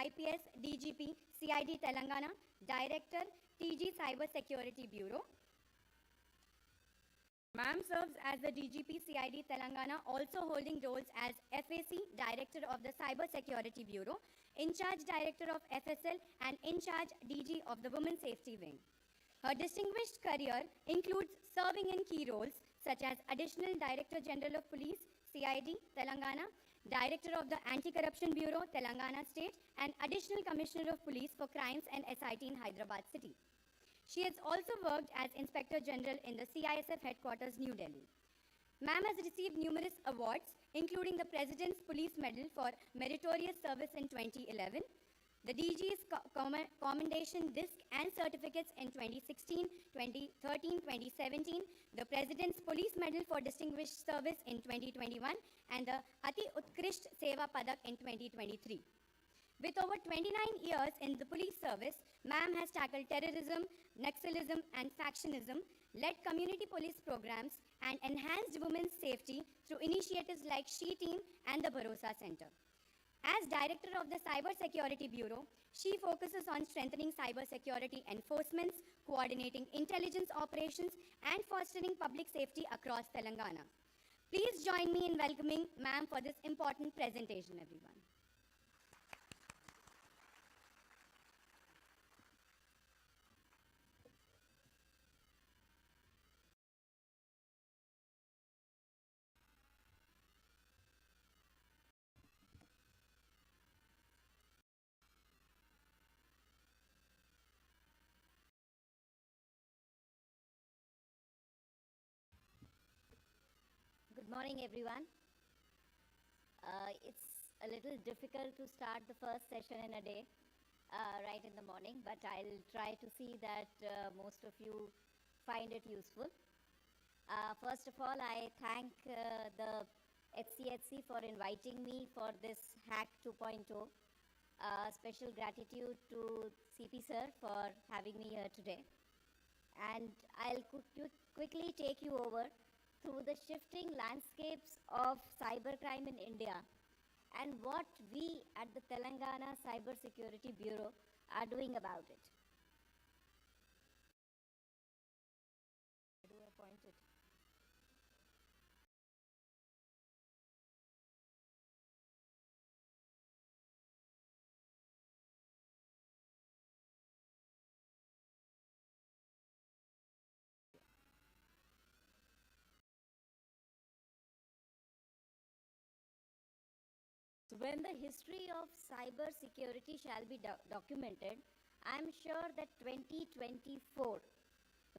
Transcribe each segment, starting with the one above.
IPS DGP CID Telangana, Director TG Cybersecurity Bureau. Ma'am serves as the DGP CID Telangana, also holding roles as FAC, Director of the Cybersecurity Bureau, In Charge Director of FSL, and In Charge DG of the Women's Safety Wing. Her distinguished career includes serving in key roles such as Additional Director General of Police, CID, Telangana, Director of the Anti-Corruption Bureau, Telangana State, and Additional Commissioner of Police for Crimes and SIT in Hyderabad City. She has also worked as Inspector General in the CISF headquarters, New Delhi. Ma'am has received numerous awards, including the President's Police Medal for Meritorious Service in 2011, the DG's Commendation Disc and Certificates in 2016, 2013, 2017, the President's Police Medal for Distinguished Service in 2021, and the Ati Utkrisht Seva Padak in 2023. With over 29 years in the police service, ma'am has tackled terrorism, Naxalism, and factionism, led community police programs, and enhanced women's safety through initiatives like She Team and the Bharosa Center. As Director of the Cybersecurity Bureau, she focuses on strengthening cybersecurity enforcements, coordinating intelligence operations, and fostering public safety across Telangana. Please join me in welcoming ma'am for this important presentation, everyone. Good morning, everyone. It's a little difficult to start the first session in a day, right in the morning, but I'll try to see that most of you find it useful. First of all, I thank the HCHC for inviting me for this Hack 2.0. Special gratitude to CP sir for having me here today. And I'll quickly take you over through the shifting landscapes of cybercrime in India and what we at the Telangana Cybersecurity Bureau are doing about it. Where do I point it? When the history of cybersecurity shall be documented, I am sure that 2024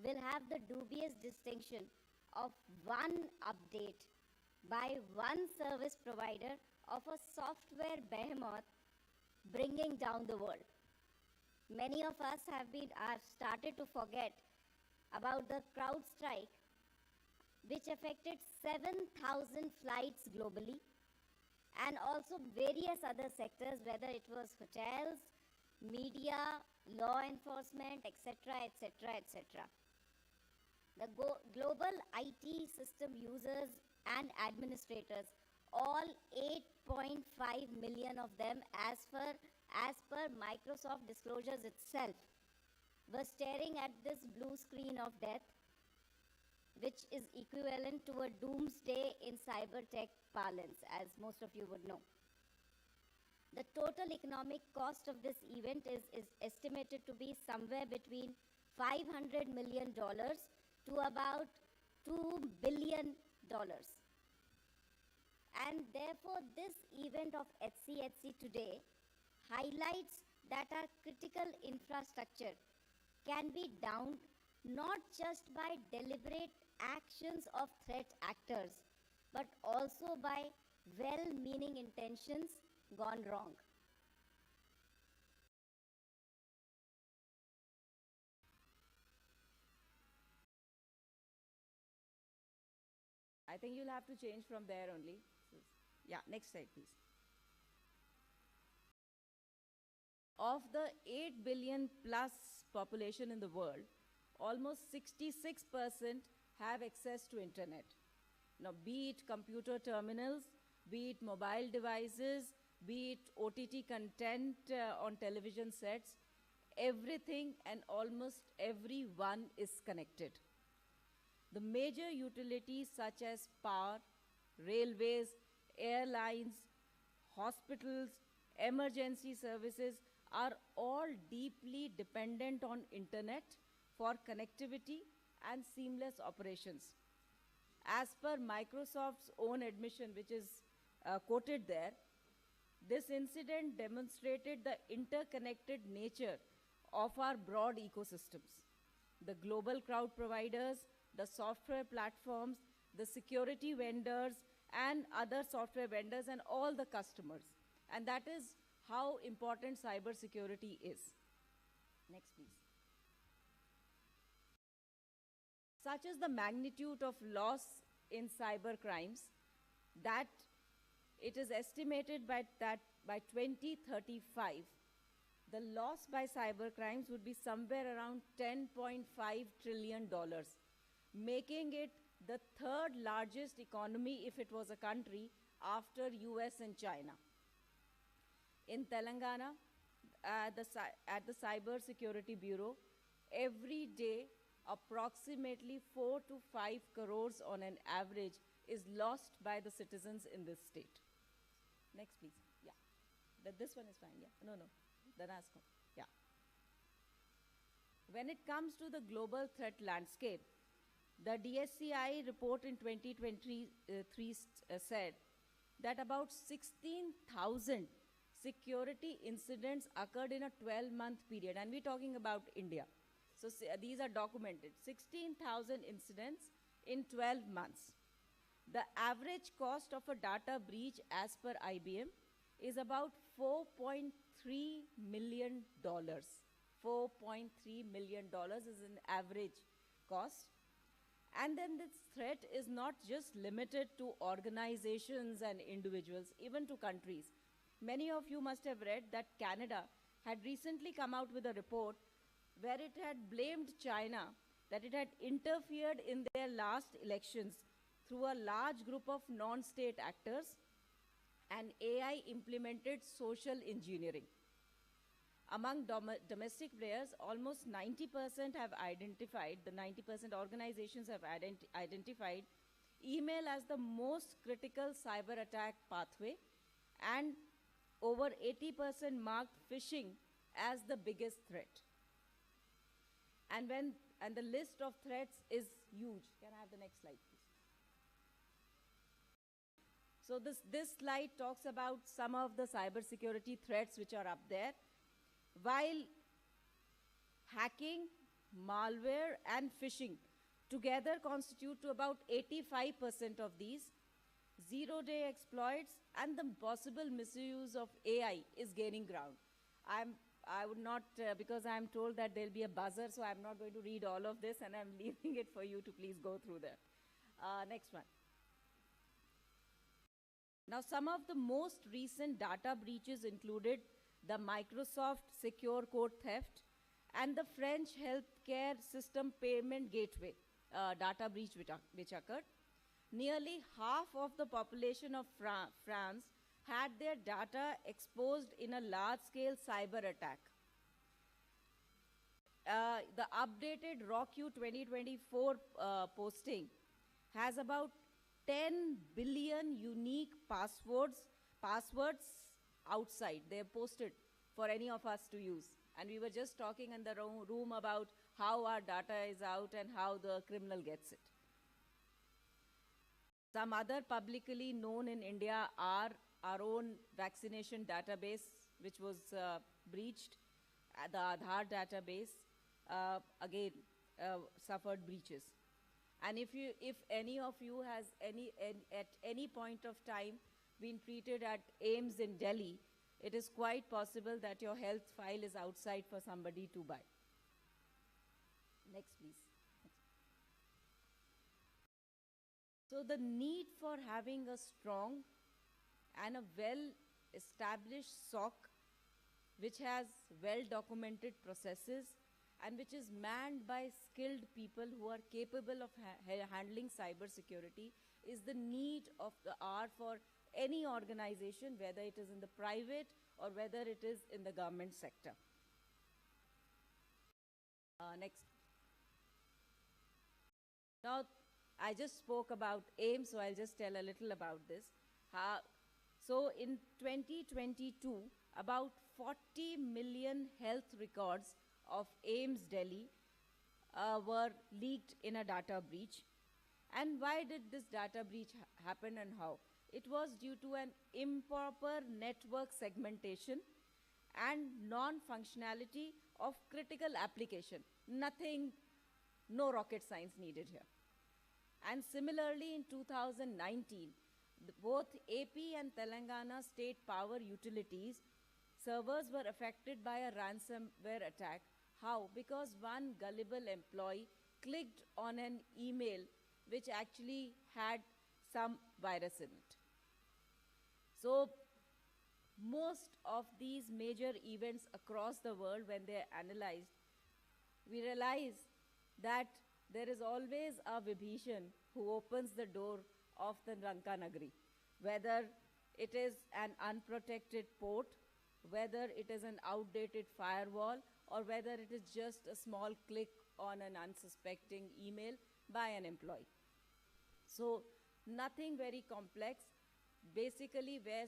will have the dubious distinction of one update by one service provider of a software behemoth bringing down the world. Many of us have started to forget about the CrowdStrike, which affected 7,000 flights globally, and also various other sectors, whether it was hotels, media, law enforcement, etc., etc., etc. The global IT system users and administrators, all 8.5 million of them, as per Microsoft disclosures itself, were staring at this blue screen of death, which is equivalent to a doomsday in cyber tech parlance, as most of you would know. The total economic cost of this event is estimated to be somewhere between $500 million to about $2 billion. And therefore, this event of HCHC today highlights that our critical infrastructure can be downed not just by deliberate actions of threat actors, but also by well-meaning intentions gone wrong. I think you'll have to change from there only. Yeah, next slide, please. Of the 8 billion plus population in the world, almost 66% have access to internet. Now, be it computer terminals, be it mobile devices, be it OTT content on television sets, everything and almost everyone is connected. The major utilities such as power, railways, airlines, hospitals, emergency services are all deeply dependent on internet for connectivity and seamless operations. As per Microsoft's own admission, which is quoted there, this incident demonstrated the interconnected nature of our broad ecosystems. The global cloud providers, the software platforms, the security vendors, and other software vendors, and all the customers. And that is how important cybersecurity is. Next, please. Such is the magnitude of loss in cyber crimes that it is estimated that by 2035, the loss by cyber crimes would be somewhere around $10.5 trillion, making it the third largest economy if it was a country after US and China. In Telangana, at the Cybersecurity Bureau, every day approximately 4 to 5 crores on an average is lost by the citizens in this state. Next, please. Yeah. This one is fine. Yeah. No. The last one. Yeah. When it comes to the global threat landscape, the DSCI report in 2023 said that about 16,000 security incidents occurred in a 12-month period, and we're talking about India. So these are documented. 16,000 incidents in 12 months. The average cost of a data breach as per IBM is about $4.3 million. $4.3 million is an average cost. And then this threat is not just limited to organizations and individuals, even to countries. Many of you must have read that Canada had recently come out with a report where it had blamed China that it had interfered in their last elections through a large group of non-state actors, and AI implemented social engineering. Among domestic players, almost 90% have identified, the 90% organizations have identified email as the most critical cyber attack pathway, and over 80% marked phishing as the biggest threat. And the list of threats is huge. Can I have the next slide, please? So this slide talks about some of the cybersecurity threats which are up there. While hacking, malware, and phishing together constitute to about 85% of these, zero-day exploits and the possible misuse of AI is gaining ground. I would not, because I'm told that there'll be a buzzer, so I'm not going to read all of this, and I'm leaving it for you to please go through that. Next one. Now, some of the most recent data breaches included the Microsoft secure code theft and the French healthcare system payment gateway data breach which occurred. Nearly half of the population of France had their data exposed in a large-scale cyber attack. The updated ROCU 2024 posting has about 10 billion unique passwords outside. They're posted for any of us to use. And we were just talking in the room about how our data is out and how the criminal gets it. Some other publicly known in India are our own vaccination database, which was breached. The Aadhaar database, again, suffered breaches. And if any of you has at any point of time been treated at AIIMS in Delhi, it is quite possible that your health file is outside for somebody to buy. Next, please. So the need for having a strong and a well-established SOC, which has well-documented processes and which is manned by skilled people who are capable of handling cybersecurity, is the need of the hour for any organization, whether it is in the private or whether it is in the government sector. Next. Now, I just spoke about AIM, so I'll just tell a little about this. So in 2022, about 40 million health records of AIMS Delhi were leaked in a data breach. And why did this data breach happen and how? It was due to an improper network segmentation and non-functionality of critical application. Nothing, no rocket science needed here. And similarly, in 2019, both AP and Telangana state power utilities servers were affected by a ransomware attack. How? Because one gullible employee clicked on an email which actually had some virus in it. So most of these major events across the world, when they're analyzed, we realize that there is always a Vibhishan who opens the door of the Lanka Nagari, whether it is an unprotected port, whether it is an outdated firewall, or whether it is just a small click on an unsuspecting email by an employee. So nothing very complex, basically where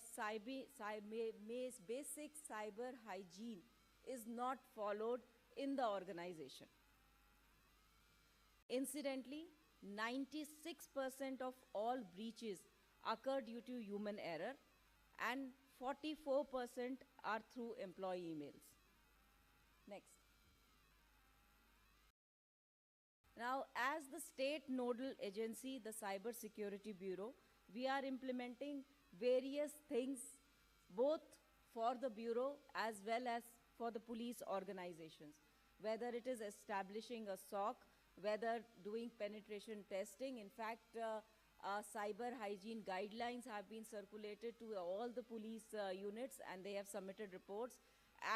basic cyber hygiene is not followed in the organization. Incidentally, 96% of all breaches occur due to human error and 44% are through employee emails. Next. Now, as the state nodal agency, the Cybersecurity Bureau, we are implementing various things both for the Bureau as well as for the police organizations, whether it is establishing a SOC, whether doing penetration testing. In fact, cyber hygiene guidelines have been circulated to all the police units and they have submitted reports.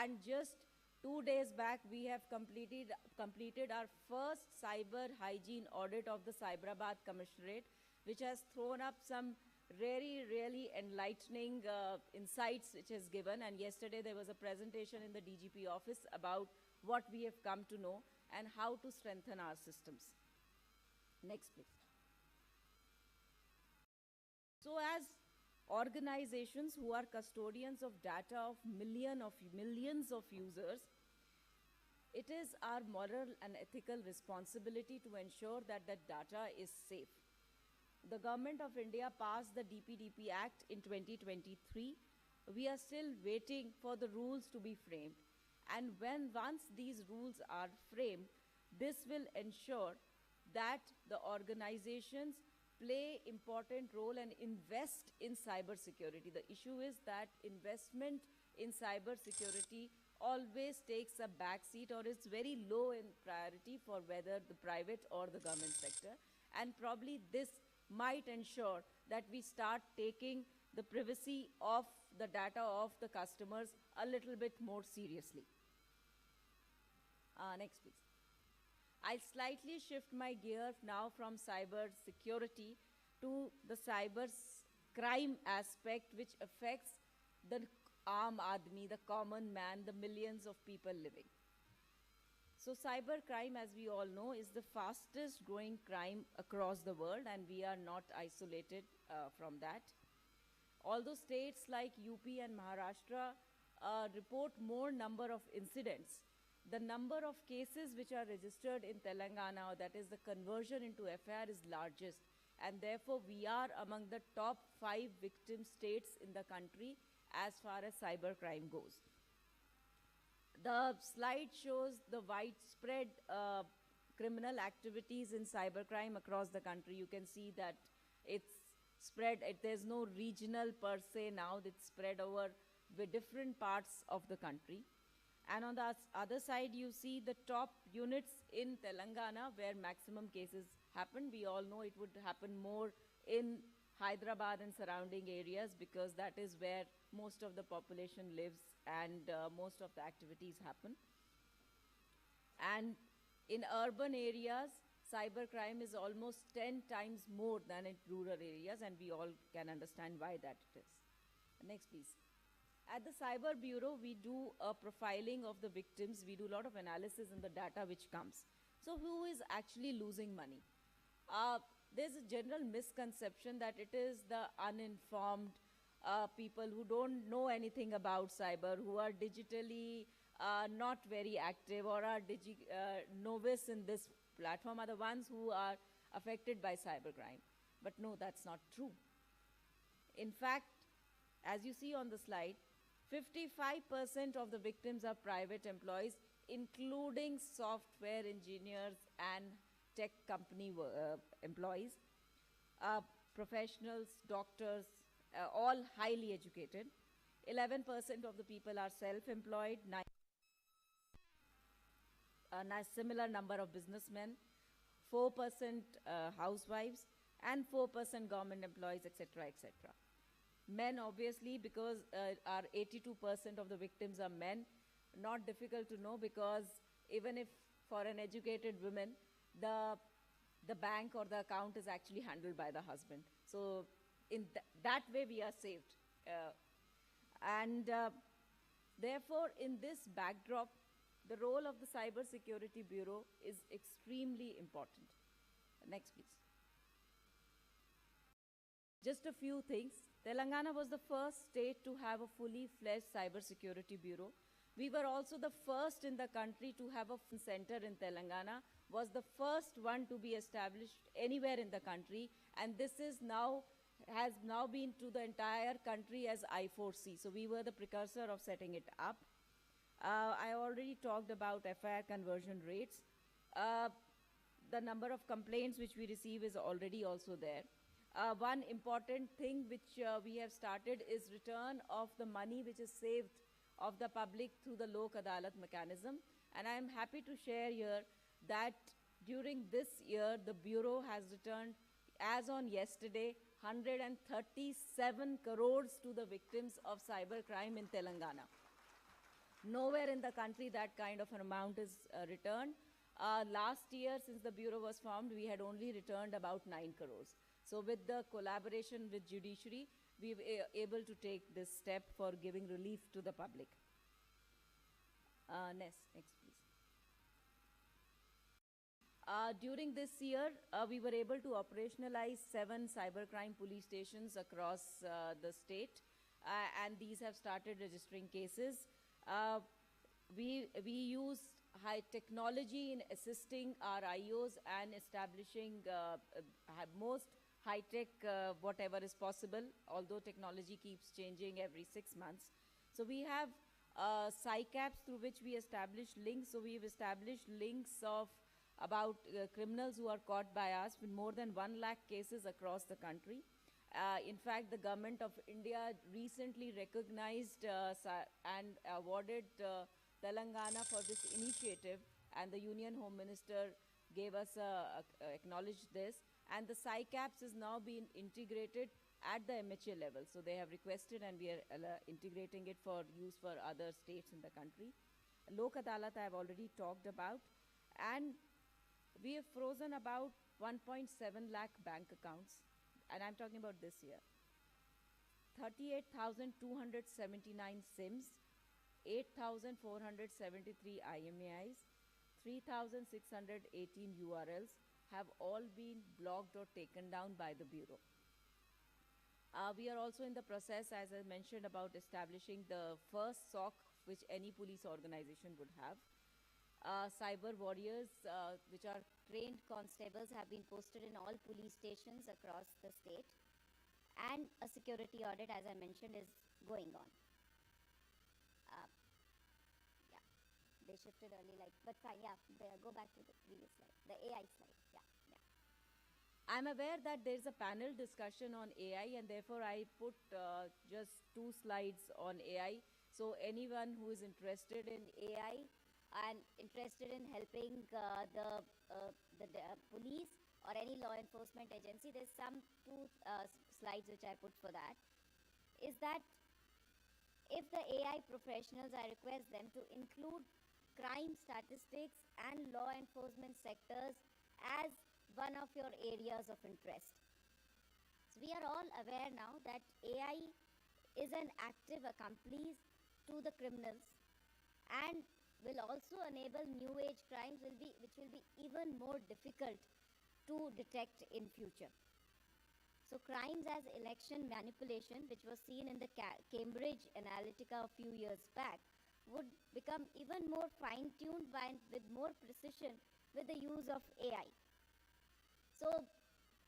And just 2 days back, we have completed our first cyber hygiene audit of the Hyderabad Commissionerate, which has thrown up some really enlightening insights which is given. And yesterday there was a presentation in the DGP office about what we have come to know and how to strengthen our systems. Next, please. So as organizations who are custodians of data of millions of users, it is our moral and ethical responsibility to ensure that that data is safe. The Government of India passed the DPDP Act in 2023. We are still waiting for the rules to be framed. And once these rules are framed, this will ensure that the organizations play important role and invest in cybersecurity. The issue is that investment in cybersecurity always takes a backseat or is very low in priority for whether the private or the government sector. And probably this might ensure that we start taking the privacy of the data of the customers a little bit more seriously. Next, please. I'll slightly shift my gear now from cyber security to the cybercrime aspect, which affects the aam aadmi, the common man, the millions of people living. So cybercrime, as we all know, is the fastest growing crime across the world, and we are not isolated from that. Although states like UP and Maharashtra report more number of incidents, the number of cases which are registered in Telangana, that is the conversion into FIR, is largest. And therefore, we are among the top 5 victim states in the country as far as cybercrime goes. The slide shows the widespread criminal activities in cybercrime across the country. You can see that it's spread, there's no regional per se now, it's spread over the different parts of the country. And on the other side, you see the top units in Telangana where maximum cases happen. We all know it would happen more in Hyderabad and surrounding areas because that is where most of the population lives and most of the activities happen. And in urban areas, cybercrime is almost 10 times more than in rural areas, and we all can understand why that it is. Next, please. At the Cyber Bureau, we do a profiling of the victims. We do a lot of analysis in the data which comes. So who is actually losing money? There's a general misconception that it is the uninformed people who don't know anything about cyber, who are digitally not very active or are novice in this platform are the ones who are affected by cybercrime. But no, that's not true. In fact, as you see on the slide, 55% of the victims are private employees, including software engineers and tech company employees, professionals, doctors, all highly educated. 11% of the people are self-employed, a similar number of businessmen, 4% housewives, and 4% government employees, etc., etc. Men, obviously, because 82% of the victims are men. Not difficult to know, because even if for an educated woman, the bank or the account is actually handled by the husband. So in that way, we are saved. Therefore, in this backdrop, the role of the Cybersecurity Bureau is extremely important. Next, please. Just a few things. Telangana was the first state to have a fully fledged Cybersecurity Bureau. We were also the first in the country to have a center in Telangana, was the first one to be established anywhere in the country, and this is has now been to the entire country as I4C. So we were the precursor of setting it up. I already talked about FIR conversion rates. The number of complaints which we receive is already also there. One important thing which we have started is return of the money which is saved of the public through the Lok Adalat mechanism. And I am happy to share here that during this year, the Bureau has returned, as on yesterday, 137 crores to the victims of cybercrime in Telangana. Nowhere in the country that kind of an amount is returned. Last year, since the Bureau was formed, we had only returned about 9 crores. So with the collaboration with judiciary, we were able to take this step for giving relief to the public. Next, please. During this year, we were able to operationalize 7 cybercrime police stations across the state, and these have started registering cases. We use high technology in assisting our IOs and establishing most high-tech whatever is possible, although technology keeps changing every 6 months. So we have CyCaps through which we establish links. So we've established links of about criminals who are caught by us with more than 1 lakh cases across the country. In fact, the government of India recently recognized and awarded Telangana for this initiative, and the Union Home Minister gave us acknowledged this. And the CyCaps is now being integrated at the MHA level. So they have requested, and we are integrating it for use for other states in the country. Lok Adalat I have already talked about. And we have frozen about 1.7 lakh bank accounts. And I'm talking about this year. 38,279 SIMs, 8,473 IMAIs, 3,618 URLs have all been blocked or taken down by the Bureau. We are also in the process, as I mentioned, about establishing the first SOC which any police organization would have. Cyber warriors, which are Trained constables have been posted in all police stations across the state, and a security audit, as I mentioned, is going on. Yeah, they shifted early, but fine, yeah, go back to the previous slide, the AI slide, yeah. I'm aware that there's a panel discussion on AI, and therefore I put just 2 slides on AI. So anyone who is interested in AI and interested in helping the police or any law enforcement agency, there's some 2 slides which I put for that, is that if the AI professionals, I request them to include crime statistics and law enforcement sectors as one of your areas of interest. So we are all aware now that AI is an active accomplice to the criminals and will also enable new age crimes which will be even more difficult to detect in future. So crimes as election manipulation, which was seen in the Cambridge Analytica a few years back, would become even more fine-tuned with more precision with the use of AI. So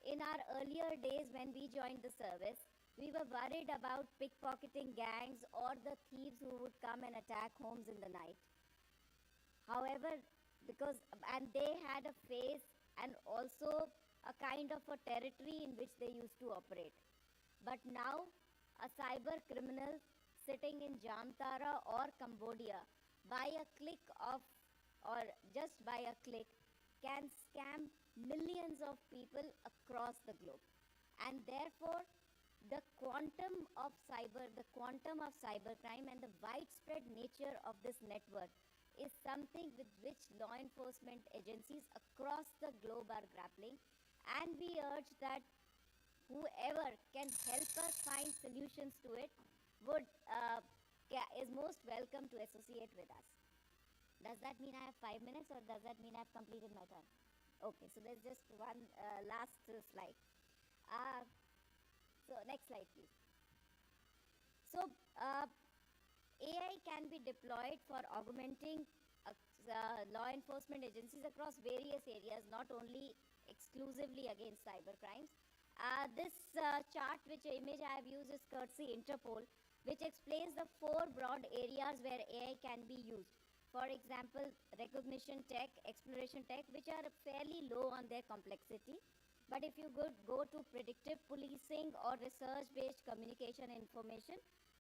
in our earlier days when we joined the service, we were worried about pickpocketing gangs or the thieves who would come and attack homes in the night. However, and they had a face and also a kind of a territory in which they used to operate. But now, a cyber criminal sitting in Jamtara or Cambodia, just by a click, can scam millions of people across the globe. And therefore, the quantum of cybercrime and the widespread nature of this network is something with which law enforcement agencies across the globe are grappling, and we urge that whoever can help us find solutions to it is most welcome to associate with us. Does that mean I have 5 minutes, or does that mean I've completed my time? Okay, so there's just one last slide. So next slide, please. So AI can be deployed for augmenting law enforcement agencies across various areas, not only exclusively against cybercrimes. This chart, which image I have used, is courtesy Interpol, which explains the 4 broad areas where AI can be used. For example, recognition tech, exploration tech, which are fairly low on their complexity. But if you go to predictive policing or research-based communication information,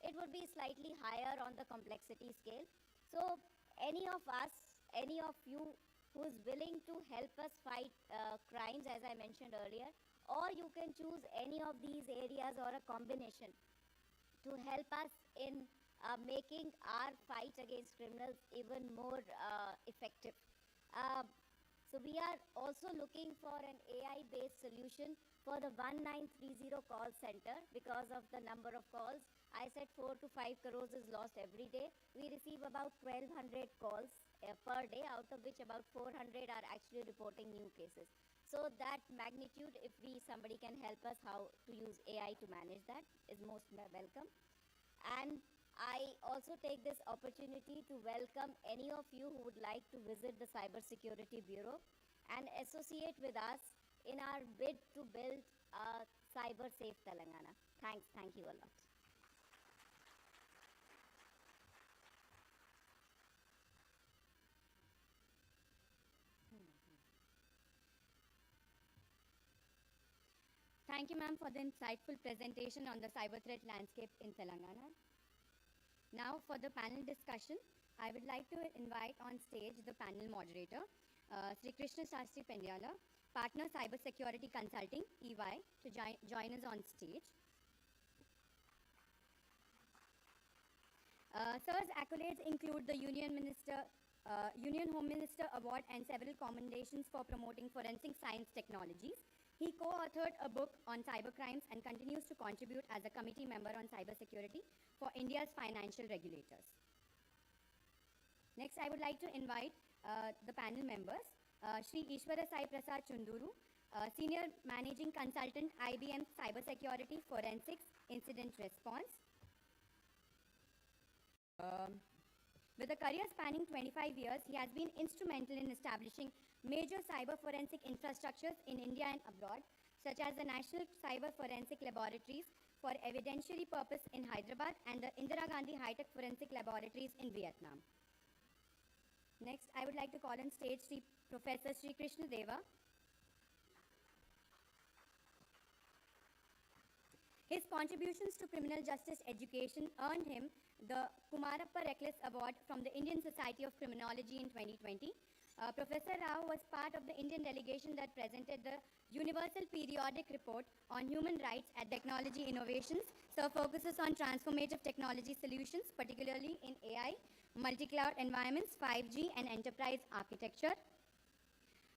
it would be slightly higher on the complexity scale. So any of you who is willing to help us fight crimes, as I mentioned earlier, or you can choose any of these areas or a combination to help us in making our fight against criminals even more effective. So we are also looking for an AI-based solution for the 1930 call center because of the number of calls. I said 4 to 5 crores is lost every day. We receive about 1,200 calls per day, out of which about 400 are actually reporting new cases. So that magnitude, if somebody can help us how to use AI to manage that, is most welcome. And I also take this opportunity to welcome any of you who would like to visit the Cybersecurity Bureau and associate with us in our bid to build a cyber-safe Telangana. Thanks. Thank you a lot. Thank you, ma'am, for the insightful presentation on the cyber threat landscape in Telangana. Now, for the panel discussion, I would like to invite on stage the panel moderator, Sri Krishna Shastri Pendyala, Partner Cybersecurity Consulting, EY, to join us on stage. Sir's accolades include the Union Home Minister Award and several commendations for promoting forensic science technologies. He co-authored a book on cybercrimes and continues to contribute as a committee member on cybersecurity for India's financial regulators. Next, I would like to invite the panel members, Sri Ishwara Sai Prasad Chunduru, Senior Managing Consultant, IBM Cybersecurity Forensics Incident Response. With a career spanning 25 years, he has been instrumental in establishing major cyber forensic infrastructures in India and abroad, such as the National Cyber Forensic Laboratories for Evidentiary Purpose in Hyderabad and the Indira Gandhi High-Tech Forensic Laboratories in Vietnam. Next, I would like to call on stage Professor Sri Krishna Deva. His contributions to criminal justice education earned him the Kumarappa Reckless Award from the Indian Society of Criminology in 2020. Professor Rao was part of the Indian delegation that presented the Universal Periodic Report on Human Rights at Technology Innovations. So focuses on transformative technology solutions, particularly in AI, multi-cloud environments, 5G, and enterprise architecture.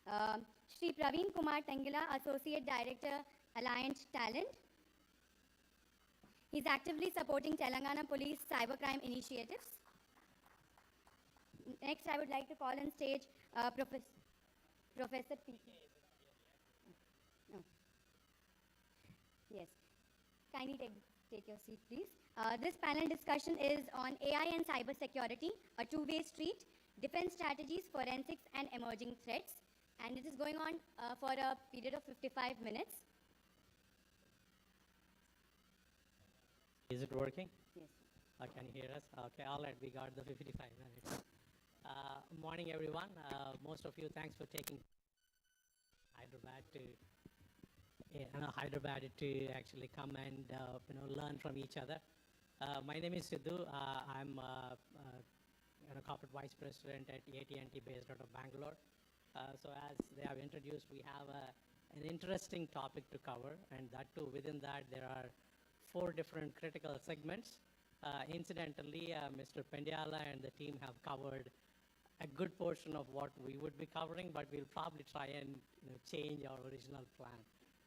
Shri Praveen Kumar Tangila, Associate Director, Alliance Talent. He's actively supporting Telangana Police cybercrime initiatives. Next, I would like to call on stage Professor P. No. Yes. Kindly take your seat, please. This panel discussion is on AI and cybersecurity, a two-way street, defense strategies, forensics, and emerging threats. And it is going on for a period of 55 minutes. Is it working? Yes. Can you hear us? Okay, all right, we got the 55 minutes. Morning, everyone. Most of you, thanks for taking Hyderabad to actually come and learn from each other. My name is Sidhu. I'm corporate vice president at AT&T based out of Bangalore. So as they have introduced, we have an interesting topic to cover, and that too, within that, there are 4 different critical segments. Incidentally, Mr. Pendiala and the team have covered a good portion of what we would be covering, but we'll probably try and change our original plan,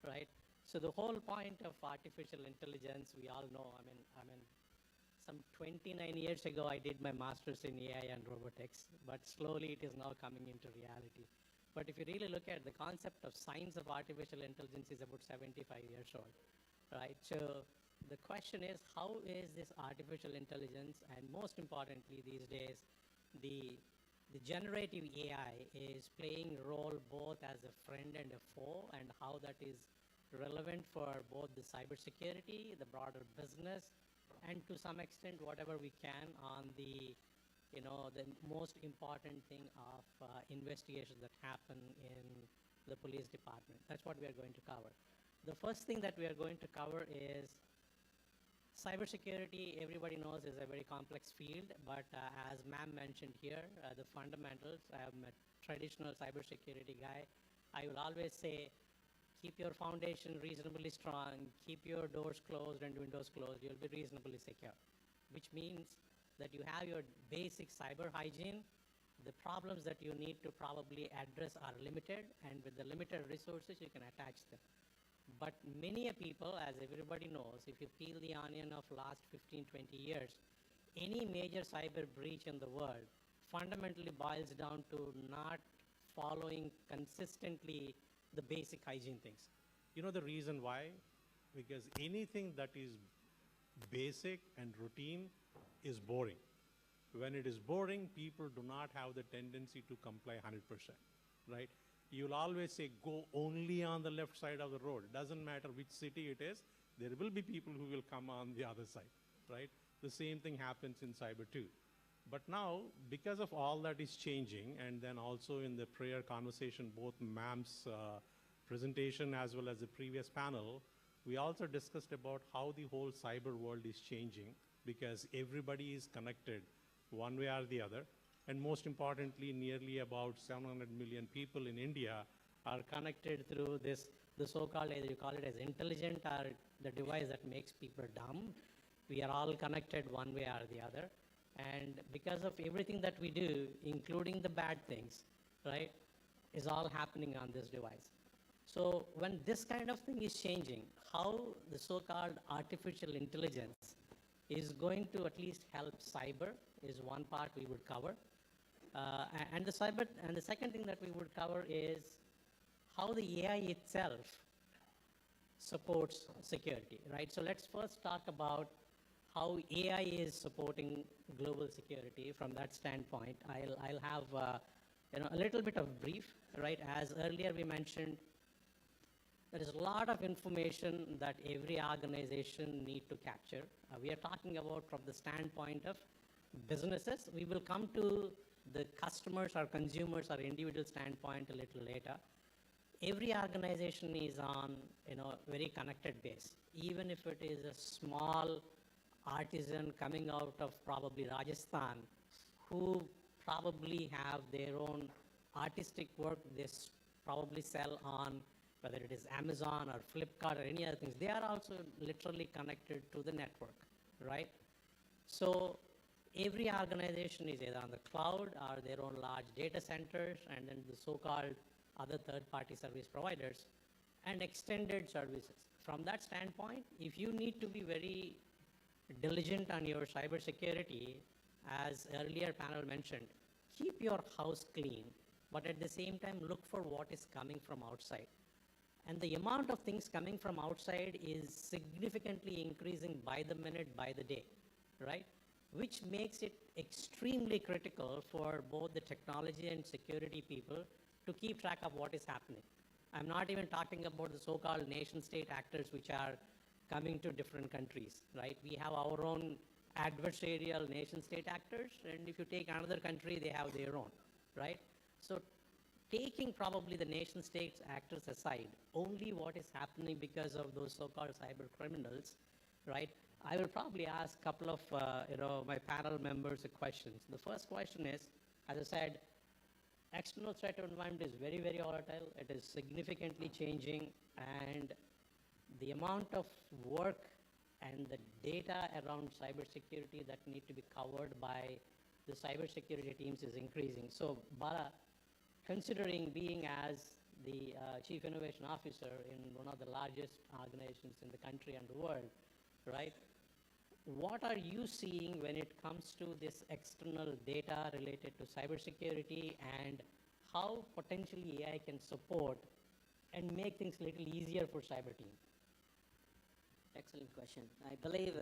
right? So the whole point of artificial intelligence, we all know, I mean, some 29 years ago, I did my master's in AI and robotics, but slowly it is now coming into reality. But if you really look at the concept of science of artificial intelligence is about 75 years old, right? So the question is, how is this artificial intelligence, and most importantly these days, the generative AI is playing a role both as a friend and a foe, and how that is relevant for both the cybersecurity, the broader business, and to some extent whatever we can on the the most important thing of investigations that happen in the police department. That's what we are going to cover. The first thing that we are going to cover is cybersecurity. Everybody knows is a very complex field, but as ma'am mentioned here, the fundamentals, I'm a traditional cybersecurity guy. I will always say, keep your foundation reasonably strong, keep your doors closed and windows closed, you'll be reasonably secure, which means that you have your basic cyber hygiene. The problems that you need to probably address are limited, and with the limited resources, you can attach them. But many people, as everybody knows, if you peel the onion of last 15, 20 years, any major cyber breach in the world fundamentally boils down to not following consistently the basic hygiene things. You know the reason why? Because anything that is basic and routine is boring. When it is boring, people do not have the tendency to comply 100%, right? You'll always say, go only on the left side of the road. It doesn't matter which city it is, there will be people who will come on the other side, right? The same thing happens in cyber too. But now, because of all that is changing, and then also in the prior conversation, both ma'am's presentation as well as the previous panel, we also discussed about how the whole cyber world is changing, because everybody is connected one way or the other. And most importantly, nearly about 700 million people in India are connected through this, the so-called, either you call it as intelligent or the device that makes people dumb. We are all connected one way or the other. And because of everything that we do, including the bad things, right, is all happening on this device. So when this kind of thing is changing, how the so-called artificial intelligence is going to at least help cyber is one part we would cover. And the second thing that we would cover is how the AI itself supports security, right? So let's first talk about how AI is supporting global security from that standpoint. I'll have a little bit of brief, right? As earlier we mentioned, there is a lot of information that every organization need to capture. We are talking about from the standpoint of businesses. We will come to the customers or consumers or individual standpoint a little later. Every organization is on very connected base. Even if it is a small artisan coming out of probably Rajasthan, who probably have their own artistic work they probably sell on, whether it is Amazon or Flipkart or any other things, they are also literally connected to the network, right? So every organization is either on the cloud or their own large data centers, and then the so-called other third-party service providers, and extended services. From that standpoint, if you need to be very diligent on your cybersecurity, as earlier panel mentioned, keep your house clean, but at the same time, look for what is coming from outside. And the amount of things coming from outside is significantly increasing by the minute, by the day, right? Which makes it extremely critical for both the technology and security people to keep track of what is happening. I'm not even talking about the so-called nation-state actors which are coming to different countries, right? We have our own adversarial nation-state actors, and if you take another country, they have their own, right? So taking probably the nation-states actors aside, only what is happening because of those so-called cyber criminals, right? I will probably ask a couple of my panel members a questions. The first question is, as I said, external threat environment is very, very volatile. It is significantly changing, and the amount of work and the data around cybersecurity that need to be covered by the cybersecurity teams is increasing. So, Bala, considering being as the Chief Innovation Officer in one of the largest organizations in the country and the world, right? What are you seeing when it comes to this external data related to cybersecurity, and how potentially AI can support and make things a little easier for cyber team? Excellent question. I believe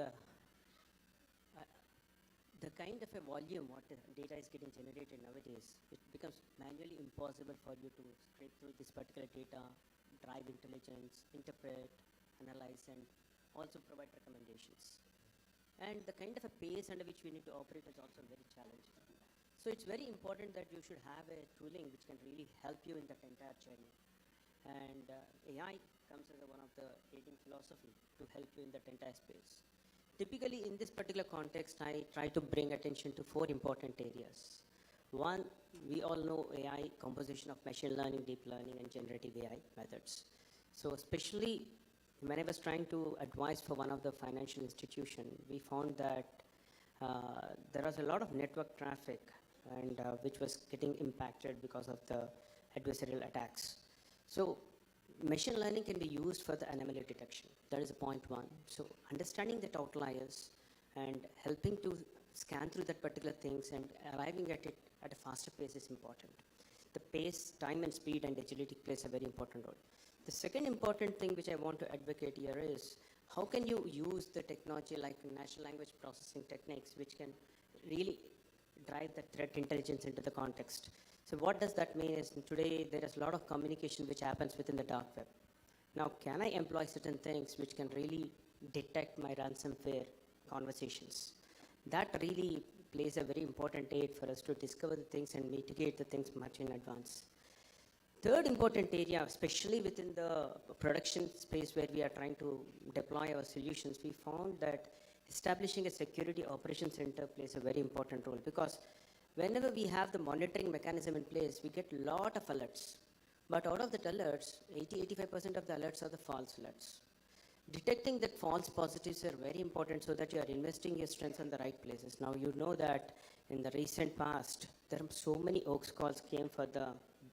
the kind of a volume what the data is getting generated nowadays, it becomes manually impossible for you to scrape through this particular data, drive intelligence, interpret, analyze, and also provide recommendations. And the kind of a pace under which we need to operate is also very challenging. So it's very important that you should have a tooling which can really help you in that entire journey. And AI comes as one of the aiding philosophy to help you in that entire space. Typically, in this particular context, I try to bring attention to 4 important areas. One, we all know AI, composition of machine learning, deep learning, and generative AI methods. So especially when I was trying to advise for one of the financial institution, we found that there was a lot of network traffic, and which was getting impacted because of the adversarial attacks. So machine learning can be used for the anomaly detection. That is point 1. So understanding the outliers and helping to scan through that particular things and arriving at it at a faster pace is important. The pace, time and speed and agility plays a very important role. The second important thing which I want to advocate here is, how can you use the technology like natural language processing techniques which can really drive the threat intelligence into the context. So what does that mean is, today there is a lot of communication which happens within the dark web. Now, can I employ certain things which can really detect my ransomware conversations? That really plays a very important aid for us to discover the things and mitigate the things much in advance. Third important area, especially within the production space where we are trying to deploy our solutions, we found that establishing a security operations center plays a very important role, because whenever we have the monitoring mechanism in place, we get a lot of alerts. But out of the alerts, 80-85% of the alerts are the false alerts. Detecting that false positives are very important so that you are investing your strengths in the right places. Now, you know that in the recent past, there are so many hoax calls came for the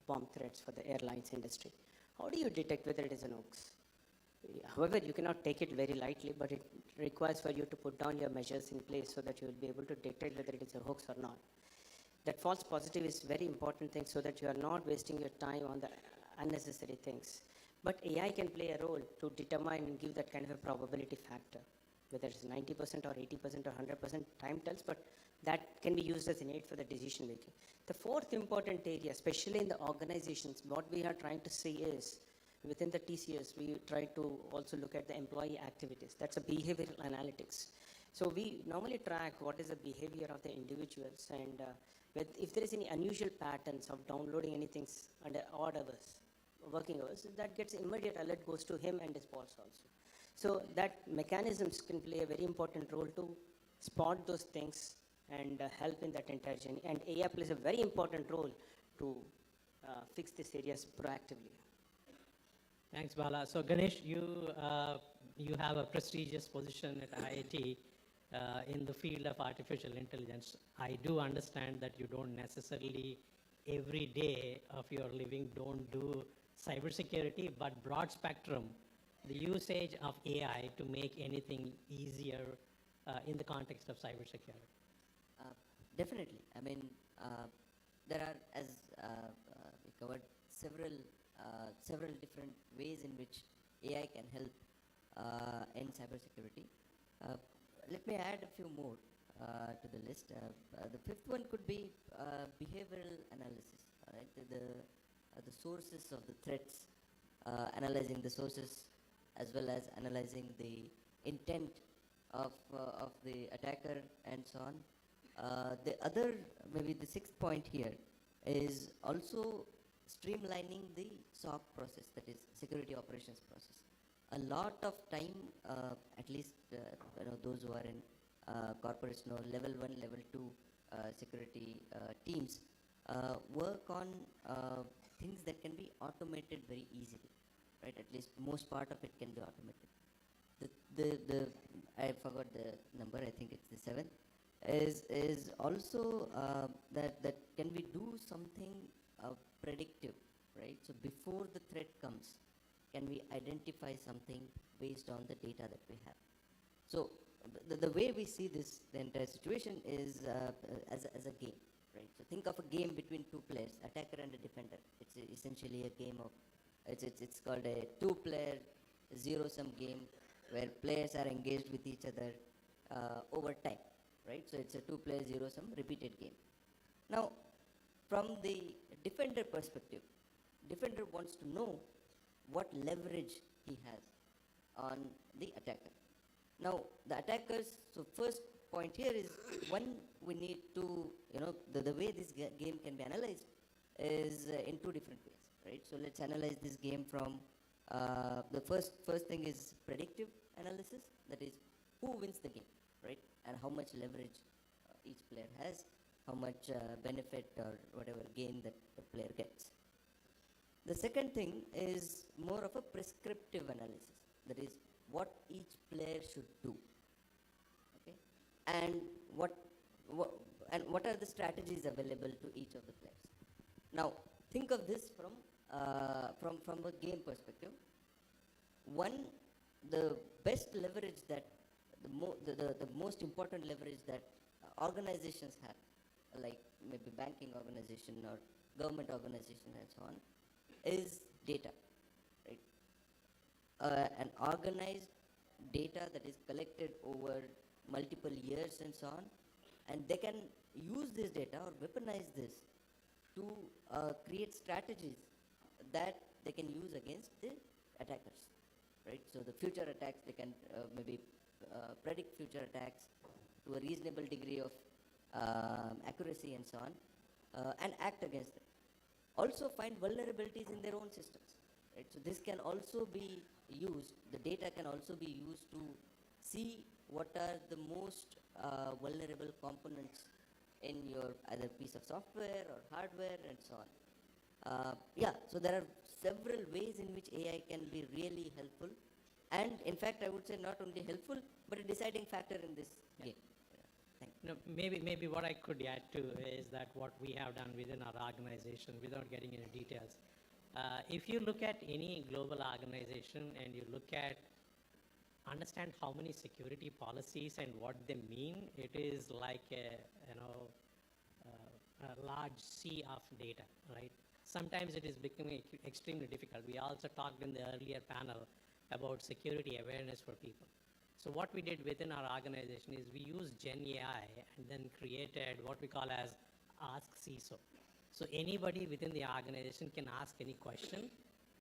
bomb threats for the airlines industry. How do you detect whether it is an hoax? However, you cannot take it very lightly, but it requires for you to put down your measures in place so that you will be able to detect whether it is a hoax or not. That false positive is very important thing so that you are not wasting your time on the unnecessary things. But AI can play a role to determine and give that kind of a probability factor, whether it's 90% or 80% or 100%, time tells, but that can be used as an aid for the decision making. The fourth important area, especially in the organizations, what we are trying to see is, within the TCS, we try to also look at the employee activities. That's a behavioral analytics. So we normally track what is the behavior of the individuals, and if there is any unusual patterns of downloading anything under odd hours, working hours, that gets immediate alert goes to him and his boss also. So that mechanisms can play a very important role to spot those things and help in that entire journey. And AI plays a very important role to fix these areas proactively. Thanks, Bala. So Ganesh, you have a prestigious position at IIT in the field of artificial intelligence. I do understand that you don't necessarily every day of your living don't do cybersecurity, but broad spectrum, the usage of AI to make anything easier in the context of cybersecurity? Definitely. I mean, there are, as we covered, several different ways in which AI can help in cybersecurity. Let me add a few more to the list. The fifth one could be behavioral analysis. Right? The sources of the threats, analyzing the sources as well as analyzing the intent of the attacker and so on. The other, maybe the sixth point here, is also streamlining the SOC process, that is security operations process. A lot of time, at least those who are in corporates know, level 1, level 2 security teams work on things that can be automated very easily, right? At least most part of it can be automated. The I forgot the number, I think it's the seventh, is also that can we do something predictive, right? So before the threat comes, can we identify something based on the data that we have? So the way we see this, the entire situation is as a game, right? So think of a game between two players, attacker and a defender. It's essentially a game of, it's called a two-player zero-sum game where players are engaged with each other over time, right? So it's a two-player zero-sum repeated game. Now, from the defender perspective, defender wants to know what leverage he has on the attacker. Now, the attackers, so first point here is, one, we need to, the way this game can be analyzed is in two different ways, right? So let's analyze this game from, the first thing is predictive analysis, that is, who wins the game, right? And how much leverage each player has, how much benefit or whatever gain that the player gets. The second thing is more of a prescriptive analysis, that is, what each player should do, okay? And what are the strategies available to each of the players. Now, think of this from a game perspective. One, the best leverage that, the most important leverage that organizations have, like maybe banking organization or government organization and so on, is data, right? An organized data that is collected over multiple years and so on, and they can use this data or weaponize this to create strategies that they can use against the attackers, right? So the future attacks, they can maybe predict future attacks to a reasonable degree of accuracy and so on, and act against them. Also find vulnerabilities in their own systems, right? So this can also be used, the data can also be used to see what are the most vulnerable components in your either piece of software or hardware and so on. So there are several ways in which AI can be really helpful, and in fact I would say not only helpful but a deciding factor in this game. Maybe what I could add to is that what we have done within our organization, without getting into details, if you look at any global organization and you look at, understand how many security policies and what they mean, it is like a large sea of data, right? Sometimes it is becoming extremely difficult. We also talked in the earlier panel about security awareness for people. So what we did within our organization is we used Gen AI and then created what we call as Ask CISO. So anybody within the organization can ask any question,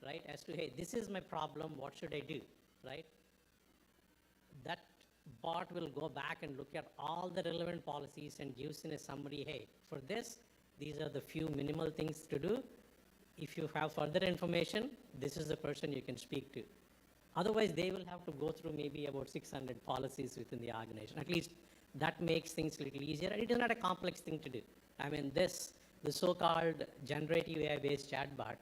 right, as to, hey, this is my problem, what should I do, right? That bot will go back and look at all the relevant policies and gives in a summary, hey, for this, these are the few minimal things to do. If you have further information, this is the person you can speak to. Otherwise, they will have to go through maybe about 600 policies within the organization. At least that makes things a little easier, and it is not a complex thing to do. I mean, the so-called generative AI-based chatbot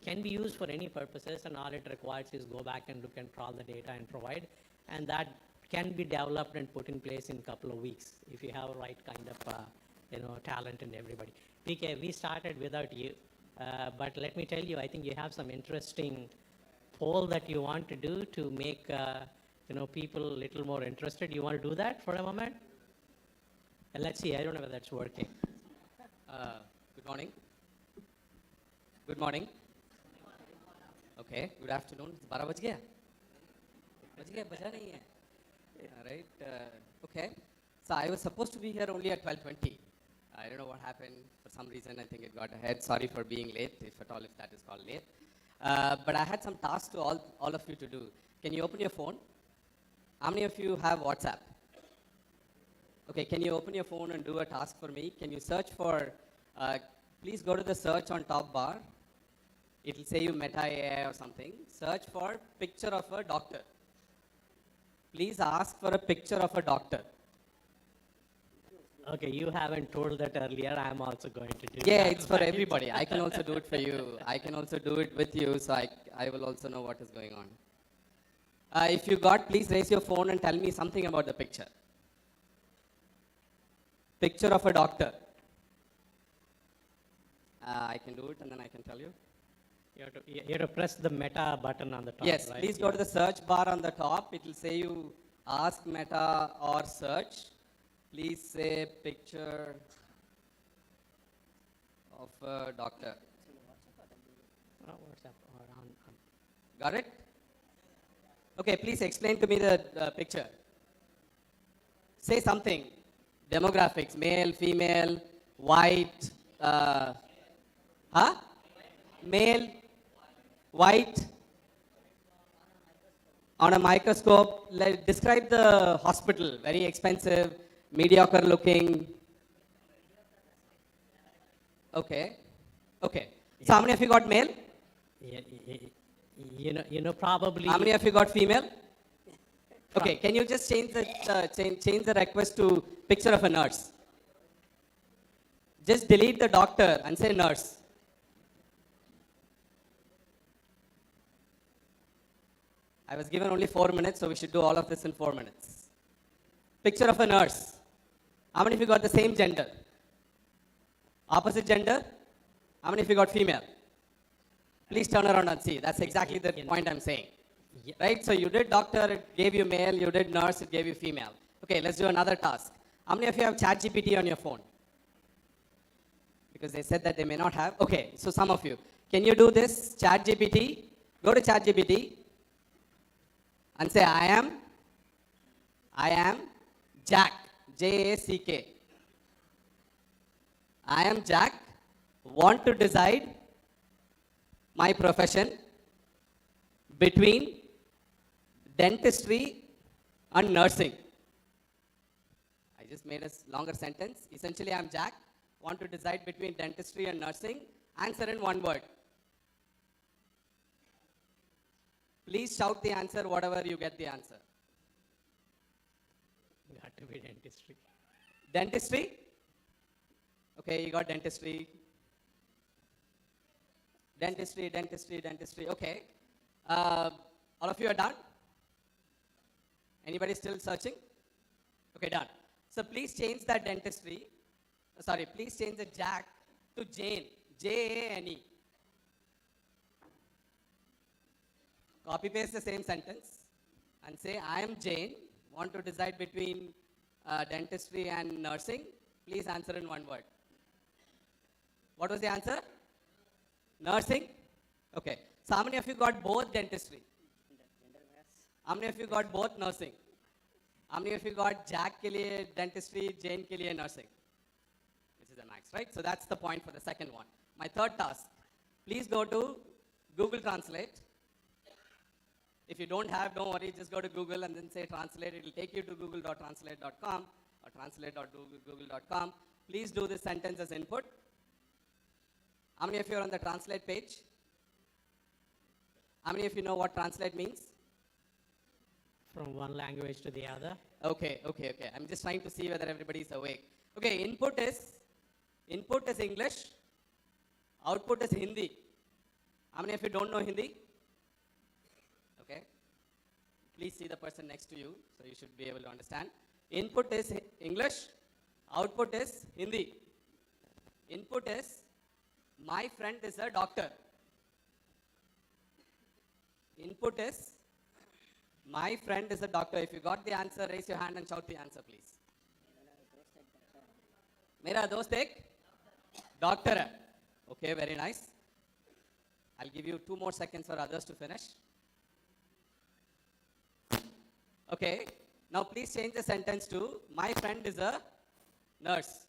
can be used for any purposes, and all it requires is go back and look and crawl the data and provide, and that can be developed and put in place in a couple of weeks if you have the right kind of talent and everybody. PK, we started without you, but let me tell you, I think you have some interesting poll that you want to do to make people a little more interested. You want to do that for a moment? And let's see. I don't know whether that's working. Good morning. Good morning. Okay. Good afternoon. 12 बज गया? बज गया? बजा नहीं है? All right. Okay. So I was supposed to be here only at 12:20. I don't know what happened. For some reason, I think it got ahead. Sorry for being late, if at all, if that is called late. But I had some tasks to all of you to do. Can you open your phone? How many of you have WhatsApp? Okay, can you open your phone and do a task for me? Can you search for, please go to the search on top bar. It will say you Meta AI or something. Search for picture of a doctor. Please ask for a picture of a doctor. Okay, you haven't told that earlier. I'm also going to do Yeah, that. it's for everybody. I can also do it for you. I can also do it with you, so I will also know what is going on. If you got, please raise your phone and tell me something about the picture. Picture of a doctor. I can do it and then I can tell you. You have to press the Meta button on the top, Yes, right? please go to the search bar on the top. It will say you ask Meta or search. Please say picture of a doctor. Oh, WhatsApp or on. Got it? Okay, please explain to me the picture. Say something. Demographics, male, female, white, male, white, on a microscope. Describe the hospital. Very expensive, mediocre looking. Okay. Okay. So how many of you got male? Probably. How many of you got female? Okay, can you just change the request to picture of a nurse? Just delete the doctor and say nurse. I was given only 4 minutes, so we should do all of this in 4 minutes. Picture of a nurse. How many of you got the same gender? Opposite gender? How many of you got female? Please turn around and see. That's exactly the point I'm saying. Yeah. Right? So you did doctor, it gave you male. You did nurse, it gave you female. Okay, let's do another task. How many of you have ChatGPT on your phone? Because they said that they may not have. Okay, so some of you. Can you do this? ChatGPT. Go to ChatGPT and say, I am Jack. J-A-C-K. I am Jack. Want to decide my profession between dentistry and nursing. I just made a longer sentence. Essentially, I'm Jack. Want to decide between dentistry and nursing. Answer in one word. Please shout the answer, whatever you get the answer. Got to be dentistry. Dentistry? Okay, you got dentistry. Dentistry, dentistry, dentistry. Okay. All of you are done? Anybody still searching? Okay, done. So please change that dentistry. Sorry, please change the Jack to Jane. J-A-N-E. Copy paste the same sentence and say, I am Jane. Want to decide between dentistry and nursing? Please answer in one word. What was the answer? Nursing? Okay. So how many of you got both dentistry? How many of you got both nursing? How many of you got Jack ke liye dentistry, Jane ke liye nursing? Which is the max, right? So that's the point for the second one. My third task. Please go to Google Translate. If you don't have, don't worry, just go to Google and then say translate. It will take you to google.translate.com or translate.google.com. Please do this sentence as input. How many of you are on the translate page? How many of you know what translate means? From one language to the other. Okay. I'm just trying to see whether everybody is awake. Okay, input is English. Output is Hindi. How many of you don't know Hindi? Okay. Please see the person next to you, so you should be able to understand. Input is English. Output is Hindi. Input is, my friend is a doctor. Input is, my friend is a doctor. If you got the answer, raise your hand and shout the answer, please. Mera dost ek doctor hai. Okay, very nice. I'll give you 2 more seconds for others to finish. Okay, now please change the sentence to, my friend is a nurse.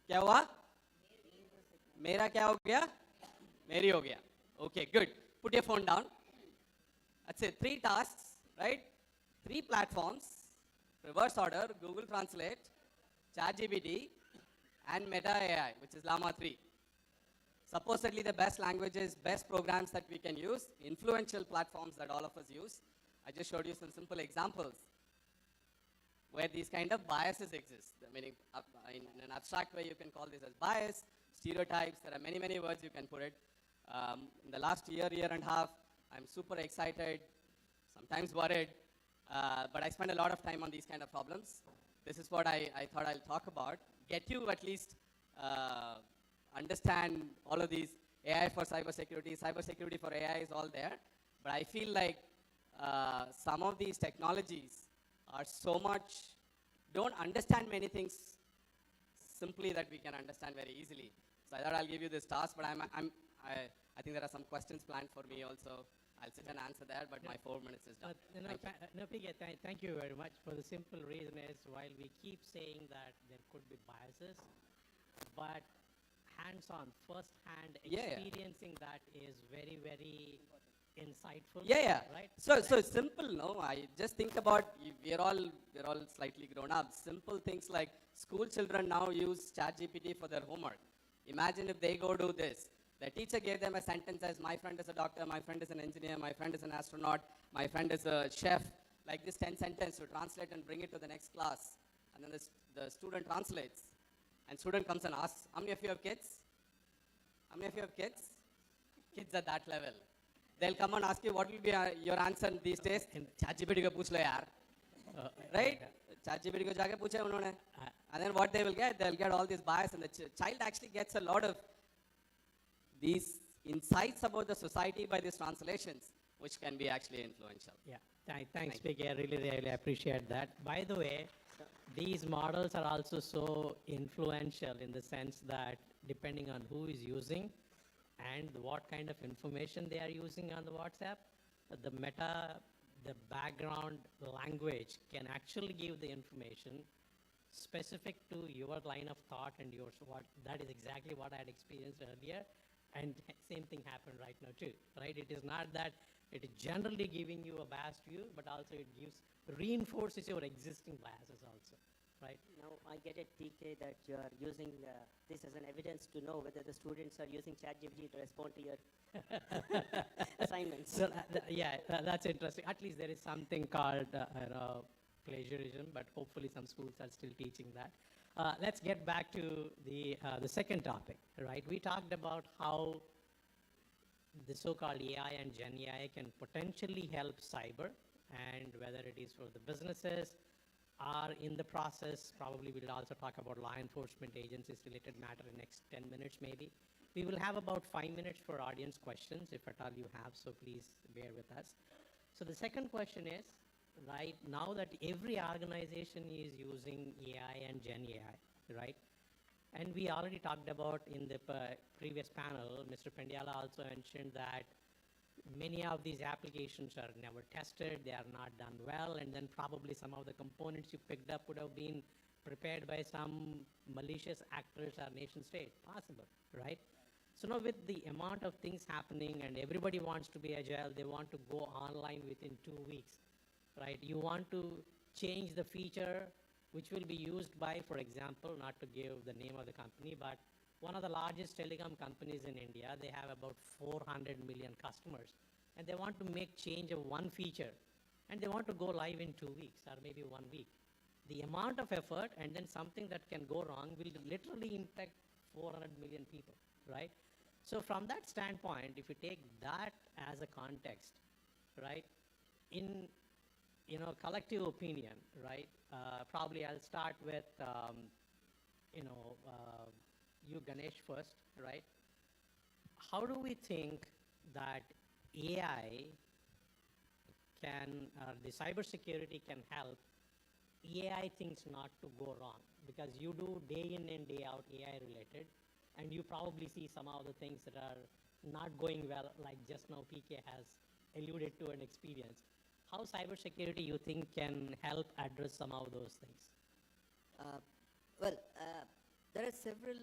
क्या हुआ? मेरा क्या हो गया? मेरी हो गया. Okay, good. Put your phone down. That's it. 3 tasks, right? 3 platforms. Reverse order, Google Translate, ChatGPT, and Meta AI, which is Llama 3. Supposedly the best languages, best programs that we can use, influential platforms that all of us use. I just showed you some simple examples where these kind of biases exist. Meaning, in an abstract way, you can call this as bias, stereotypes. There are many, many words you can put it. In the last year and a half, I'm super excited, sometimes worried, but I spend a lot of time on these kind of problems. This is what I thought I'll talk about. Get you at least understand all of these. AI for cybersecurity, cybersecurity for AI is all there. But I feel like some of these technologies are so much, don't understand many things simply that we can understand very easily. So I thought I'll give you this task, but I think there are some questions planned for me also. I'll sit and answer there, but my 4 minutes is done. Thank you very much. For the simple reason is, while we keep saying that there could be biases, but hands-on, first-hand experiencing that is very, very insightful. Yeah. Right? So simple, no? I just think about, we're all slightly grown up. Simple things like school children now use ChatGPT for their homework. Imagine if they go do this. The teacher gave them a sentence as, my friend is a doctor, my friend is an engineer, my friend is an astronaut, my friend is a chef. Like this 10 sentences to translate and bring it to the next class. And then the student translates. And student comes and asks, how many of you have kids? How many of you have kids? Kids at that level. They'll come and ask you, what will be your answer these days? ChatGPT ko pooch lo yaar. Right? ChatGPT ko jaake pooche unhone. And then what they'll get all this bias, and the child actually gets a lot of these insights about the society by these translations, which can be actually influential. Yeah, thanks, Vicky. I really appreciate that. By the way, these models are also so influential in the sense that depending on who is using and what kind of information they are using on the WhatsApp, the background language can actually give the information specific to your line of thought and yours. That is exactly what I had experienced earlier, and same thing happened right now too, right? It is not that it is generally giving you a biased view, but also it reinforces your existing biases also, right? Now I get it, TK, that you are using this as an evidence to know whether the students are using ChatGPT to respond to your assignments. So, that's interesting. At least there is something called plagiarism, but hopefully some schools are still teaching that. Let's get back to the second topic, right? We talked about how the so-called AI and Gen AI can potentially help cyber, and whether it is for the businesses or in the process, probably we'll also talk about law enforcement agencies related matter in next 10 minutes maybe. We will have about 5 minutes for audience questions, if at all you have, so please bear with us. So the second question is, right, now that every organization is using AI and Gen AI, right? And we already talked about in the previous panel, Mr. Pendiala also mentioned that many of these applications are never tested, they are not done well, and then probably some of the components you picked up would have been prepared by some malicious actors or nation state, possible, right? So now with the amount of things happening and everybody wants to be agile, they want to go online within 2 weeks, right? You want to change the feature which will be used by, for example, not to give the name of the company, but one of the largest telecom companies in India. They have about 400 million customers, and they want to make change of one feature, and they want to go live in 2 weeks or maybe 1 week. The amount of effort and then something that can go wrong will literally impact 400 million people, right? So from that standpoint, if you take that as a context, right, in collective opinion, right? Probably I'll start with, you, Ganesh, first, right? How do we think that AI the cybersecurity can help AI things not to go wrong? Because you do day in and day out AI related, and you probably see some of the things that are not going well, like just now PK has alluded to an experience. How cybersecurity you think can help address some of those things? Well, there are several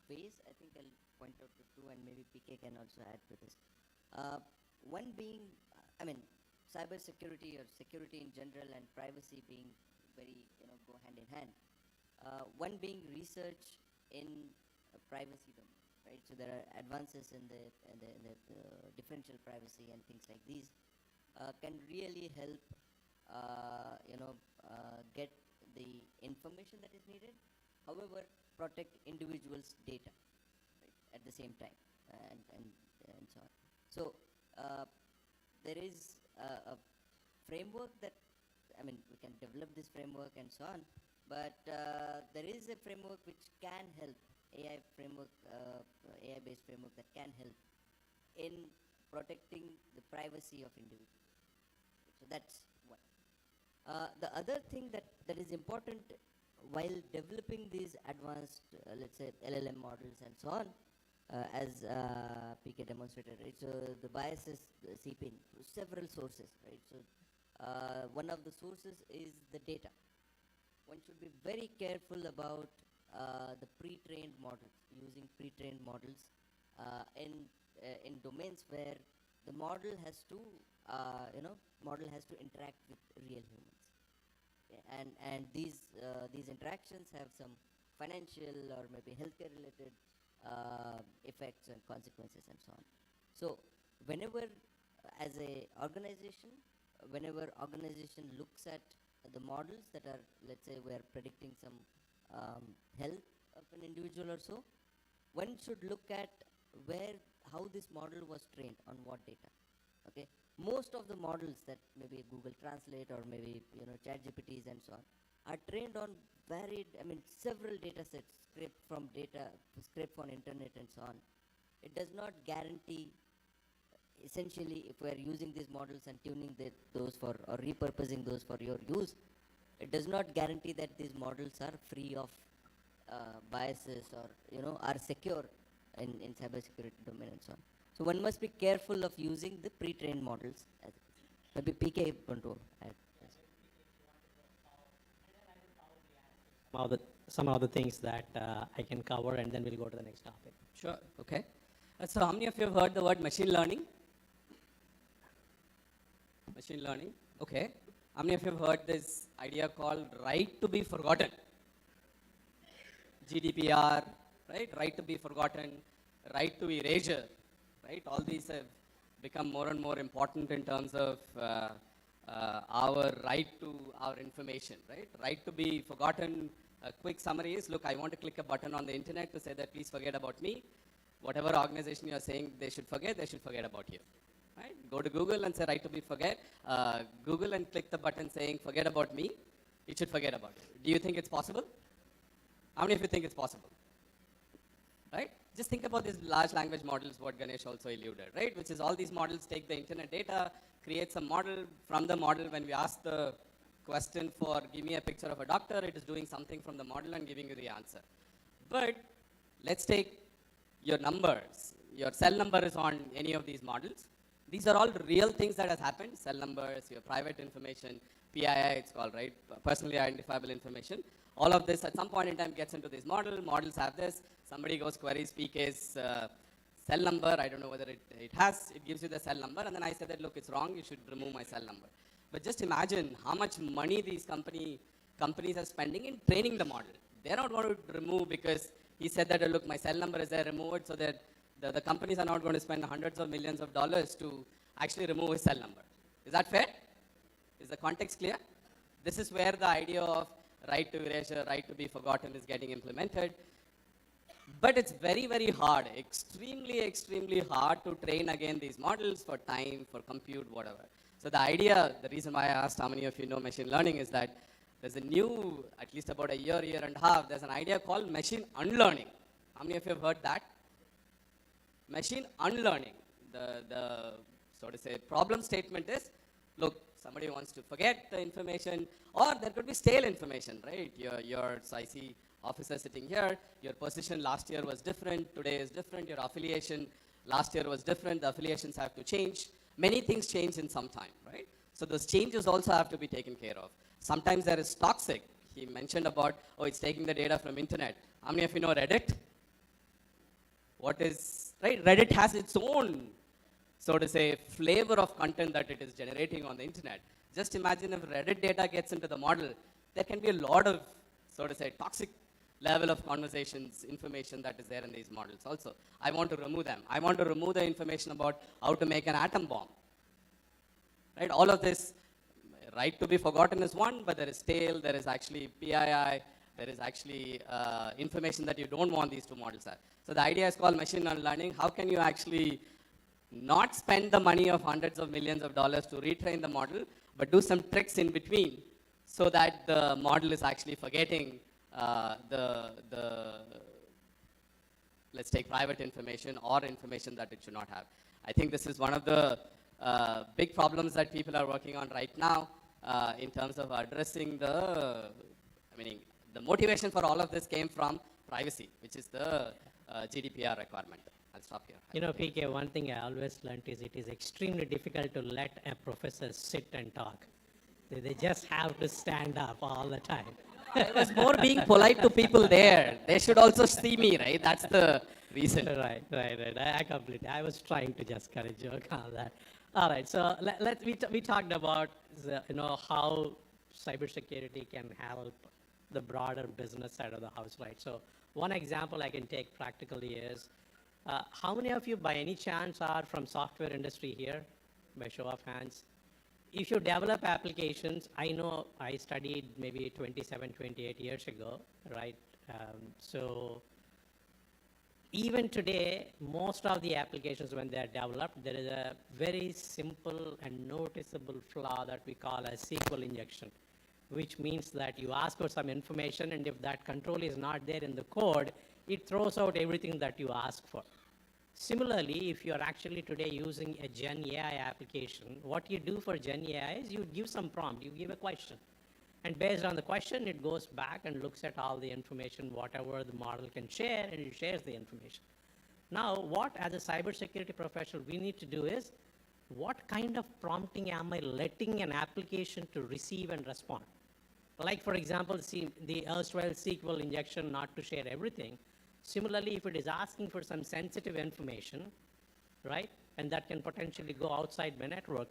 ways. I think I'll point out to two, and maybe PK can also add to this. One being, cybersecurity or security in general and privacy being very, go hand in hand. One being research in privacy domain, right? So there are advances in the differential privacy and things like these can really help, get the information that is needed. However, protect individuals' data, right, at the same time, and so on. So there is a framework that, we can develop this framework and so on, but there is a framework which can help, AI-based framework that can help in protecting the privacy of individuals. So that's one. The other thing that is important while developing these advanced, let's say, LLM models and so on, as PK demonstrated, right? So the biases seep in through several sources, right? So one of the sources is the data. One should be very careful about the pre-trained models, using pre-trained models in domains where the model has to, interact with real humans. And these interactions have some financial or maybe healthcare related effects and consequences and so on. So whenever, as a organization, looks at the models that are, let's say, we are predicting some health of an individual or so, one should look at how this model was trained, on what data. Okay, most of the models that maybe Google Translate or maybe ChatGPTs and so on are trained on varied, several data sets scraped from internet and so on. It does not guarantee, essentially, if we are using these models and tuning those for, or repurposing those for your use, it does not guarantee that these models are free of biases or are secure in cybersecurity domain and so on. So one must be careful of using the pre-trained models. Maybe PK want to add. Some of the things that I can cover, and then we'll go to the next topic. Sure, okay. So how many of you have heard the word machine learning? Machine learning, okay. How many of you have heard this idea called right to be forgotten? GDPR, right? Right to be forgotten, right to erasure, right? All these have become more and more important in terms of our right to our information, right? Right to be forgotten. A quick summary is, look, I want to click a button on the internet to say that please forget about me. Whatever organization you are saying they should forget about you. Right? Go to Google and say right to be forget. Google and click the button saying forget about me. It should forget about you. Do you think it's possible? How many of you think it's possible? Right? Just think about these large language models, what Ganesh also alluded, right? Which is all these models take the internet data, create some model. From the model, when we ask the question for give me a picture of a doctor, it is doing something from the model and giving you the answer. But let's take your numbers. Your cell number is on any of these models. These are all real things that has happened. Cell numbers, your private information, PII it's called, right? Personally identifiable information. All of this at some point in time gets into this model. Models have this. Somebody goes queries PK's cell number. I don't know whether it has. It gives you the cell number. And then I said that, look, it's wrong. You should remove my cell number. But just imagine how much money these companies are spending in training the model. They're not going to remove because he said that, look, my cell number is there, remove it, so that the companies are not going to spend hundreds of millions of dollars to actually remove his cell number. Is that fair? Is the context clear? This is where the idea of right to erasure, right to be forgotten is getting implemented. But it's very, very hard, extremely, extremely hard to train again these models for time, for compute, whatever. So the idea, the reason why I asked how many of you know machine learning is that there's a new, at least about a year and a half, there's an idea called machine unlearning. How many of you have heard that? Machine unlearning. The so to say problem statement is, look, somebody wants to forget the information, or there could be stale information, right? So I see officer sitting here, your position last year was different, today is different, your affiliation last year was different, the affiliations have to change. Many things change in some time, right? So those changes also have to be taken care of. Sometimes there is toxic. He mentioned about, oh, it's taking the data from internet. How many of you know Reddit? What is, right? Reddit has its own, so to say, flavor of content that it is generating on the internet. Just imagine if Reddit data gets into the model, there can be a lot of, so to say, toxic level of conversations, information that is there in these models also. I want to remove them. I want to remove the information about how to make an atom bomb. Right? All of this, right to be forgotten is one, but there is stale, there is actually PII, there is actually information that you don't want these two models have. So the idea is called machine learning. How can you actually not spend the money of hundreds of millions of dollars to retrain the model, but do some tricks in between so that the model is actually forgetting let's take private information or information that it should not have. I think this is one of the big problems that people are working on right now in terms of addressing the motivation for all of this came from privacy, which is the GDPR requirement. I'll stop here. You know, PK, one thing I always learned is it is extremely difficult to let a professor sit and talk. They just have to stand up all the time. I was more being polite to people there. They should also see me, right? That's the reason. Right. I completely. I was trying to just kind of joke on that. All right. So we talked about how cybersecurity can help the broader business side of the house, right? So one example I can take practically is, how many of you by any chance are from software industry here? By show of hands. If you develop applications, I know I studied maybe 27, 28 years ago, right? So even today, most of the applications when they're developed, there is a very simple and noticeable flaw that we call a SQL injection, which means that you ask for some information, and if that control is not there in the code, it throws out everything that you ask for. Similarly, if you're actually today using a Gen AI application, what you do for Gen AI is you give some prompt, you give a question. And based on the question, it goes back and looks at all the information, whatever the model can share, and it shares the information. Now, what as a cybersecurity professional we need to do is, what kind of prompting am I letting an application to receive and respond? Like, for example, the erstwhile SQL injection not to share everything. Similarly, if it is asking for some sensitive information, right, and that can potentially go outside my network,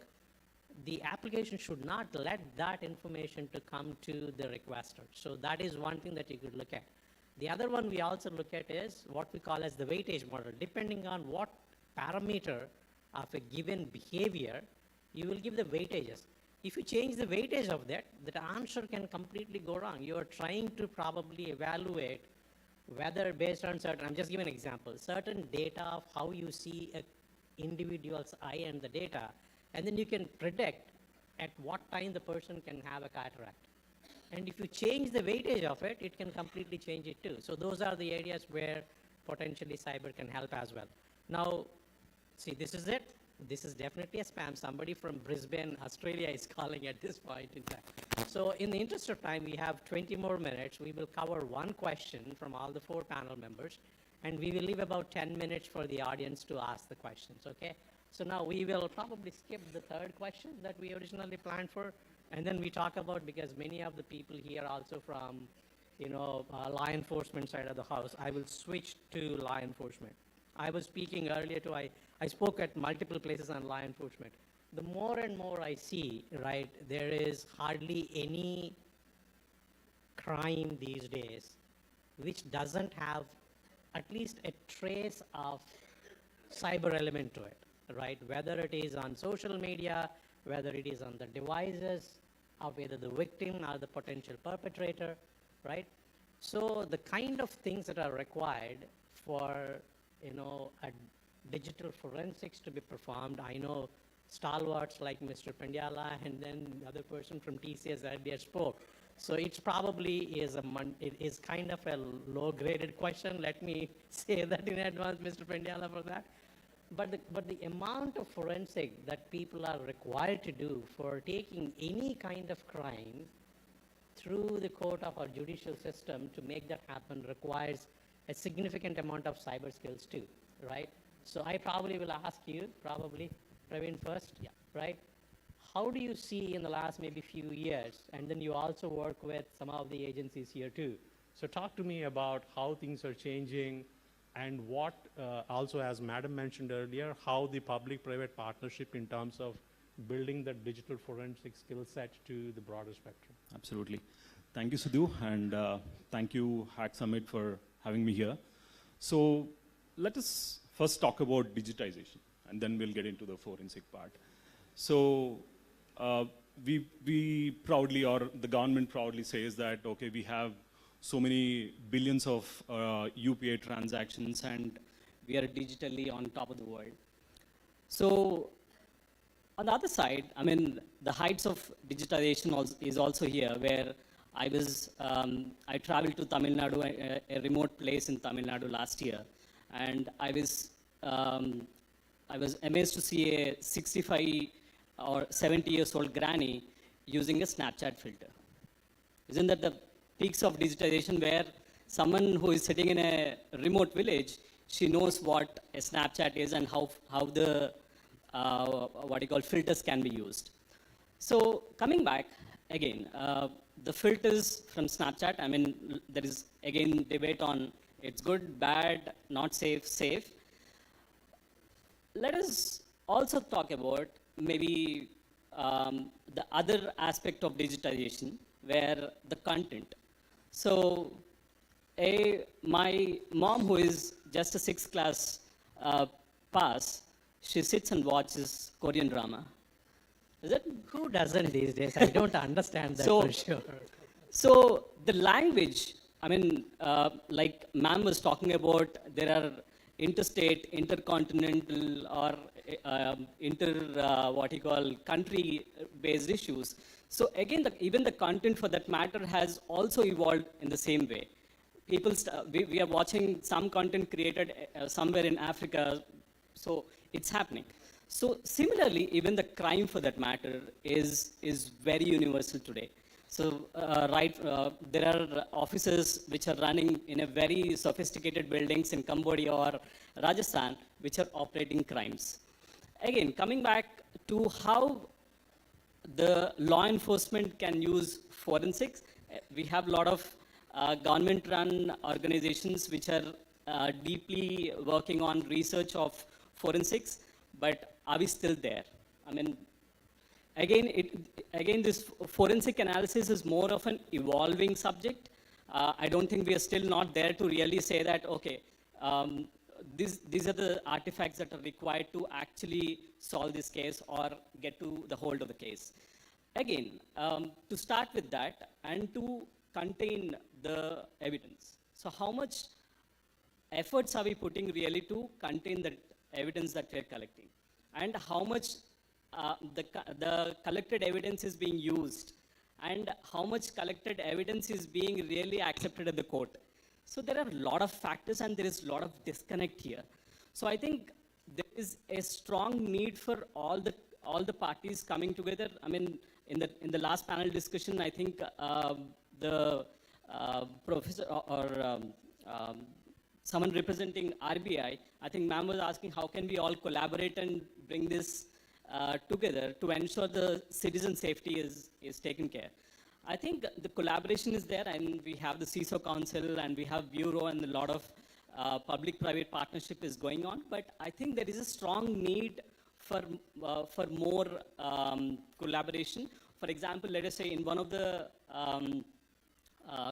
the application should not let that information to come to the requester. So that is one thing that you could look at. The other one we also look at is what we call as the weightage model. Depending on what parameter of a given behavior, you will give the weightages. If you change the weightage of that, the answer can completely go wrong. You are trying to probably evaluate whether based on certain, I'm just giving an example, certain data of how you see an individual's eye and the data, and then you can predict at what time the person can have a cataract. And if you change the weightage of it, it can completely change it too. So those are the areas where potentially cyber can help as well. Now, see, this is it. This is definitely a spam. Somebody from Brisbane, Australia is calling at this point in time. So in the interest of time, we have 20 more minutes. We will cover one question from all the 4 panel members, and we will leave about 10 minutes for the audience to ask the questions, okay? So now we will probably skip the 3rd question that we originally planned for, and then we talk about, because many of the people here also from, law enforcement side of the house, I will switch to law enforcement. I was speaking earlier to, I spoke at multiple places on law enforcement. The more and more I see, right, there is hardly any crime these days which doesn't have at least a trace of cyber element to it, right? Whether it is on social media, whether it is on the devices of either the victim or the potential perpetrator, right? So the kind of things that are required for, a digital forensics to be performed, I know stalwarts like Mr. Pendiala and then the other person from TCS that they spoke. So it's probably it is kind of a low-graded question. Let me say that in advance, Mr. Pendiala, for that. But the amount of forensic that people are required to do for taking any kind of crime through the court of our judicial system to make that happen requires a significant amount of cyber skills too, right? So I probably will ask you, Praveen first, yeah, right? How do you see in the last maybe few years, and then you also work with some of the agencies here too. So talk to me about how things are changing and what, also as Madam mentioned earlier, how the public-private partnership in terms of building the digital forensic skill set to the broader spectrum. Absolutely. Thank you, Sidhu, and thank you, Hack Summit, for having me here. So let us first talk about digitization, and then we'll get into the forensic part. So we proudly, or the government proudly says that, okay, we have so many billions of UPI transactions, and we are digitally on top of the world. So on the other side, I mean, the heights of digitization is also here, where I traveled to Tamil Nadu, a remote place in Tamil Nadu last year, and I was amazed to see a 65 or 70 years old granny using a Snapchat filter. Isn't that the peaks of digitization, where someone who is sitting in a remote village, she knows what a Snapchat is and how the filters can be used. So coming back again, the filters from Snapchat, I mean, there is again debate on it's good, bad, not safe, safe. Let us also talk about maybe the other aspect of digitization, where the content. So my mom, who is just a 6th class pass, she sits and watches Korean drama. Is it? Who doesn't these days? I don't understand that So- for sure. So the language, I mean, like ma'am was talking about, there are interstate, intercontinental, or country-based issues. So again, even the content for that matter has also evolved in the same way. We are watching some content created somewhere in Africa, so it's happening. So similarly, even the crime for that matter is very universal today. So there are offices which are running in a very sophisticated buildings in Cambodia or Rajasthan, which are operating crimes. Again, coming back to how the law enforcement can use forensics, we have a lot of government-run organizations which are deeply working on research of forensics, but are we still there? I mean, again, this forensic analysis is more of an evolving subject. I don't think we are still not there to really say that, okay, these are the artifacts that are required to actually solve this case or get to the hold of the case. Again, to start with that and to contain the evidence. So how much efforts are we putting really to contain the evidence that we're collecting? And how much the collected evidence is being used, and how much collected evidence is being really accepted at the court. So there are a lot of factors, and there is a lot of disconnect here. So I think there is a strong need for all the parties coming together. I mean, in the last panel discussion, I think the professor or someone representing RBI, I think ma'am was asking how can we all collaborate and bring this together to ensure the citizen safety is taken care. I think the collaboration is there, and we have the CISO Council, and we have Bureau, and a lot of public-private partnership is going on. But I think there is a strong need for more collaboration. For example, let us say in one of the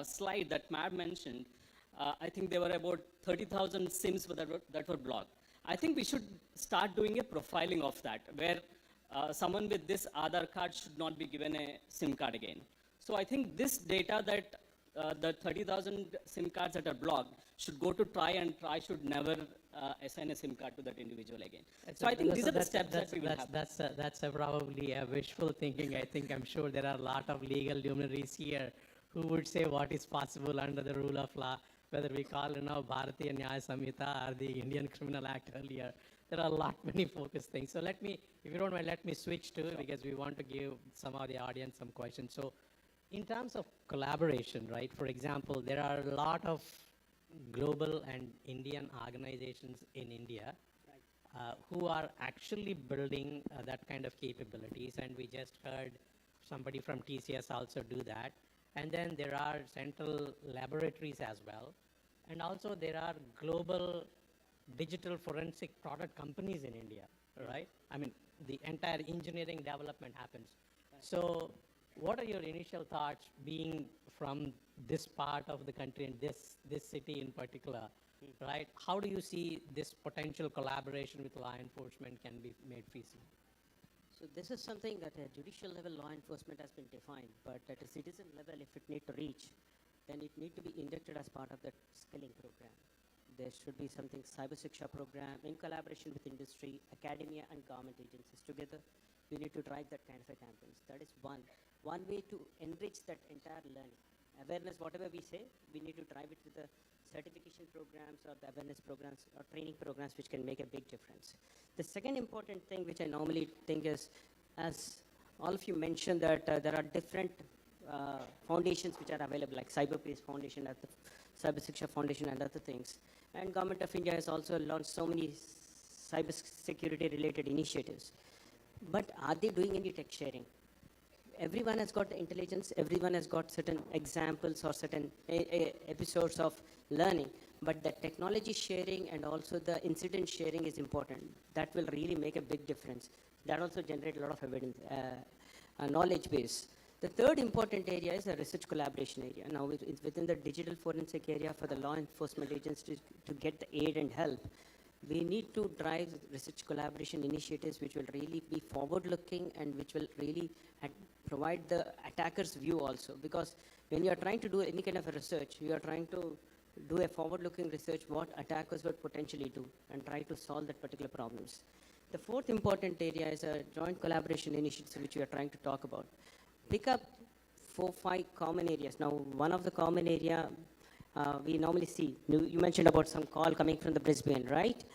slide that Matt mentioned, I think there were about 30,000 SIMs that were blocked. I think we should start doing a profiling of that, where someone with this Aadhaar card should not be given a SIM card again. So I think this data that the 30,000 SIM cards that are blocked should go to try, and try should never assign a SIM card to that individual again. So I think these are the steps that we will have. That's probably a wishful thinking. I think I'm sure there are a lot of legal luminaries here who would say what is possible under the rule of law, whether we call it now Bharatiya Nyaya Samhita or the Indian Criminal Act earlier. There are a lot many focus things. So let me, if you don't mind, let me switch to, because we want to give some of the audience some questions. So in terms of collaboration, right, for example, there are a lot of global and Indian organizations in India who are actually building that kind of capabilities, and we just heard somebody from TCS also do that. And then there are central laboratories as well. And also there are global digital forensic product companies in India, right? I mean, the entire engineering development happens. So what are your initial thoughts being from this part of the country and this city in particular, right? How do you see this potential collaboration with law enforcement can be made feasible? So this is something that at judicial level law enforcement has been defined, but at a citizen level, if it need to reach, then it need to be inducted as part of that skilling program. There should be something Cybersecurity program in collaboration with industry, academia, and government agencies together. We need to drive that kind of a campaigns. That is one way to enrich that entire learning. Awareness, whatever we say, we need to drive it with the certification programs or the awareness programs or training programs which can make a big difference. The second important thing which I normally think is, as all of you mentioned that there are different foundations which are available, like Cyberspace Foundation, the Cybersecurity Foundation and other things. And Government of India has also launched so many cybersecurity related initiatives. But are they doing any tech sharing? Everyone has got the intelligence, everyone has got certain examples or certain episodes of learning, but the technology sharing and also the incident sharing is important. That will really make a big difference. That also generates a lot of evidence, knowledge base. The third important area is the research collaboration area. Now it's within the digital forensic area for the law enforcement agencies to get the aid and help. We need to drive research collaboration initiatives which will really be forward-looking and which will really provide the attacker's view also. Because when you are trying to do any kind of a research, you are trying to do a forward-looking research what attackers would potentially do and try to solve that particular problems. The fourth important area is a joint collaboration initiative which we are trying to talk about. Pick up 4-5 common areas. Now, one of the common area we normally see, you mentioned about some call coming from the Brisbane, right?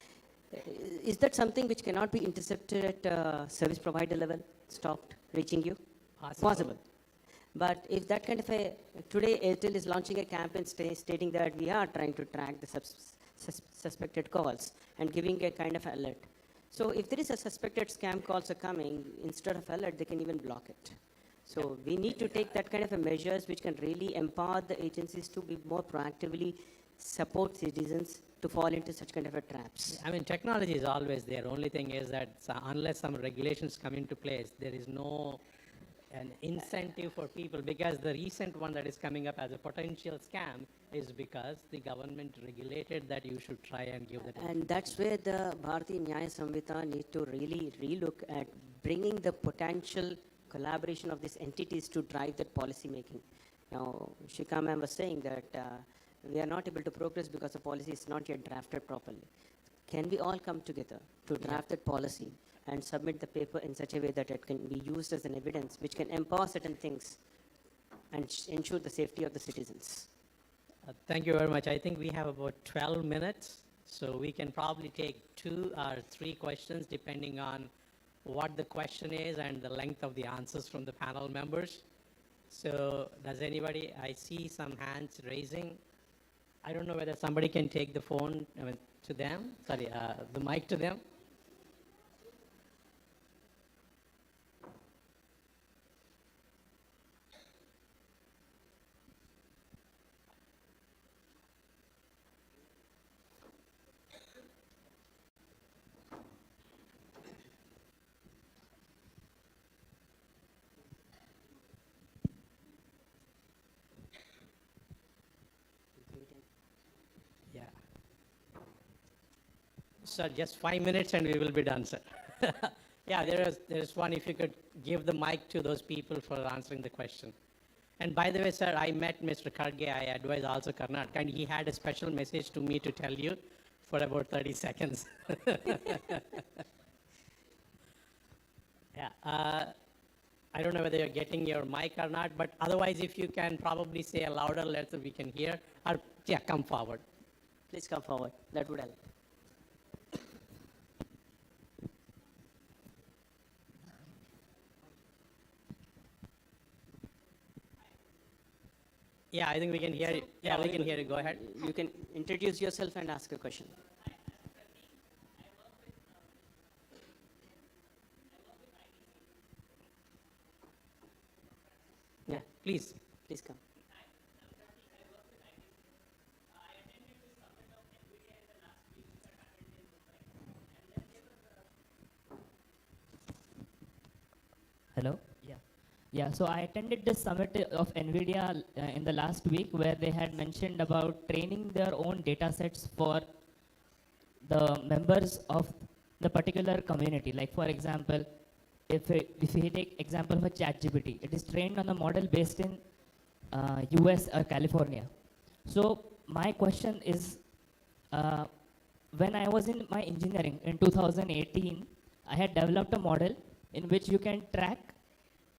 Is that something which cannot be intercepted at service provider level, stopped reaching you? Possible. But if that kind of today Airtel is launching a campaign stating that we are trying to track the suspected calls and giving a kind of alert. So if there is a suspected scam calls are coming, instead of alert, they can even block it. So we need to take that kind of measures which can really empower the agencies to be more proactively support citizens to fall into such kind of traps. I mean, technology is always there. Only thing is that unless some regulations come into place, there is no an incentive for people, because the recent one that is coming up as a potential scam is because the government regulated that you should try and give that. And that's where the Bharatiya Nyaya Samhita needs to really relook at bringing the potential collaboration of these entities to drive that policy making. Now, Shikha ma'am was saying that we are not able to progress because the policy is not yet drafted properly. Can we all come together to draft that policy and submit the paper in such a way that it can be used as an evidence which can empower certain things and ensure the safety of the citizens? Thank you very much. I think we have about 12 minutes, so we can probably take 2 or 3 questions depending on what the question is and the length of the answers from the panel members. So does anybody, I see some hands raising. I don't know whether somebody can take the phone to them, sorry, the mic to them. Sir, just 5 minutes and we will be done, sir. Yeah, there is one. If you could give the mic to those people for answering the question. And by the way, sir, I met Mr. Kharge, I advise also Karnataka, and he had a special message to me to tell you for about 30 seconds. Yeah, I don't know whether you're getting your mic or not, but otherwise, if you can probably say a louder letter we can hear, or yeah, come forward. Please come forward. That would help. Yeah, I think we can hear you. Yeah, we can hear you. Go ahead. You can introduce yourself and ask a question. Yeah, please. Please come. Hello? Yeah. Yeah, so I attended the summit of NVIDIA in the last week where they had mentioned about training their own data sets for the members of the particular community. Like for example, if we take example of a ChatGPT, it is trained on a model based in US or California. So my question is, when I was in my engineering in 2018, I had developed a model in which you can track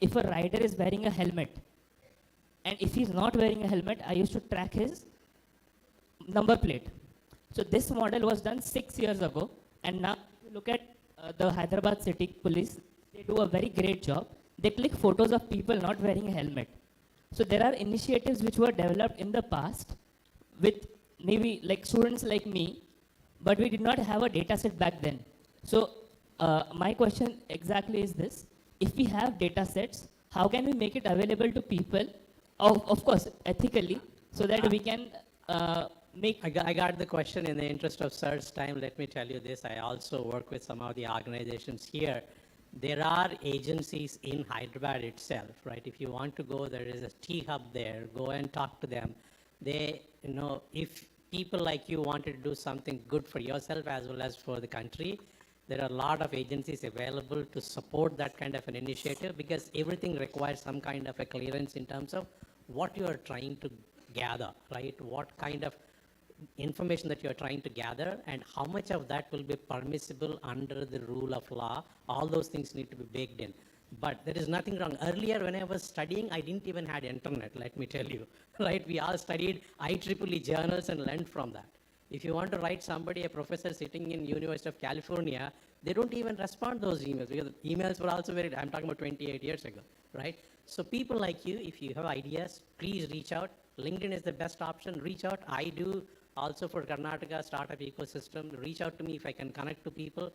if a rider is wearing a helmet. And if he's not wearing a helmet, I used to track his number plate. So this model was done 6 years ago. And now if you look at the Hyderabad city police, they do a very great job. They click photos of people not wearing a helmet. So there are initiatives which were developed in the past with maybe like students like me, but we did not have a data set back then. So my question exactly is this: if we have data sets, how can we make it available to people, of course, ethically, so that we can make... I got the question. In the interest of sir's time, let me tell you this. I also work with some of the organizations here. There are agencies in Hyderabad itself, right? If you want to go, there is a T-Hub there. Go and talk to them. They, if people like you wanted to do something good for yourself as well as for the country, there are a lot of agencies available to support that kind of an initiative, because everything requires some kind of a clearance in terms of what you are trying to gather, right? What kind of information that you are trying to gather and how much of that will be permissible under the rule of law. All those things need to be baked in. But there is nothing wrong. Earlier, when I was studying, I didn't even have internet, let me tell you, right? We all studied IEEE journals and learned from that. If you want to write somebody, a professor sitting in University of California, they don't even respond those emails, because emails were also very, I'm talking about 28 years ago, right? So people like you, if you have ideas, please reach out. LinkedIn is the best option. Reach out. I do also for Karnataka startup ecosystem. Reach out to me if I can connect to people.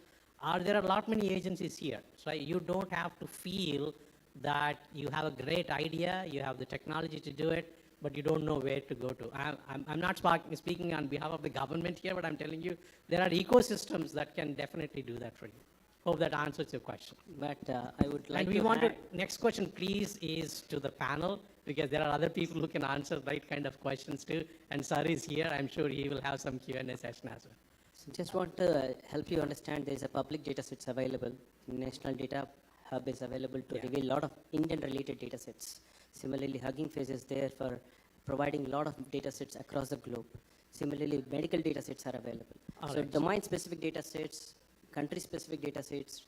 There are a lot many agencies here. So you don't have to feel that you have a great idea, you have the technology to do it, but you don't know where to go to. I'm not speaking on behalf of the government here, but I'm telling you, there are ecosystems that can definitely do that for you. Hope that answers your question. But I would like and we want to, next question please is to the panel, because there are other people who can answer the right kind of questions too. And sir is here, I'm sure he will have some Q&A session as well. So just want to help you understand there's a public data sets available. National Data Hub is available to reveal a lot of Indian related data sets. Similarly, Hugging Face is there for providing a lot of data sets across the globe. Similarly, medical data sets are available. So domain-specific data sets, country-specific data sets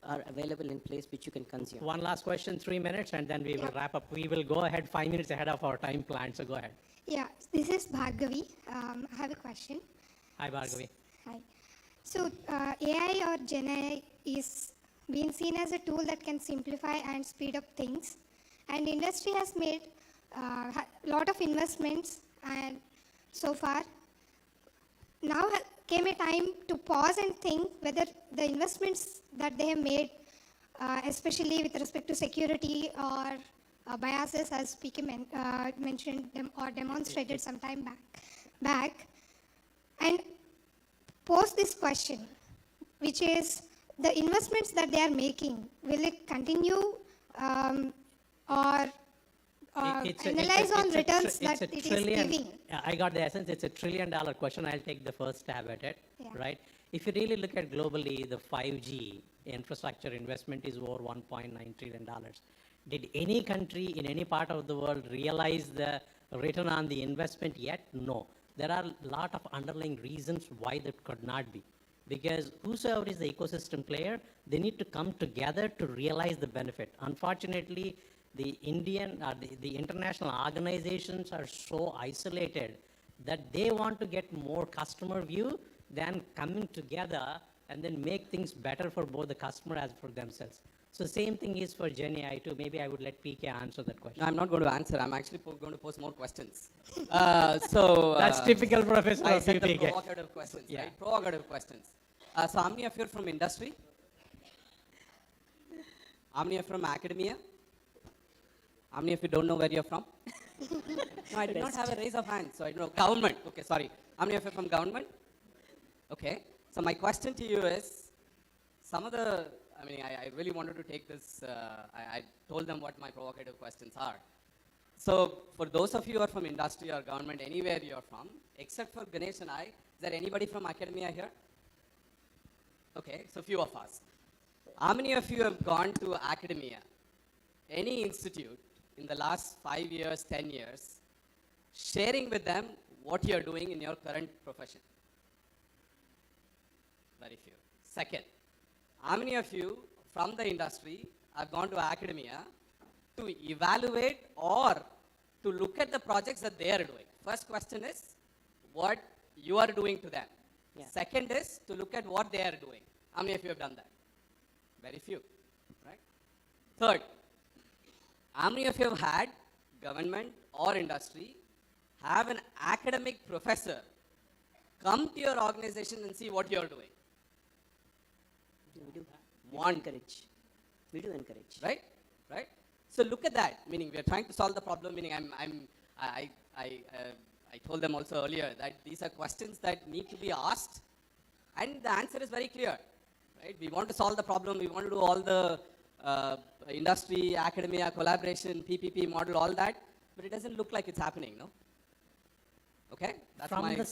are available in place which you can consume. One last question, 3 minutes, and then we will wrap up. We will go ahead 5 minutes ahead of our time plan, so go ahead. Yeah, this is Bhargavi. I have a question. Hi, Bhargavi. Hi. So AI or Gen AI is being seen as a tool that can simplify and speed up things. And industry has made a lot of investments, and so far, now came a time to pause and think whether the investments that they have made, especially with respect to security or biases, as PK mentioned them or demonstrated some time back, and pose this question, which is the investments that they are making, will it continue or analyze on returns that it is giving? I got the essence. It's $1 trillion question. I'll take the first stab at it, right? If you really look at globally, the 5G infrastructure investment is over $1.9 trillion. Did any country in any part of the world realize the return on the investment yet? No. There are a lot of underlying reasons why that could not be. Because whosoever is the ecosystem player, they need to come together to realize the benefit. Unfortunately, the Indian or the international organizations are so isolated that they want to get more customer view than coming together and then make things better for both the customer as for themselves. So same thing is for Gen AI too. Maybe I would let PK answer that question. No, I'm not going to answer. I'm actually going to pose more questions. That's typical professor I of said the PK. provocative questions, Yeah. right? Provocative questions. So how many of you are from industry? How many are from academia? How many of you don't know where you're from? No, I did not have a raise of hands, so I don't know. Government. Okay, sorry. How many of you are from government? Okay. So my question to you is, some of the, I really wanted to take this, I told them what my provocative questions are. So for those of you who are from industry or government, anywhere you're from, except for Ganesh and I, is there anybody from academia here? Okay, so few of us. How many of you have gone to academia, any institute, in the last 5 years, 10 years, sharing with them what you're doing in your current profession? Very few. Second, how many of you from the industry have gone to academia to evaluate or to look at the projects that they are doing? First question is what you are doing to them. Yeah. Second is to look at what they are doing. How many of you have done that? Very few, right? Third, how many of you have had government or industry have an academic professor come to your organization and see what you're doing? We do. One. We do encourage. Right? Right? So look at that. Meaning we are trying to solve the problem. Meaning I told them also earlier that these are questions that need to be asked, and the answer is very clear. Right? We want to solve the problem. We want to do all the industry, academia, collaboration, PPP model, all that, but it doesn't look like it's happening, no? Okay? That's From my the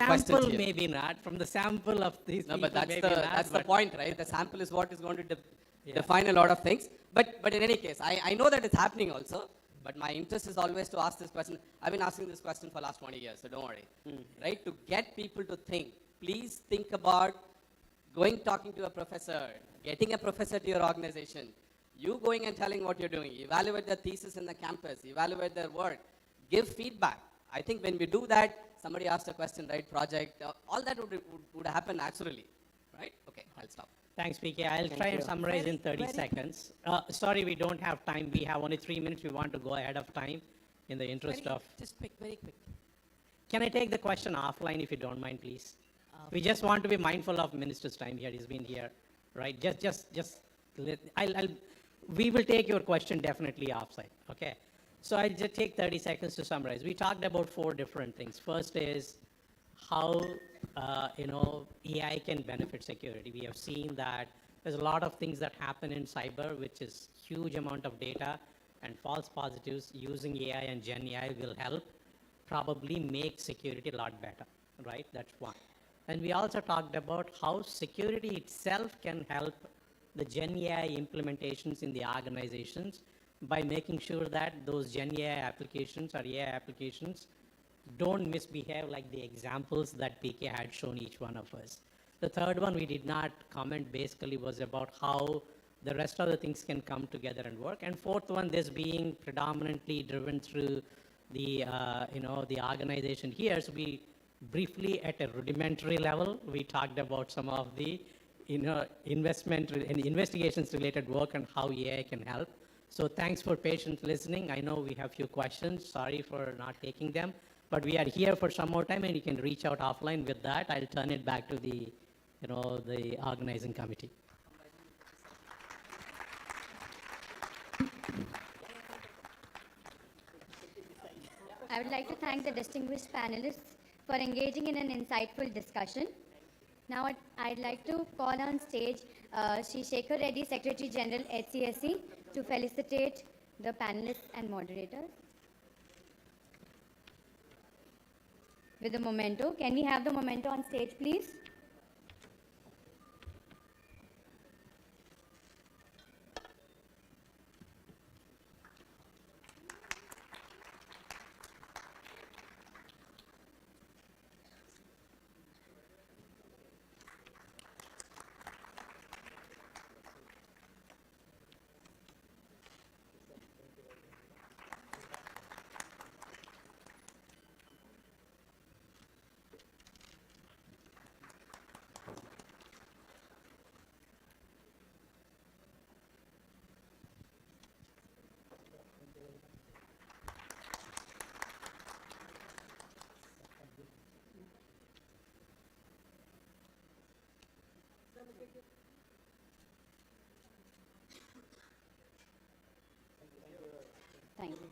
question sample, to you. maybe not. From the sample of these No, people, but maybe that's not, the point, right? The sample is what is going to Yeah. define a lot of things. But in any case, I know that it's happening also, but my interest is always to ask this question. I've been asking this question for the last 20 years, so don't worry. Right? To get people to think, please think about going talking to a professor, getting a professor to your organization, you going and telling what you're doing, evaluate their thesis in the campus, evaluate their work, give feedback. I think when we do that, somebody asked a question, right, project, all that would happen naturally, right? Okay, I'll stop. Thanks, PK. I'll try and summarize in 30 seconds. Sorry, we don't have time. We have only 3 minutes. We want to go ahead of time in the interest of... Just quick, very quick. Can I take the question offline if you don't mind, please? We just want to be mindful of minister's time here. He's been here, right? We will take your question definitely offsite, okay? So I'll just take 30 seconds to summarize. We talked about 4 different things. First is how, AI can benefit security. We have seen that there's a lot of things that happen in cyber, which is huge amount of data and false positives. Using AI and Gen AI will help probably make security a lot better, right? That's one. And we also talked about how security itself can help the Gen AI implementations in the organizations by making sure that those Gen AI applications or AI applications don't misbehave like the examples that PK had shown each one of us. The third one we did not comment basically was about how the rest of the things can come together and work. And fourth one, this being predominantly driven through the, the organization here. So we briefly at a rudimentary level, we talked about some of the investment and investigations related work and how AI can help. So thanks for patient listening. I know we have few questions. Sorry for not taking them, but we are here for some more time and you can reach out offline. With that, I'll turn it back to the, the organizing committee. I would like to thank the distinguished panelists for engaging in an insightful discussion. Now I'd like to call on stage Shri Shekhar Reddy, Secretary General, HCSC, to felicitate the panelists and moderators. With the memento. Can we have the memento on stage, please? Thank you.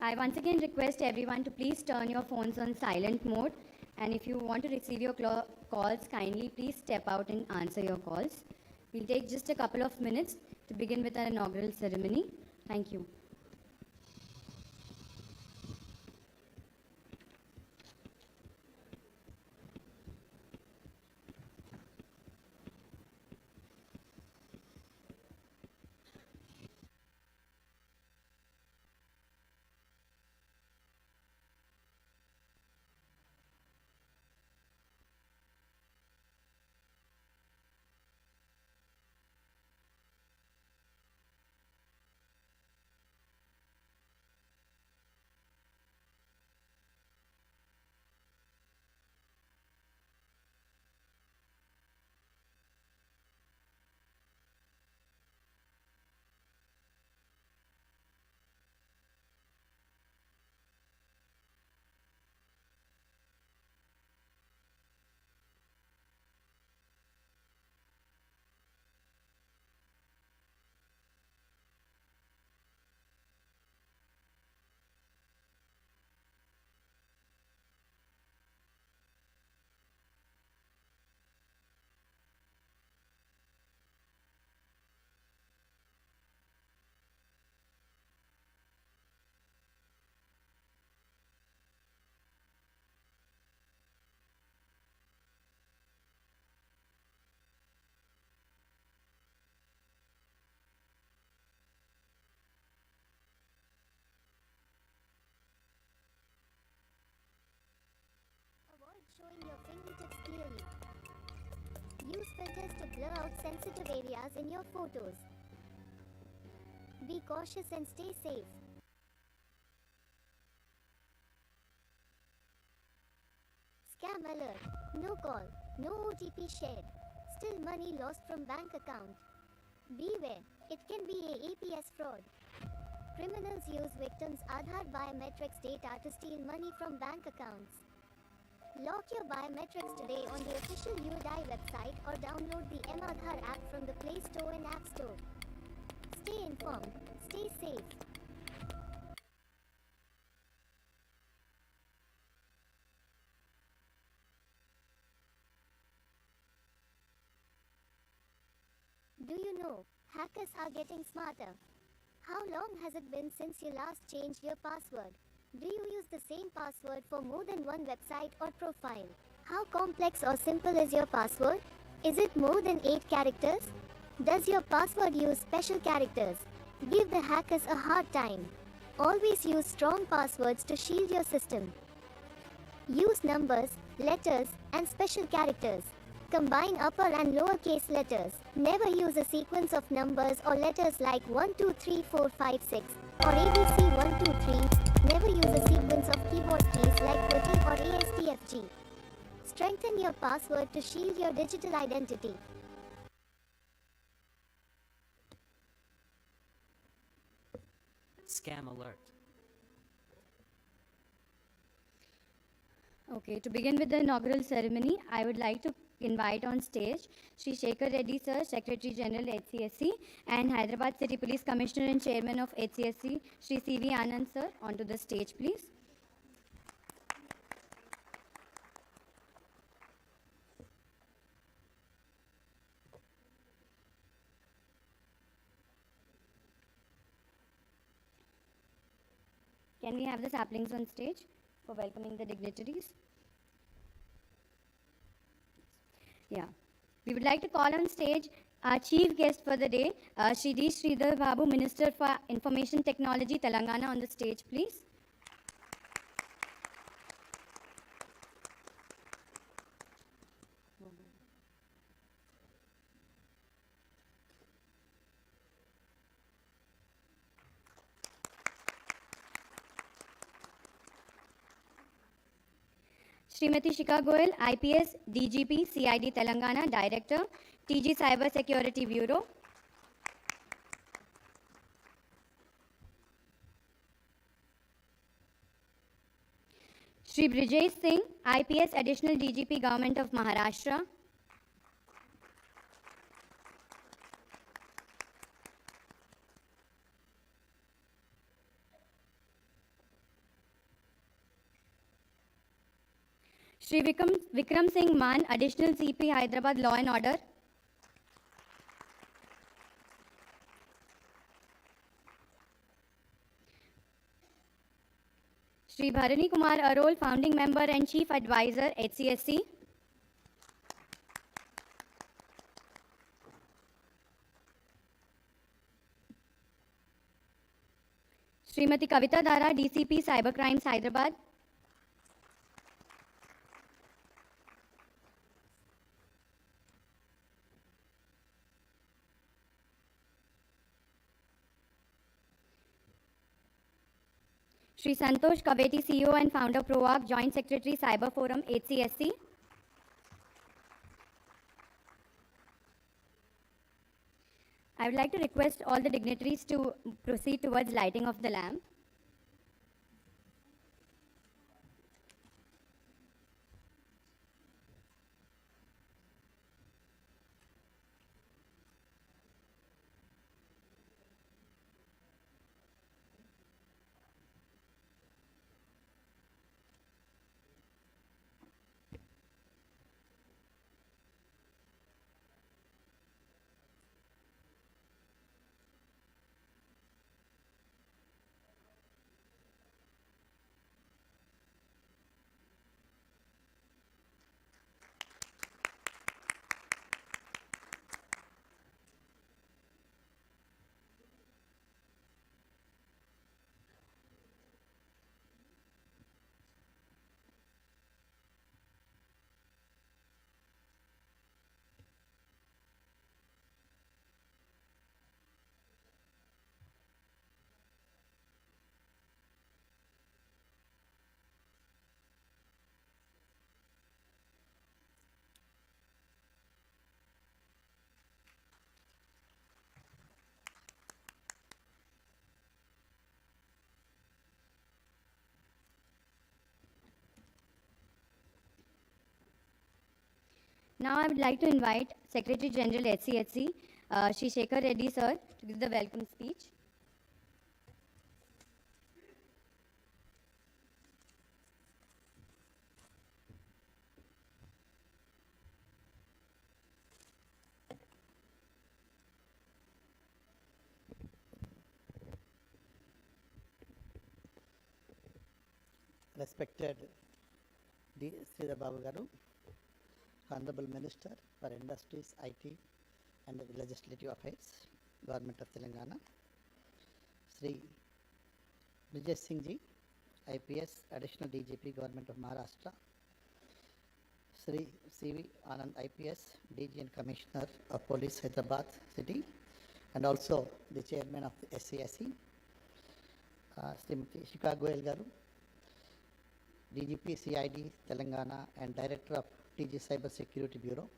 I once again request everyone to please turn your phones on silent mode. And if you want to receive your calls, kindly please step out and answer your calls. We'll take just a couple of minutes to begin with our inaugural ceremony. Thank you. Avoid showing your fingertips clearly. Use filters to blur out sensitive areas in your photos. Be cautious and stay safe. Scam alert. No call, no OTP shared. Still money lost from bank account. Beware, it can be a APS fraud. Criminals use victims' Aadhaar biometrics data to steal money from bank accounts. Lock your biometrics today on the official UIDAI website or download the mAadhaar app from the Play Store and App Store. Stay informed, stay safe. Do you know, hackers are getting smarter? How long has it been since you last changed your password? Do you use the same password for more than one website or profile? How complex or simple is your password? Is it more than 8 characters? Does your password use special characters? Give the hackers a hard time. Always use strong passwords to shield your system. Use numbers, letters, and special characters. Combine upper and lowercase letters. Never use a sequence of numbers or letters like 1, 2, 3, 4, 5, 6 or ABC 1, 2, 3. Never use a sequence of keyboard keys like QWERTY or ASCII. Strengthen your password to shield your digital identity. Scam alert. Okay, to begin with the inaugural ceremony, I would like to invite on stage Shri Shekhar Reddy Sir, Secretary General HCSC, and Hyderabad City Police Commissioner and Chairman of HCSC, Shri C.V. Anand Sir, onto the stage, please. Can we have the saplings on stage for welcoming the dignitaries? Yeah. We would like to call on stage our chief guest for the day, Shri D. Sridhar Babu, Minister for Information Technology, Telangana, on the stage, please. Srimati Shikha Goyal, IPS, DGP, CID Telangana, Director, TG Cybersecurity Bureau. Shri Brijesh Singh, IPS, Additional DGP, Government of Maharashtra. Shri Vikram Singh Man, Additional CP, Hyderabad, Law and Order. Shri Bharani Kumar Arol, Founding Member and Chief Advisor, HCSC. Srimati Kavita Dara, DCP, Cybercrime, Hyderabad. Shri Santosh Kaveti, CEO and Founder, ProArc, Joint Secretary, Cyber Forum, HCSC. I would like to request all the dignitaries to proceed towards lighting of the lamp. Now I would like to invite Secretary General HCSC, Shri Shekhar Reddy sir, to give the welcome speech. Respected D. Sridhar Babu Garu, Honorable Minister for Industries, IT and Legislative Affairs, Government of Telangana, Sri Vijay Singh Ji, IPS, Additional DGP, Government of Maharashtra, Sri C.V. Anand, IPS, DG and Commissioner of Police, Hyderabad City, and also the Chairman of the SCSC, Srimati Shikha Goyal Garu, DGP CID Telangana and Director of TG Cybersecurity Bureau,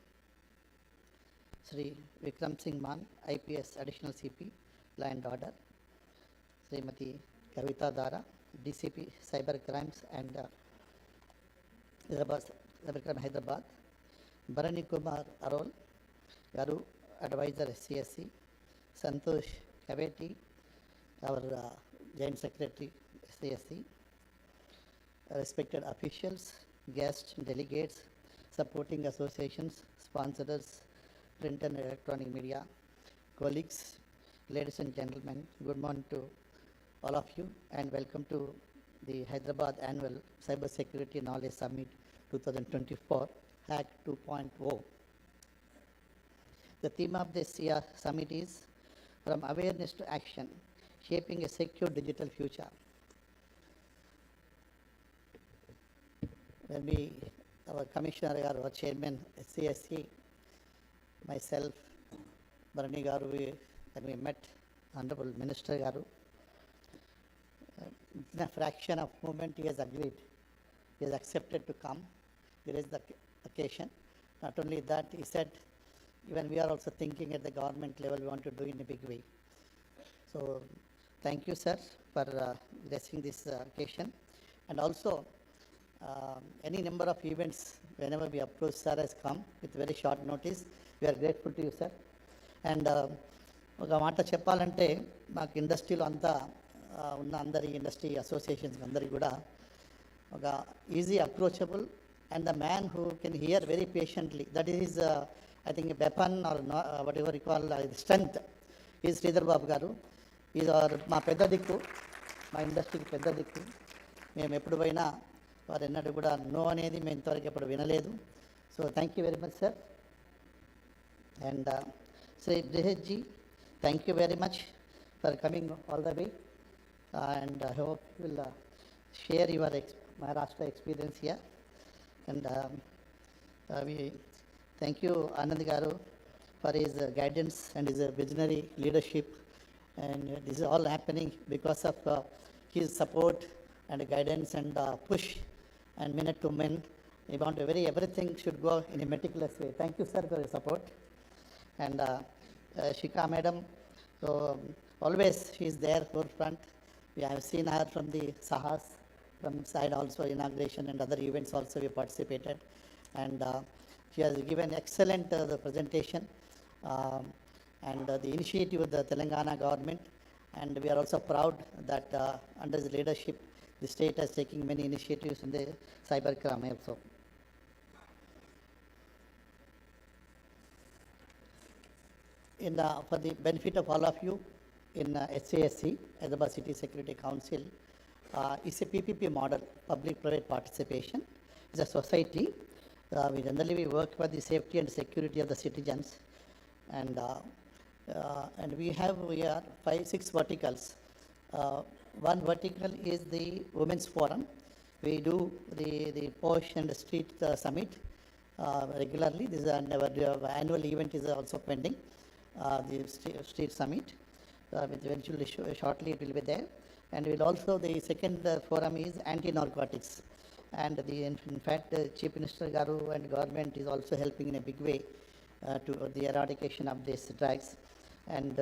Sri Vikram Singh Man, IPS Additional CP, Law and Order, Srimati Kavita Dara, DCP Cybercrimes and Cybercrime Hyderabad, Bharani Kumar Arol, Garu Advisor SCSC, Santosh Kaveti, our Joint Secretary SCSC, respected officials, guests, delegates, supporting associations, sponsors, print and electronic media, colleagues, ladies and gentlemen, good morning to all of you and welcome to the Hyderabad Annual Cybersecurity Knowledge Summit 2024, Hack 2.0. The theme of this year's summit is From Awareness to Action, Shaping a Secure Digital Future. When our Commissioner, our Chairman, CSC, myself, Bharani Garu, when we met Honorable Minister Garu, in a fraction of moment he has agreed, he has accepted to come. There is the occasion. Not only that, he said, even we are also thinking at the government level, we want to do in a big way. So, thank you, sir, for blessing this occasion. And also, any number of events, whenever we approach, sir has come with very short notice. We are grateful to you, sir. And ఒక మాట చెప్పాలంటే మాకు ఇండస్ట్రీలో అంతా ఉన్న అందరి industry associations అందరికీ కూడా ఒక easy approachable and the man who can hear very patiently. That is, I think, a weapon or no, whatever you call strength. Is Sridhar Babu Garu. Is our మా పెద్ద దిక్కు, మా ఇండస్ట్రీకి పెద్ద దిక్కు. మేము ఎప్పుడు పోయినా వారు ఎన్నడూ కూడా నో అనేది మేము ఇంతవరకు ఎప్పుడు వినలేదు. So thank you very much sir. And Shri Brihesh ji, thank you very much for coming all the way. And I hope you will share your Maharashtra experience here. And we thank you, Anand Garu, for his guidance and his visionary leadership. And this is all happening because of his support and guidance and push and minute to minute. We want everything should go in a meticulous way. Thank you, sir, for your support. And Shika Madam, so always she is there forefront. We have seen her from the Sahas, from side also inauguration and other events also we participated. And she has given excellent the presentation and the initiative of the Telangana government. And we are also proud that under the leadership, the state is taking many initiatives in the cybercrime also. For the benefit of all of you, in HASC, Hyderabad City Security Council, is a PPP model, public-private participation. It's a society. We generally work for the safety and security of the citizens, and we are 5-6 verticals. One vertical is the Women's Forum. We do the Posh and Street Summit regularly. This is our annual event is also pending, the Street Summit. Which eventually shortly it will be there. And will also the second forum is anti-narcotics. And in fact, Chief Minister Garu and government is also helping in a big way to the eradication of these drugs. And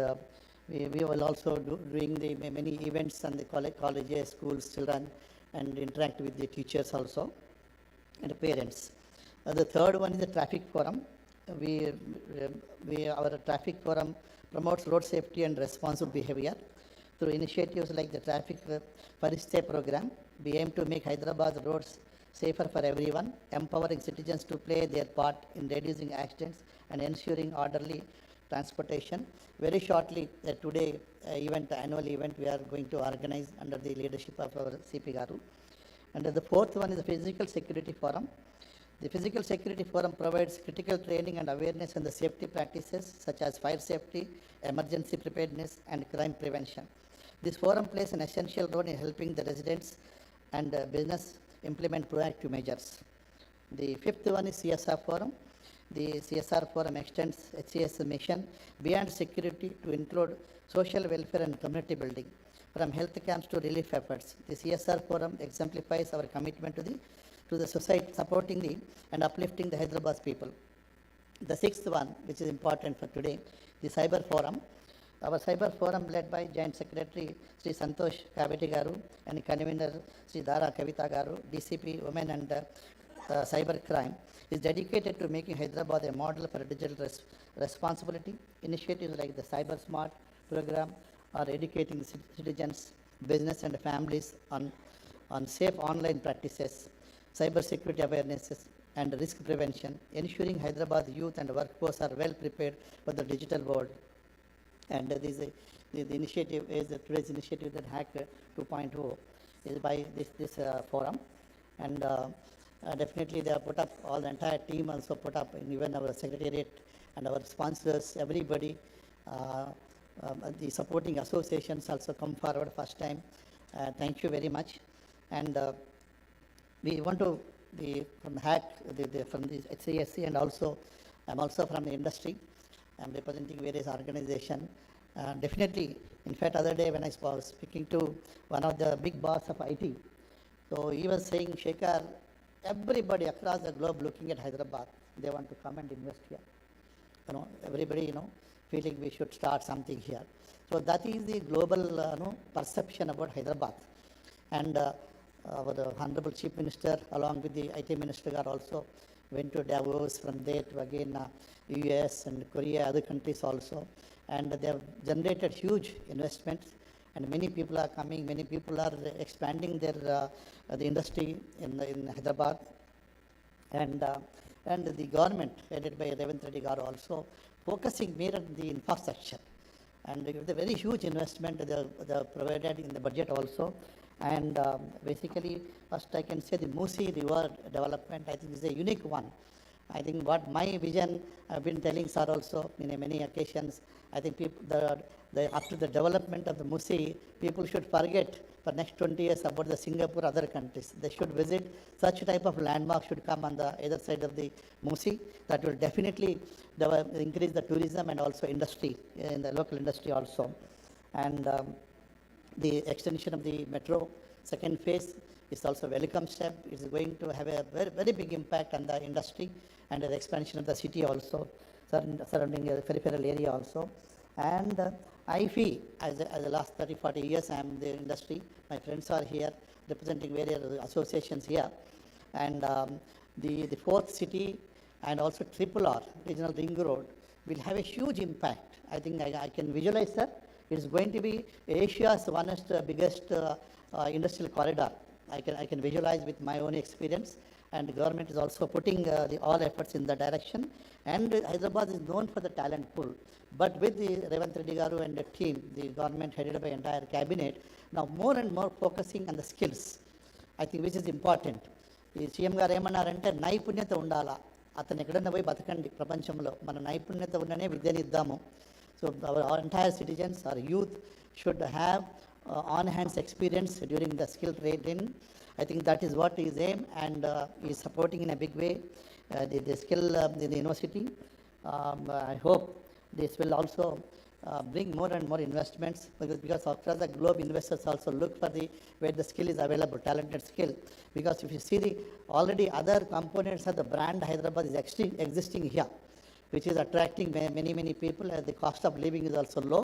we will also doing the many events on the colleges, schools, children, and interact with the teachers also and parents. The third one is the traffic forum. Our traffic forum promotes road safety and responsible behavior through initiatives like the Traffic Fariste program. We aim to make Hyderabad roads safer for everyone, empowering citizens to play their part in reducing accidents and ensuring orderly transportation. Very shortly, today annual event we are going to organize under the leadership of our CP Garu. And the fourth one is the Physical Security Forum. The Physical Security Forum provides critical training and awareness on the safety practices such as fire safety, emergency preparedness, and crime prevention. This forum plays an essential role in helping the residents and business implement proactive measures. The fifth one is CSR Forum. The CSR Forum extends HCS mission beyond security to include social welfare and community building, from health camps to relief efforts. The CSR Forum exemplifies our commitment to the society, supporting and uplifting the Hyderabad people. The sixth one, which is important for today, the Cyber Forum. Our Cyber Forum, led by Joint Secretary Sri Santosh Kaveti Garu and convener Sri Dara Kavita Garu, DCP Women and Cybercrime, is dedicated to making Hyderabad a model for digital responsibility. Initiatives like the Cyber Smart program are educating the citizens, business and families on safe online practices, cybersecurity awarenesses, and risk prevention, ensuring Hyderabad youth and workforce are well prepared for the digital world. And the initiative is today's initiative, that Hack 2.0, is by this forum. And definitely they have put up, all the entire team also put up, and even our secretariat and our sponsors, everybody, the supporting associations also come forward first time. Thank you very much. And we want to be from Hack, from the HCSC, and also I'm also from the industry. I'm representing various organizations. Definitely, in fact, other day when I was speaking to one of the big boss of IT, so he was saying, Shekhar, everybody across the globe looking at Hyderabad, they want to come and invest here. Everybody, feeling we should start something here. So that is the global perception about Hyderabad. And our Honorable Chief Minister, along with the IT Minister, also went to Davos, from there to again US and Korea, other countries also. And they have generated huge investments, and many people are coming, many people are expanding their the industry in Hyderabad. And the government, headed by Revanth Reddy Garu, also focusing more on the infrastructure. And with a very huge investment they provided in the budget also. And basically, first I can say the Musi River development, I think is a unique one. I think what my vision, I've been telling sir also in many occasions, I think after the development of the Musi, people should forget for next 20 years about the Singapore, other countries. They should visit, such type of landmark should come on the either side of the Musi. That will definitely increase the tourism and also industry, in the local industry also. And the extension of the metro, second phase, is also a welcome step. It is going to have a very, very big impact on the industry and the expansion of the city also, surrounding the peripheral area also. And I feel, as the last 30-40 years I am in the industry, my friends are here representing various associations here. And the fourth city and also RRR, Regional Ring Road, will have a huge impact. I think I can visualize that. It is going to be Asia's biggest industrial corridor. I can visualize with my own experience, and the government is also putting all efforts in that direction. And Hyderabad is known for the talent pool. But with the Revanth Reddy Garu and the team, the government headed by entire cabinet, now more and more focusing on the skills, I think, which is important. The CM గారు ఏమన్నారంటే నైపుణ్యత ఉండాలా, అతను ఎక్కడన్నా పోయి బతకండి ప్రపంచంలో, మన నైపుణ్యత ఉండనే విద్యని ఇద్దాము. So our entire citizens, our youth should have on-hands experience during the skill training. I think that is what is aim, and is supporting in a big way the skill in the university. I hope this will also bring more and more investments, because across the globe investors also look for where the skill is available, talented skill. Because if you see already other components of the brand Hyderabad is existing here, which is attracting many people, as the cost of living is also low.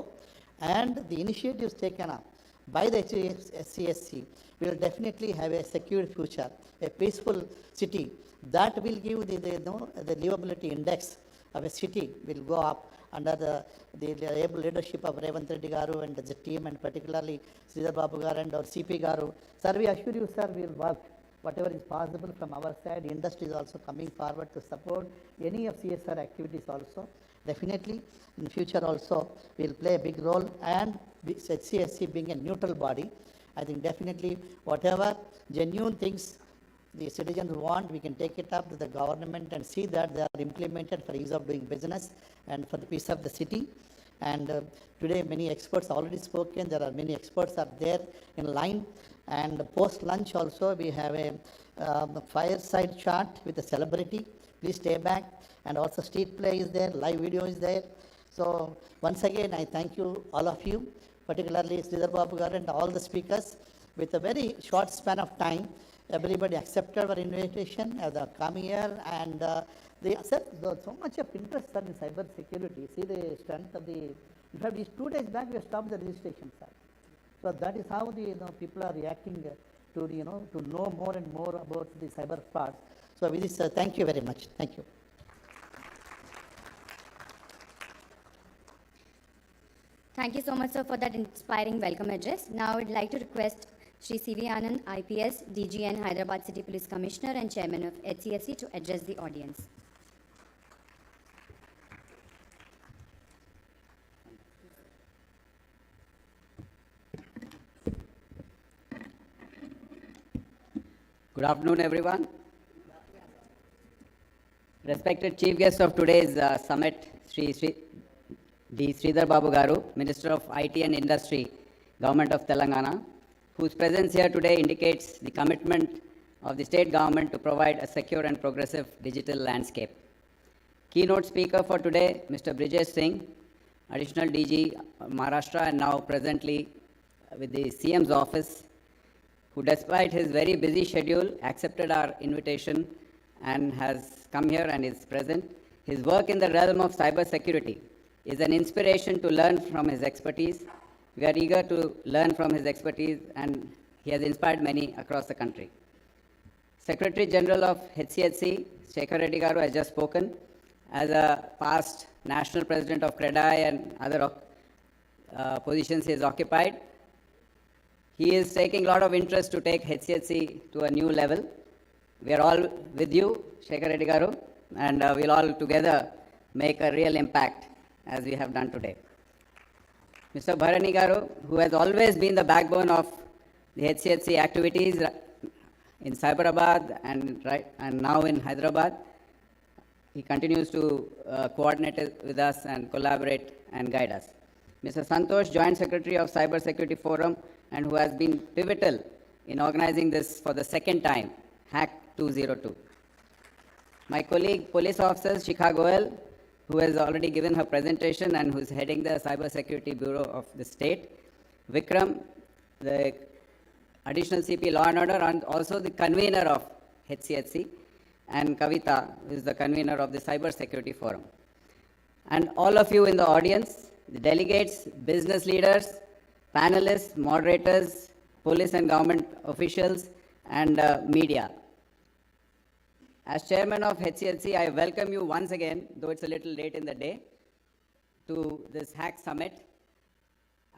And the initiatives taken up by the HCSC will definitely have a secure future, a peaceful city. That will give the livability index of a city will go up under the able leadership of Revanth Reddy Garu and the team, and particularly Sridhar Babu Garu and our CP Garu. Sir, we assure you, sir, we will work whatever is possible from our side. Industry is also coming forward to support any of CSR activities also. Definitely, in future also, we will play a big role, and HCSC being a neutral body, I think definitely whatever genuine things the citizens want, we can take it up to the government and see that they are implemented for ease of doing business and for the peace of the city. And today many experts already spoken, there are many experts are there in line. And post lunch also we have a fireside chat with a celebrity. Please stay back. And also street play is there, live video is there. So once again I thank you, all of you, particularly Sridhar Babu Garu and all the speakers. With a very short span of time, everybody accepted our invitation as they come here, and they said so much of interest in cyber security. See the strength of the. In fact, these 2 days back we have stopped the registration side. So that is how the people are reacting to to know more and more about the cyber fraud. So with this, thank you very much. Thank you. Thank you so much, sir, for that inspiring welcome address. Now I would like to request Shri C.V. Anand, IPS, DGN, Hyderabad City Police Commissioner and Chairman of HCSC, to address the audience. Good afternoon, everyone. Respected chief guest of today's summit, Sridhar Babu Garu, Minister of IT and Industry, Government of Telangana, whose presence here today indicates the commitment of the state government to provide a secure and progressive digital landscape. Keynote speaker for today, Mr. Brijesh Singh, Additional DG Maharashtra, and now presently with the CM's office, who despite his very busy schedule accepted our invitation and has come here and is present. His work in the realm of cybersecurity is an inspiration to learn from his expertise. We are eager to learn from his expertise, and he has inspired many across the country. Secretary General of HCSC, Shekhar Reddy Garu, has just spoken. As a past National President of CREDAI and other positions he has occupied, he is taking a lot of interest to take HCSC to a new level. We are all with you, Shekhar Reddy Garu, and we'll all together make a real impact as we have done today. Mr. Bharani Garu, who has always been the backbone of the HCHC activities in Cyberabad and now in Hyderabad, he continues to coordinate with us and collaborate and guide us. Mr. Santosh, Joint Secretary of Cybersecurity Forum, and who has been pivotal in organizing this for the second time, Hack 202. My colleague, Police Officer Shikha Goel, who has already given her presentation and who is heading the Cybersecurity Bureau of the state. Vikram, the Additional CP Law and Order, and also the convener of HCHC. And Kavita, who is the convener of the Cybersecurity Forum. And all of you in the audience, the delegates, business leaders, panelists, moderators, police and government officials, and media. As chairman of HCHC, I welcome you once again, though it's a little late in the day, to this Hack Summit.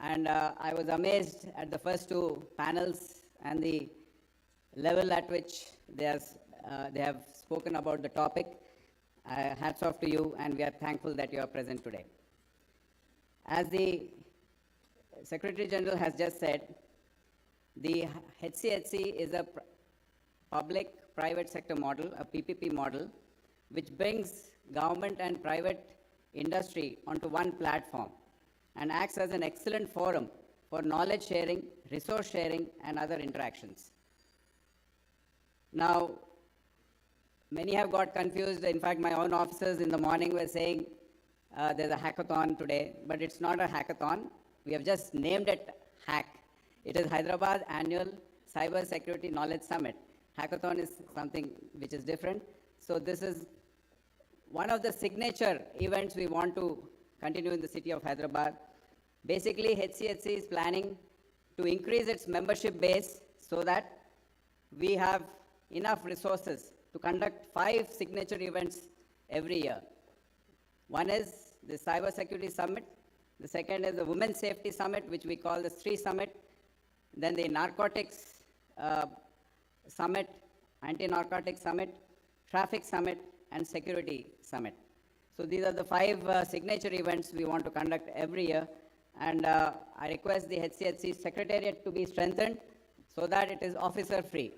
And I was amazed at the first two panels and the level at which they have spoken about the topic. Hats off to you, and we are thankful that you are present today. As the Secretary General has just said, the HCHC is a public-private sector model, a PPP model, which brings government and private industry onto one platform and acts as an excellent forum for knowledge sharing, resource sharing, and other interactions. Now, many have got confused. In fact, my own officers in the morning were saying there's a hackathon today, but it's not a hackathon. We have just named it Hack. It is Hyderabad Annual Cybersecurity Knowledge Summit. Hackathon is something which is different. So this is one of the signature events we want to continue in the city of Hyderabad. Basically, HCHC is planning to increase its membership base so that we have enough resources to conduct 5 signature events every year. One is the Cybersecurity Summit. The second is the Women's Safety Summit, which we call the STREE Summit. Then the Narcotics Summit, Anti-Narcotics Summit, Traffic Summit, and Security Summit. So these are the 5 signature events we want to conduct every year. And I request the HCHC Secretariat to be strengthened so that it is officer-free.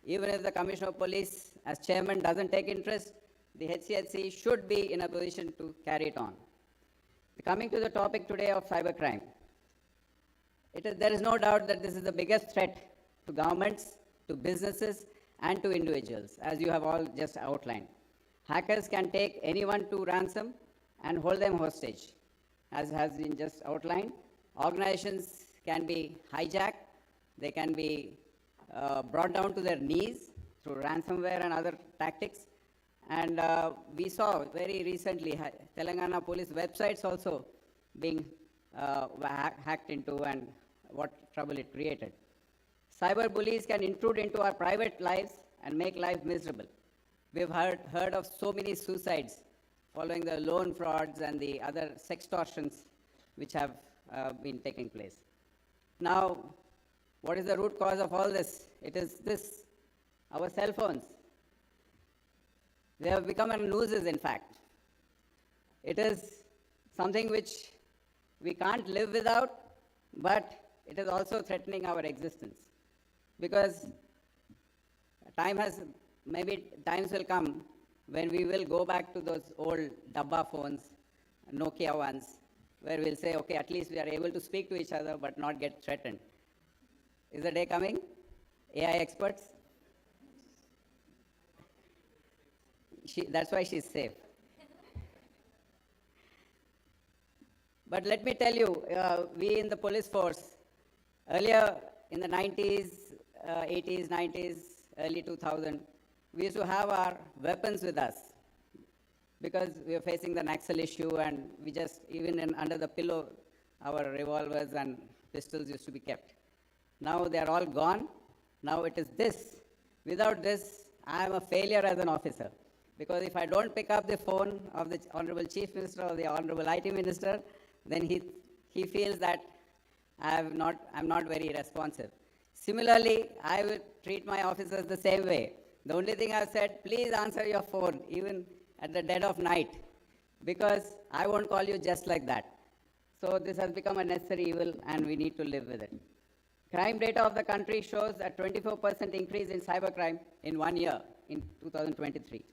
Even if the Commissioner of Police, as chairman, doesn't take interest, the HCHC should be in a position to carry it on. Coming to the topic today of cybercrime, there is no doubt that this is the biggest threat to governments, to businesses, and to individuals, as you have all just outlined. Hackers can take anyone to ransom and hold them hostage, as has been just outlined. Organizations can be hijacked, they can be brought down to their knees through ransomware and other tactics. And we saw very recently Telangana police websites also being hacked into, and what trouble it created. Cyber bullies can intrude into our private lives and make life miserable. We've heard of so many suicides following the loan frauds and the other sextortions which have been taking place. Now, what is the root cause of all this? It is this, our cell phones. They have become a nuisance, in fact. It is something which we can't live without, but it is also threatening our existence. Because maybe times will come when we will go back to those old Dabba phones, Nokia ones, where we'll say, okay, at least we are able to speak to each other but not get threatened. Is the day coming? AI experts? That's why she's safe. But let me tell you, we in the police force, earlier in the 90s, 80s, 90s, early 2000, we used to have our weapons with us because we were facing the Naxal issue, and we just, even under the pillow, our revolvers and pistols used to be kept. Now they are all gone. Now it is this. Without this, I am a failure as an officer. Because if I don't pick up the phone of the Honorable Chief Minister or the Honorable IT Minister, then he feels that I'm not very responsive. Similarly, I will treat my officers the same way. The only thing I've said, please answer your phone, even at the dead of night, because I won't call you just like that. So this has become a necessary evil, and we need to live with it. Crime data of the country shows a 24% increase in cybercrime in 1 year, in 2023,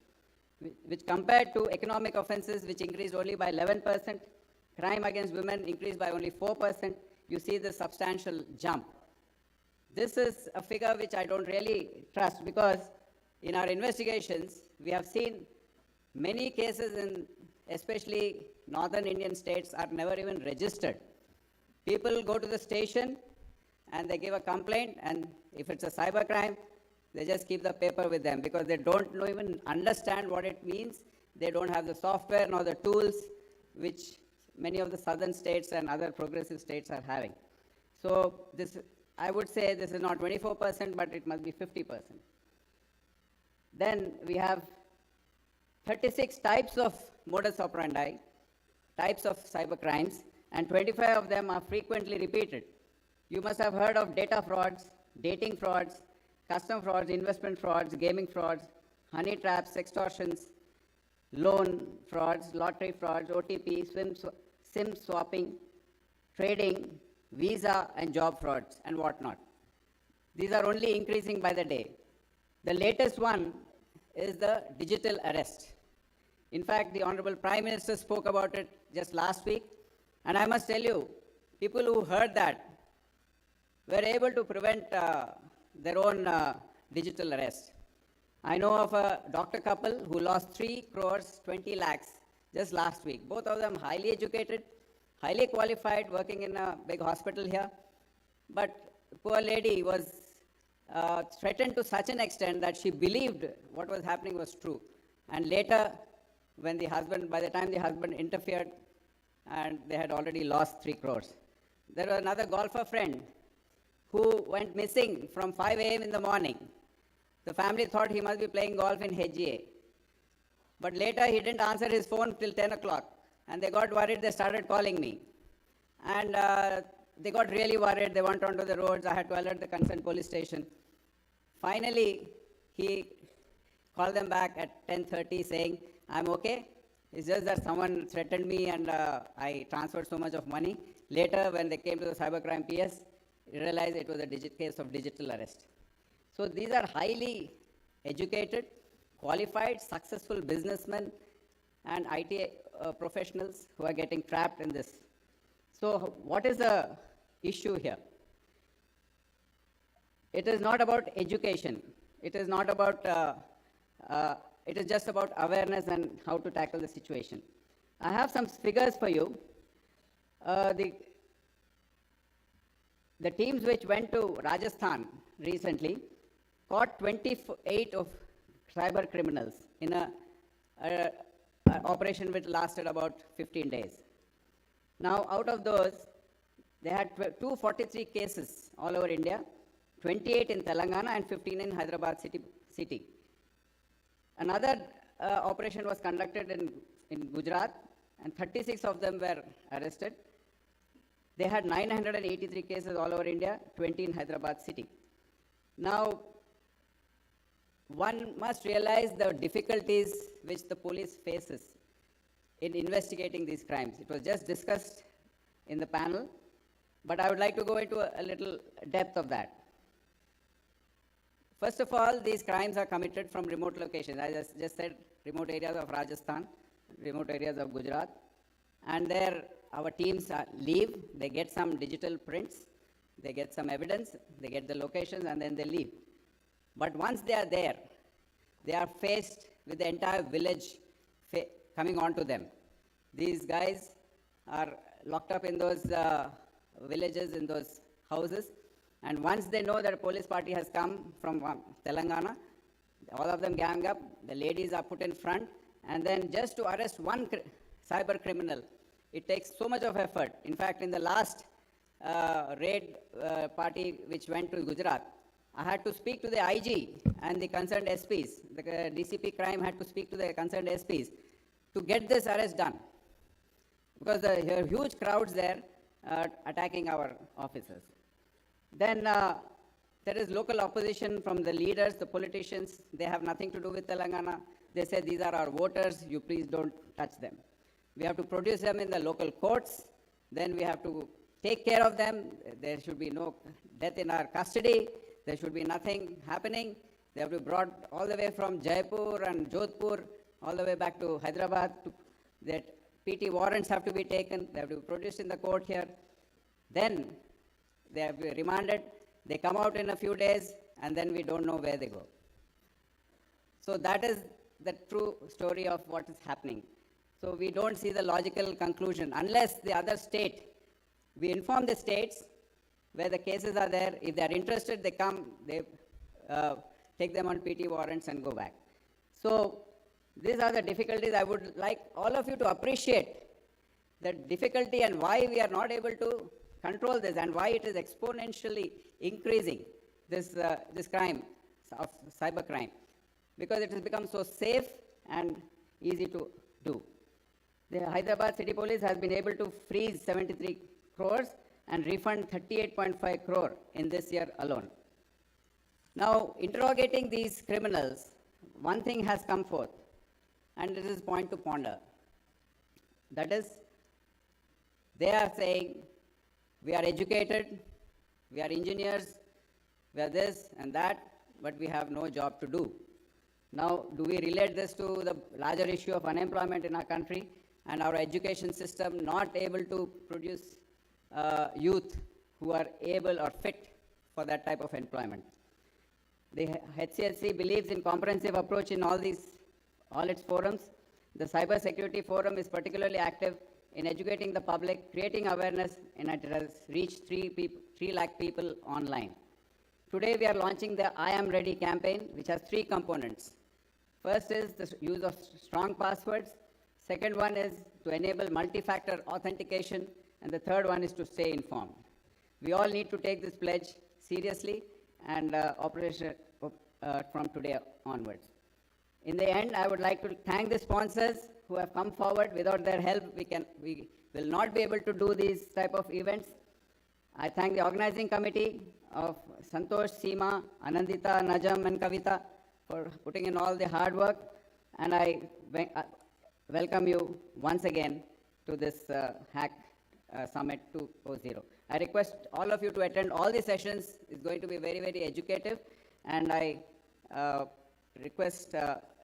which compared to economic offenses, which increased only by 11%, crime against women increased by only 4%. You see the substantial jump. This is a figure which I don't really trust, because in our investigations, we have seen many cases in especially northern Indian states are never even registered. People go to the station and they give a complaint, and if it's a cybercrime, they just keep the paper with them because they don't even understand what it means. They don't have the software nor the tools which many of the southern states and other progressive states are having. So this, I would say this is not 24%, but it must be 50%. Then we have 36 types of modus operandi, types of cybercrimes, and 25 of them are frequently repeated. You must have heard of data frauds, dating frauds, custom frauds, investment frauds, gaming frauds, honey traps, extortions, loan frauds, lottery frauds, OTP, SIM swapping, trading, visa and job frauds, and whatnot. These are only increasing by the day. The latest one is the digital arrest. In fact, the Honorable Prime Minister spoke about it just last week, and I must tell you, people who heard that were able to prevent their own digital arrest. I know of a doctor couple who lost 3 crores 20 lakhs just last week. Both of them highly educated, highly qualified, working in a big hospital here. But poor lady was threatened to such an extent that she believed what was happening was true. And later, when the husband, by the time the husband interfered, and they had already lost 3 crores. There was another golfer friend who went missing from 5 a.m. in the morning. The family thought he must be playing golf in HGA. But later he didn't answer his phone till 10 o'clock. And they got worried, they started calling me. And they got really worried, they went onto the roads, I had to alert the concerned police station. Finally, he called them back at 10:30 saying, I'm okay. It's just that someone threatened me and I transferred so much of money. Later, when they came to the cybercrime PS, realized it was a case of digital arrest. So these are highly educated, qualified, successful businessmen and IT professionals who are getting trapped in this. So what is the issue here? It is not about education. It is not about, it is just about awareness and how to tackle the situation. I have some figures for you. The teams which went to Rajasthan recently caught 28 of cyber criminals in an operation which lasted about 15 days. Now, out of those, they had 243 cases all over India, 28 in Telangana and 15 in Hyderabad city. Another operation was conducted in Gujarat, and 36 of them were arrested. They had 983 cases all over India, 20 in Hyderabad city. Now, one must realize the difficulties which the police faces in investigating these crimes. It was just discussed in the panel, but I would like to go into a little depth of that. First of all, these crimes are committed from remote locations. I just said remote areas of Rajasthan, remote areas of Gujarat, and there our teams leave, they get some digital prints, they get some evidence, they get the locations, and then they leave. But once they are there, they are faced with the entire village coming on to them. These guys are locked up in those villages, in those houses, and once they know that a police party has come from Telangana, all of them gang up, the ladies are put in front, and then just to arrest one cyber criminal, it takes so much of effort. In fact, in the last raid party which went to Gujarat, I had to speak to the IG and the concerned SPs. The DCP crime had to speak to the concerned SPs to get this arrest done, because there are huge crowds there attacking our officers. Then There is local opposition from the leaders, the politicians. They have nothing to do with Telangana. They say, these are our voters, you please don't touch them. We have to produce them in the local courts. Then we have to take care of them. There should be no death in our custody. There should be nothing happening. They have to be brought all the way from Jaipur and Jodhpur, all the way back to Hyderabad. That PT warrants have to be taken. They have to be produced in the court here. Then they have to be remanded. They come out in a few days, and then we don't know where they go. So that is the true story of what is happening. So we don't see the logical conclusion unless the other state, we inform the states where the cases are there. If they are interested, they come, they take them on PT warrants and go back. So these are the difficulties. I would like all of you to appreciate the difficulty and why we are not able to control this and why it is exponentially increasing, this crime of cybercrime, because it has become so safe and easy to do. The Hyderabad City Police has been able to freeze 73 crores and refund 38.5 crore in this year alone. Now, interrogating these criminals, one thing has come forth, and it is point to ponder. That is, they are saying, we are educated, we are engineers, we are this and that, but we have no job to do. Now, do we relate this to the larger issue of unemployment in our country and our education system not able to produce youth who are able or fit for that type of employment? The HCSC believes in comprehensive approach in all its forums. The Cybersecurity Forum is particularly active in educating the public, creating awareness, and it has reached 3 lakh people online. Today we are launching the I Am Ready campaign, which has 3 components. First is the use of strong passwords. Second one is to enable multi-factor authentication. And the third one is to stay informed. We all need to take this pledge seriously and operation from today onwards. In the end, I would like to thank the sponsors who have come forward. Without their help, we will not be able to do these type of events. I thank the organizing committee of Santosh, Seema, Anandita, Najam, and Kavita for putting in all the hard work. And I welcome you once again to this Hack Summit 2.0. I request all of you to attend all the sessions. It's going to be very, very educative. And I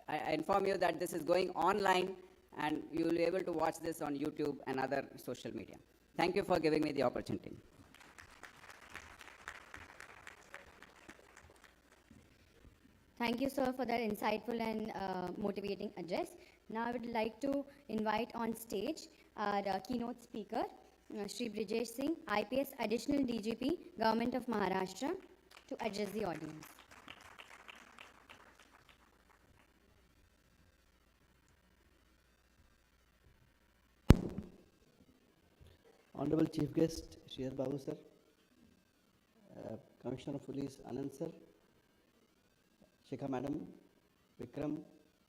I inform you that this is going online and you will be able to watch this on YouTube and other social media. Thank you for giving me the opportunity. Thank you, sir, for that insightful and motivating address. Now I would like to invite on stage our keynote speaker, Shri Brijesh Singh, IPS Additional DGP, Government of Maharashtra, to address the audience. Honorable Chief Guest, Shri Babu sir, Commissioner of Police Anand sir, Shikha Madam, Vikram,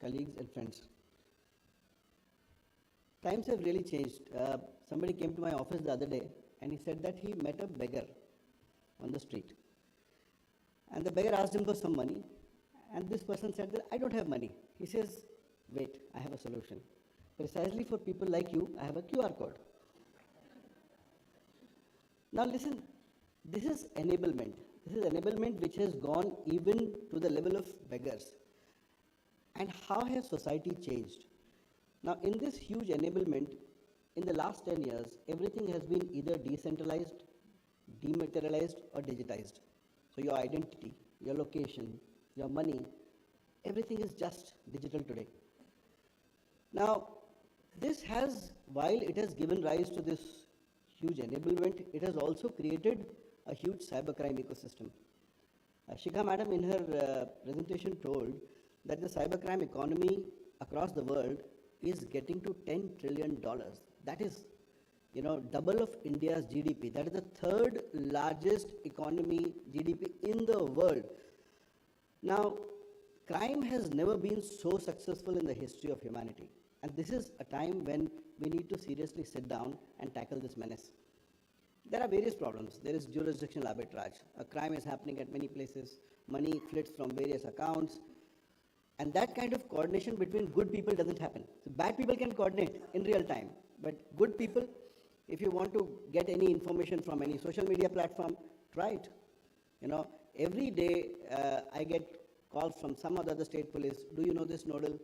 colleagues and friends. Times have really changed. Somebody came to my office the other day and he said that he met a beggar on the street. And the beggar asked him for some money, and this person said that I don't have money. He says, wait, I have a solution. Precisely for people like you, I have a QR code. Now listen, this is enablement. This is enablement which has gone even to the level of beggars. And how has society changed? Now in this huge enablement, in the last 10 years, everything has been either decentralized, dematerialized or digitized. So your identity, your location, your money, everything is just digital today. Now this has, while it has given rise to this huge enablement, it has also created a huge cybercrime ecosystem. Shikha Madam in her presentation told that the cybercrime economy across the world is getting to $10 trillion. That is, double of India's GDP. That is the third largest economy GDP in the world. Now, crime has never been so successful in the history of humanity. And this is a time when we need to seriously sit down and tackle this menace. There are various problems. There is jurisdictional arbitrage. A crime is happening at many places. Money flits from various accounts. And that kind of coordination between good people doesn't happen. So bad people can coordinate in real time. But good people, if you want to get any information from any social media platform, try it. You know, every day I get calls from some other state police. Do you know this nodal?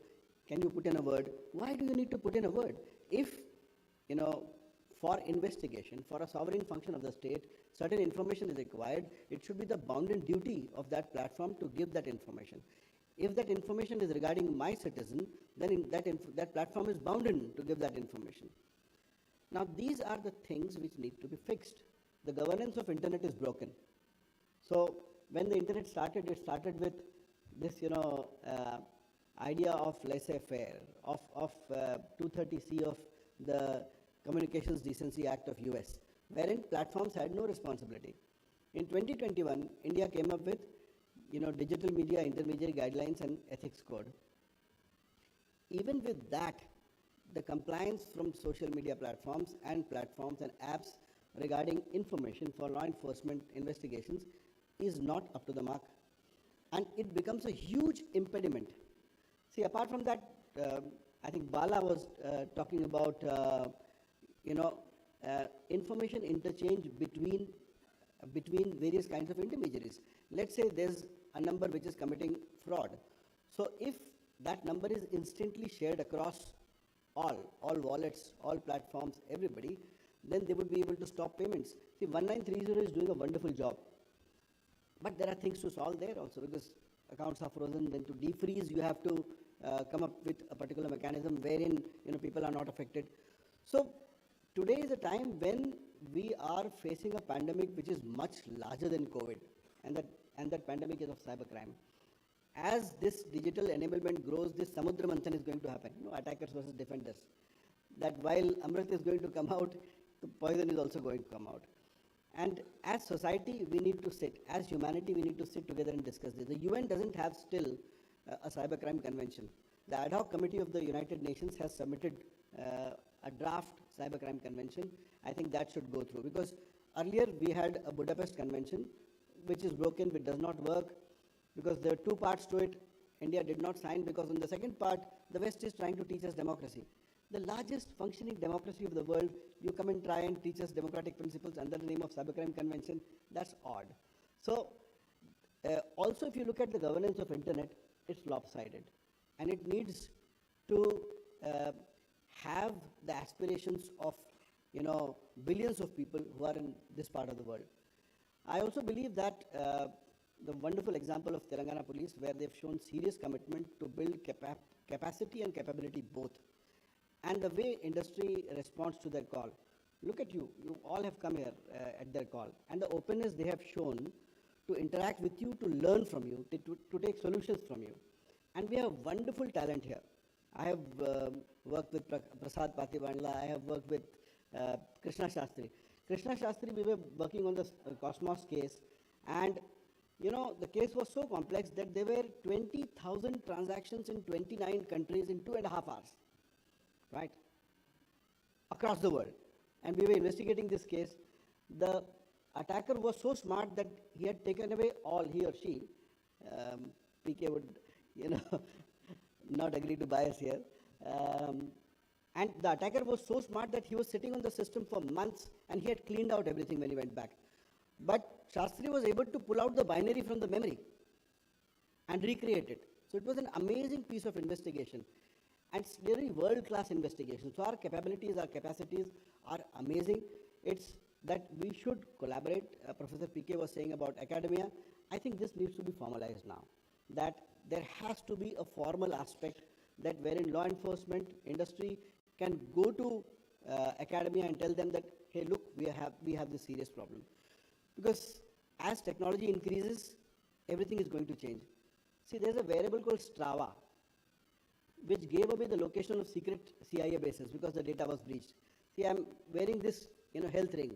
Can you put in a word? Why do you need to put in a word? If, you know, for investigation, for a sovereign function of the state, certain information is required, it should be the bounden duty of that platform to give that information. If that information is regarding my citizen, then that platform is bounden to give that information. Now, these are the things which need to be fixed. The governance of internet is broken. So, when the internet started, it started with this, you know, idea of laissez-faire, of 230C of the Communications Decency Act of US, wherein platforms had no responsibility. In 2021, India came up with, you know, Digital Media Intermediary Guidelines and Ethics Code. Even with that, the compliance from social media platforms and apps regarding information for law enforcement investigations is not up to the mark. And it becomes a huge impediment. See, apart from that, I think Bala was talking about, you know, information interchange between various kinds of intermediaries. Let's say there's a number which is committing fraud. So if that number is instantly shared across all wallets, all platforms, everybody, then they would be able to stop payments. See, 1930 is doing a wonderful job. But there are things to solve there also, because accounts are frozen. Then to defreeze, you have to come up with a particular mechanism wherein, you know, people are not affected. So today is a time when we are facing a pandemic which is much larger than COVID, and that pandemic is of cybercrime. As this digital enablement grows, this Samudra Manthan is going to happen, you know, attackers versus defenders. That while Amrit is going to come out, the poison is also going to come out. And as society, we need to sit, as humanity, we need to sit together and discuss this. The UN doesn't have still a cybercrime convention. The ad hoc committee of the United Nations has submitted a draft cybercrime convention. I think that should go through, because earlier we had a Budapest convention, which is broken, which does not work, because there are two parts to it. India did not sign because on the second part, the West is trying to teach us democracy. The largest functioning democracy of the world, you come and try and teach us democratic principles under the name of Cybercrime Convention. That's odd. So, also if you look at the governance of internet, it's lopsided. And it needs to have the aspirations of, you know, billions of people who are in this part of the world. I also believe that the wonderful example of Telangana police, where they've shown serious commitment to build capacity and capability both. And the way industry responds to their call. Look at you all have come here at their call. And the openness they have shown to interact with you, to learn from you, to take solutions from you. And we have wonderful talent here. I have worked with Prasad Patibandla, I have worked with Krishna Shastri. Krishna Shastri, we were working on the Cosmos case, and you know, the case was so complex that there were 20,000 transactions in 29 countries in 2.5 hours. Right, across the world. And we were investigating this case. The attacker was so smart that he had taken away all, he or she, PK would, you know, not agree to bias here. And the attacker was so smart that he was sitting on the system for months and he had cleaned out everything when he went back. But Shastri was able to pull out the binary from the memory and recreate it. So it was an amazing piece of investigation. And it's really world-class investigation. So our capabilities, our capacities are amazing. It's that we should collaborate. Professor PK was saying about academia. I think this needs to be formalized now. That there has to be a formal aspect that wherein law enforcement, industry can go to academia and tell them that, hey, look, we have this serious problem. Because as technology increases, everything is going to change. See, there's a variable called Strava, which gave away the location of secret CIA bases because the data was breached. See, I'm wearing this, you know, health ring.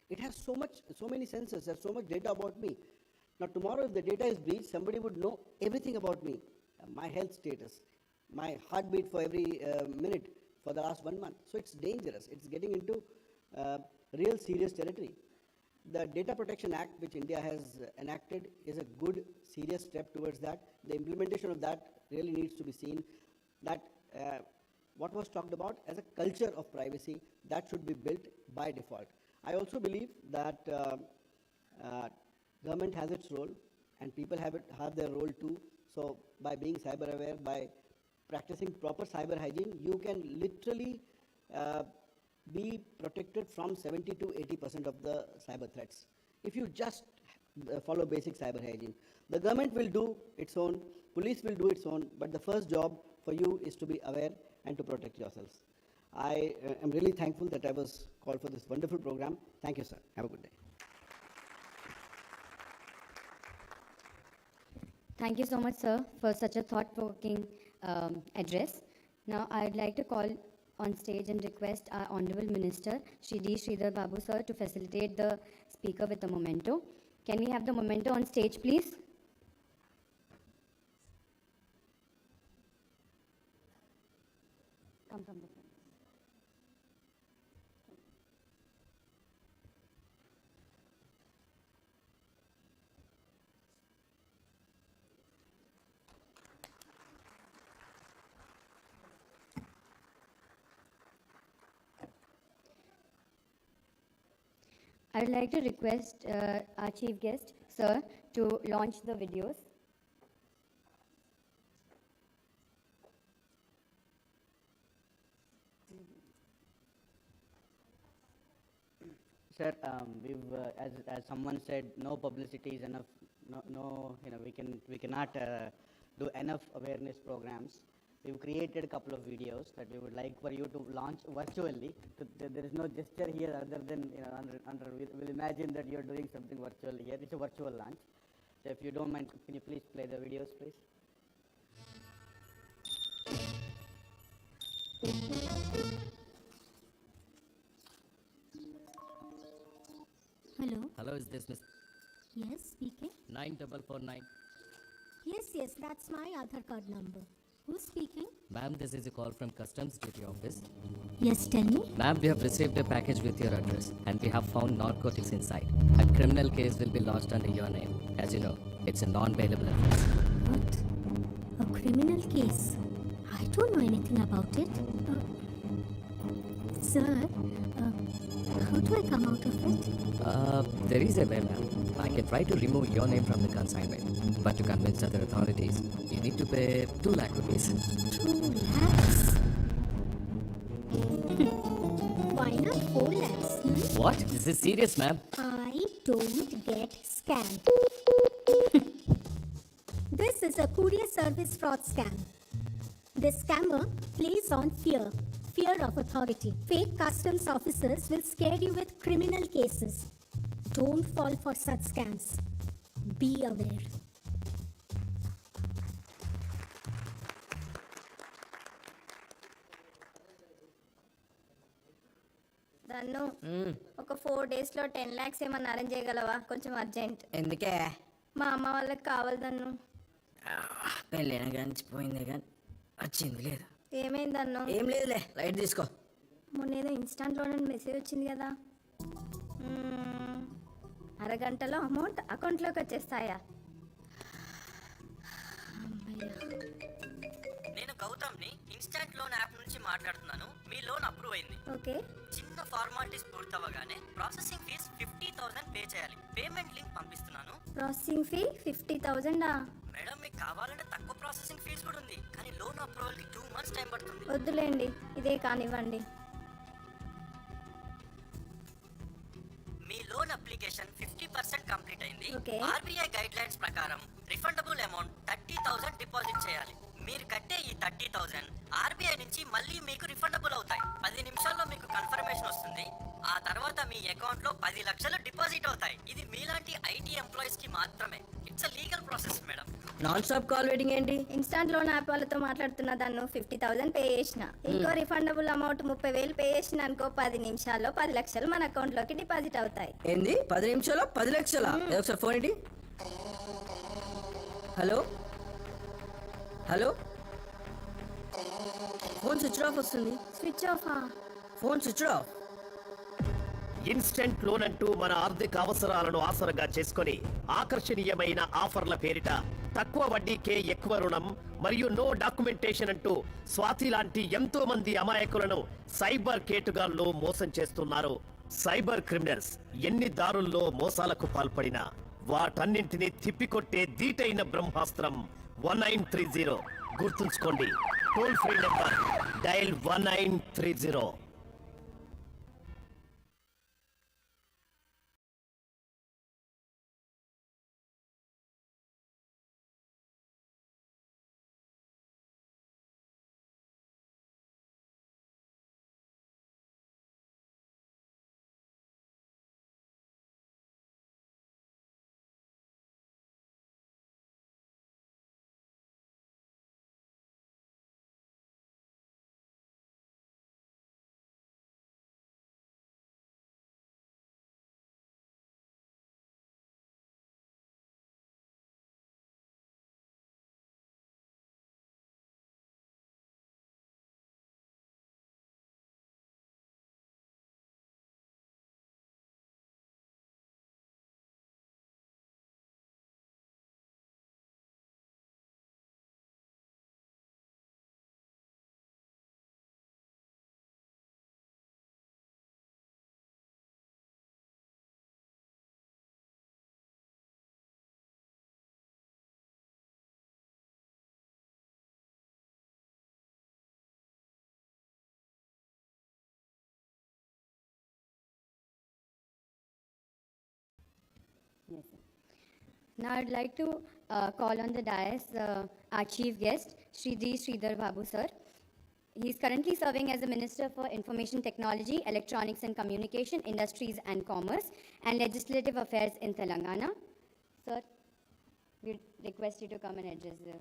It has so many sensors, there's so much data about me. Now tomorrow if the data is breached, somebody would know everything about me, my health status, my heartbeat for every minute for the last 1 month. So it's dangerous. It's getting into real serious territory. the Data Protection Act, which India has enacted, is a good, serious step towards that. The implementation of that really needs to be seen. That what was talked about as a culture of privacy, that should be built by default. I also believe that government has its role, and people have their role too. So by being cyber aware, by practicing proper cyber hygiene, you can literally be protected from 70 to 80% of the cyber threats. If you just follow basic cyber hygiene, the government will do its own, police will do its own, but the first job for you is to be aware and to protect yourselves. I am really thankful that I was called for this wonderful program. Thank you, sir. Have a good day. Thank you so much, sir, for such a thought-provoking address. Now, I'd like to call on stage and request our Honorable Minister, Shri D. Sridhar Babu, sir, to facilitate the speaker with the memento. Can we have the memento on stage, please? Come from the front. I would like to request our chief guest, sir, to launch the videos. Sir, as someone said, no publicity is enough. No, we cannot do enough awareness programs. We've created a couple of videos that we would like for you to launch virtually. There is no gesture here other than, we'll imagine that you're doing something virtually here. It's a virtual launch. So if you don't mind, can you please play the videos, please? Hello. Hello, is this Miss Yes, speaking. 9449? Yes, that's my Aadhaar card number. Who's speaking? Ma'am, this is a call from Customs Duty Office. Yes, tell me. Ma'am, we have received a package with your address and we have found narcotics inside. A criminal case will be lodged under your name. As you know, it's a non-bailable offense. What? A criminal case? I don't know anything about it. Sir, how do I come out of it? There is a way, ma'am. I can try to remove your name from the consignment. But to convince other authorities, you need to pay 2 lakh rupees. 2 lakhs? Why not 4 lakhs? What? This is serious, ma'am. I don't get scammed. This is a courier service fraud scam. The scammer plays on fear of authority. Fake customs officers will scare you with criminal cases. Don't fall for such scams. Be aware. దన్ను ఒక 4 days లో 10 lakhs ఏమన్నా arrange చేయగలవా? కొంచెం urgent. ఎందుకే? మా అమ్మ వాళ్ళకి కావాలి దన్ను. పెళ్ళైనా గంచిపోయింది కానీ వచ్చింది లేదు. ఏమైందన్ను? ఏం లేదులే, లైట్ తీసుకో. మొన్న ఏదో ఇన్స్టాంట్లో మెసేజ్ వచ్చింది కదా, అరగంటలో అమౌంట్ అకౌంట్లోకి వచ్చేస్తాయా? నేను గౌతమ్ని ఇన్స్టాంట్ లోన్ యాప్ నుంచి మాట్లాడుతున్నాను. మీ లోన్ అప్రూవ్ అయింది. ఓకే. చిన్న ఫార్మాలిటీస్ పూర్తవగానే ప్రాసెసింగ్ ఫీజ్ 50,000 పే చేయాలి. పేమెంట్ లింక్ పంపిస్తున్నాను. Processing fee 50,000? మేడం, మీకు కావాలంటే తక్కువ ప్రాసెసింగ్ ఫీజ్ కూడా ఉంది, కానీ లోన్ అప్రూవల్కి 2 months టైం పడుతుంది. వద్దులేండి, ఇదే కానివ్వండి. మీ లోన్ అప్లికేషన్ 50% కంప్లీట్ అయింది. Okay. ఆర్బీఐ గైడ్ లైన్స్ ప్రకారం రిఫండబుల్ అమౌంట్ 30,000 డిపాజిట్ చేయాలి. మీరు కట్టే ఈ 30,000 ఆర్బీఐ నుంచి మళ్ళీ మీకు రిఫండబుల్ అవుతాయి. 10 నిమిషాల్లో మీకు కన్ఫర్మేషన్ వస్తుంది. ఆ తర్వాత మీ అకౌంట్ లో 10 లక్షలు డిపాజిట్ అవుతాయి. ఇది మీలాంటి ఐటీ ఎంప్లాయీస్ కి మాత్రమే. It's a legal process madam. Non stop call waiting ఏంటి? ఇన్స్టాంట్ లోన్ యాప్ వాళ్ళతో మాట్లాడుతున్నా దాన్ని 50,000 పే చేసిన. ఇంకో రిఫండబుల్ అమౌంట్ 30,000 పే చేసిన అనుకో, 10 నిమిషాల్లో 10 లక్షలు మన అకౌంట్ లోకి డిపాజిట్ అవుతాయి. ఏంది 10 నిమిషాల్లో 10 లక్షలా? ఒకసారి ఫోన్ ఏంటి? Hello hello, phone switch off వస్తుంది. Switch off? Phone switch off. Instant loan అంటూ మన ఆర్థిక అవసరాలను ఆసరగా చేసుకొని ఆకర్షణీయమైన ఆఫర్ల పేరిట తక్కువ వడ్డీకే ఎక్కువ రుణం మరియు నో డాక్యుమెంటేషన్ అంటూ స్వాతి లాంటి ఎంతో మంది అమాయకులను సైబర్ కేటుగాళ్లు మోసం చేస్తున్నారు. సైబర్ క్రిమినల్స్ ఎన్ని దారుల్లో మోసాలకు పాల్పడినా వాటన్నింటినీ తిప్పికొట్టే ధీటైన బ్రహ్మాస్త్రం 1930. గుర్తుంచుకోండి, toll free number dial 1930. Yes, sir. Now I'd like to call on the dais our chief guest, Shri G. Sridhar Babu sir. He is currently serving as the Minister for Information Technology, Electronics and Communication, Industries and Commerce, and Legislative Affairs in Telangana. Sir, we request you to come and address the...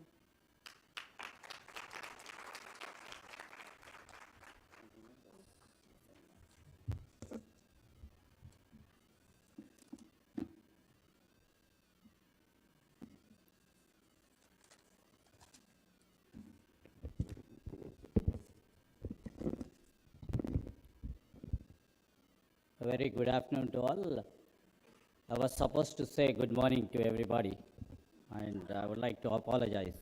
A very good afternoon to all. I was supposed to say good morning to everybody, and I would like to apologize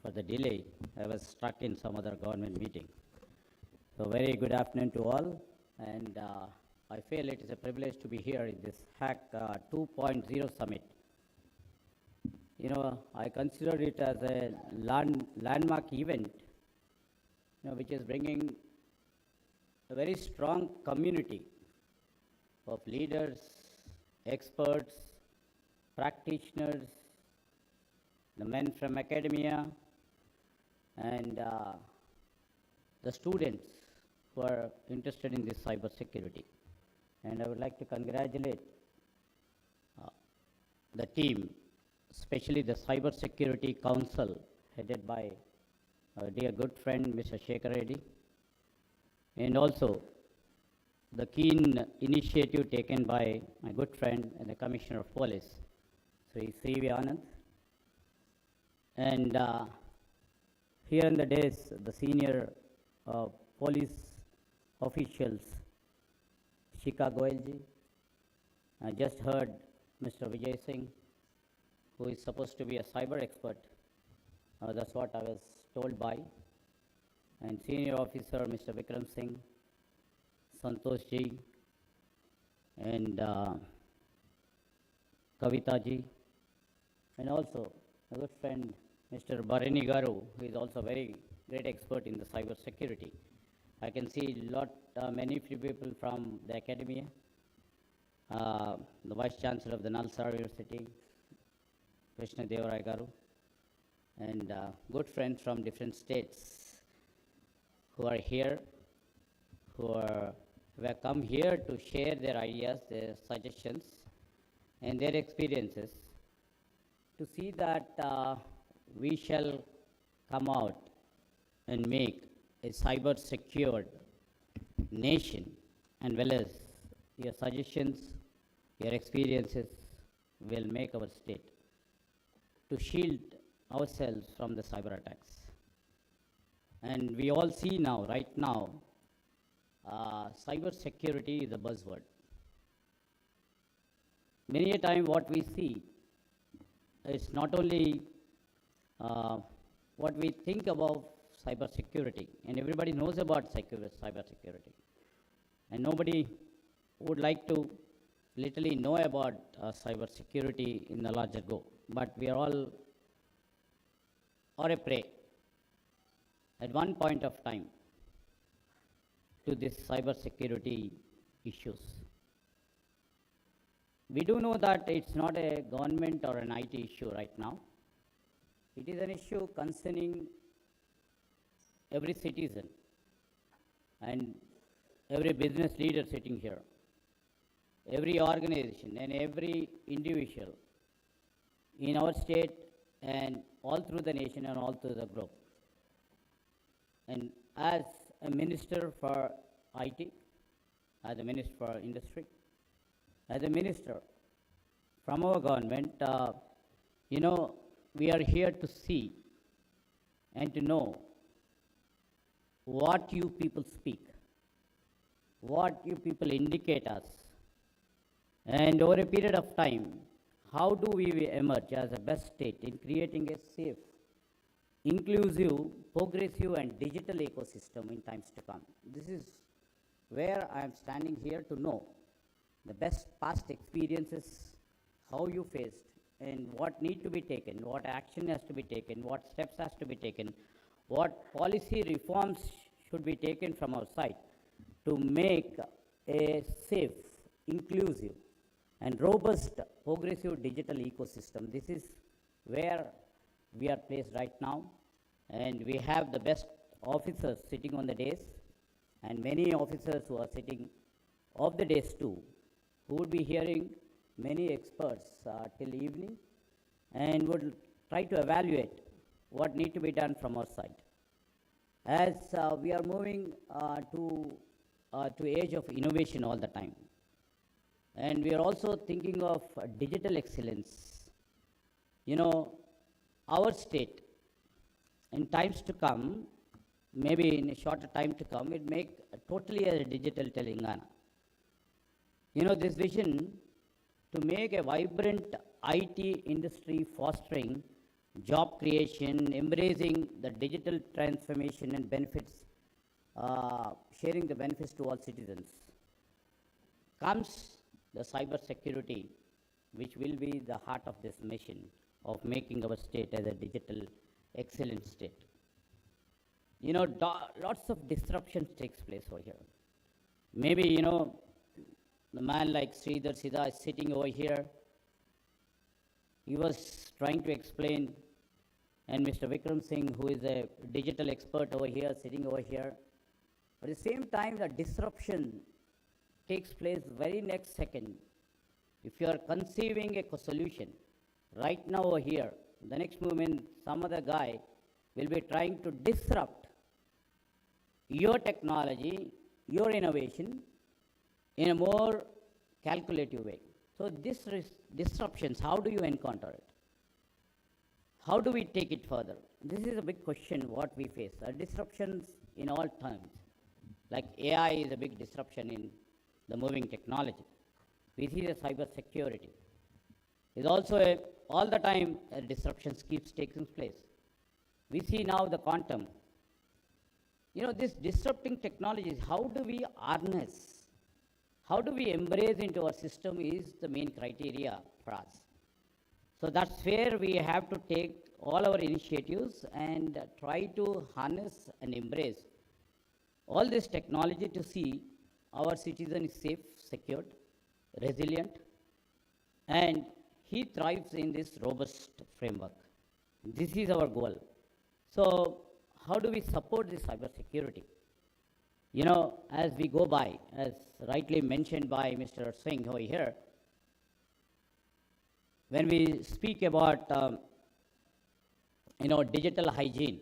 for the delay. I was stuck in some other government meeting. So very good afternoon to all, and I feel it is a privilege to be here in this Hack 2.0 Summit. You know, I consider it as a landmark event, you know, which is bringing a very strong community of leaders, experts, practitioners, the men from academia, and the students who are interested in this cybersecurity. And I would like to congratulate the team, especially the Cybersecurity Council, headed by our dear good friend, Mr. Shekhar Reddy, and also the keen initiative taken by my good friend and the Commissioner of Police, Sri C.V. Anand. And here in the days, the senior police officials, Shika Goyalji. I just heard Mr. Vijay Singh, who is supposed to be a cyber expert. That's what I was told by. And senior officer, Mr. Vikram Singh, Santosh ji, and Kavita ji, and also a good friend, Mr. Bharani Garu, who is also a very great expert in the cyber security. I can see many people from the academia, the Vice Chancellor of the Nalsara University, Krishna Devarai Garu, and good friends from different states who are here, who have come here to share their ideas, their suggestions, and their experiences to see that we shall come out and make a cyber secured nation, and well as your suggestions, your experiences will make our state to shield ourselves from the cyber attacks. And we all see now, right now, cyber security is a buzzword. many a time what we see is not only what we think about cybersecurity, and everybody knows about cybersecurity, and nobody would like to literally know about cybersecurity in the larger go, but we are all a prey at one point of time to this cybersecurity issues. We do know that it's not a government or an IT issue right now. It is an issue concerning every citizen and every business leader sitting here, every organization and every individual in our state and all through the nation and all through the globe. And as a minister for IT, as a minister for industry, as a minister from our government, we are here to see and to know what you people speak, what you people indicate us, and over a period of time, how do we emerge as a best state in creating a safe, inclusive, progressive, and digital ecosystem in times to come. This is where I am standing here to know the best past experiences, how you faced, and what need to be taken, what action has to be taken, what steps has to be taken, what policy reforms should be taken from our side to make a safe, inclusive, and robust, progressive digital ecosystem. This is where we are placed right now, and we have the best officers sitting on the days, and many officers who are sitting off the days too, who would be hearing many experts till evening and would try to evaluate what need to be done from our side. As we are moving to age of innovation all the time, and we are also thinking of digital excellence. Our state, in times to come, maybe in a shorter time to come, it make totally a digital Telangana. This vision to make a vibrant IT industry fostering job creation, embracing the digital transformation and benefits, sharing the benefits to all citizens, comes the cybersecurity, which will be the heart of this mission of making our state as a digital excellent state. Lots of disruptions takes place over here. Maybe, the man like Sridhar Siddha is sitting over here. He was trying to explain, and Mr. Vikram Singh, who is a digital expert over here, sitting over here. But at the same time, the disruption takes place very next second. If you are conceiving a solution right now over here, the next moment some other guy will be trying to disrupt your technology, your innovation in a more calculative way. So these disruptions, how do you encounter it? How do we take it further? This is a big question what we face. Disruptions in all terms. Like AI is a big disruption in the moving technology. We see the cybersecurity. Is also all the time disruptions keeps taking place. We see now the quantum. This disrupting technologies, how do we harness? How do we embrace into our system is the main criteria for us. So that's where we have to take all our initiatives and try to harness and embrace all this technology to see our citizen is safe, secured, resilient, and he thrives in this robust framework. This is our goal. So how do we support this cybersecurity? As we go by, as rightly mentioned by Mr. Singh over here, when we speak about digital hygiene,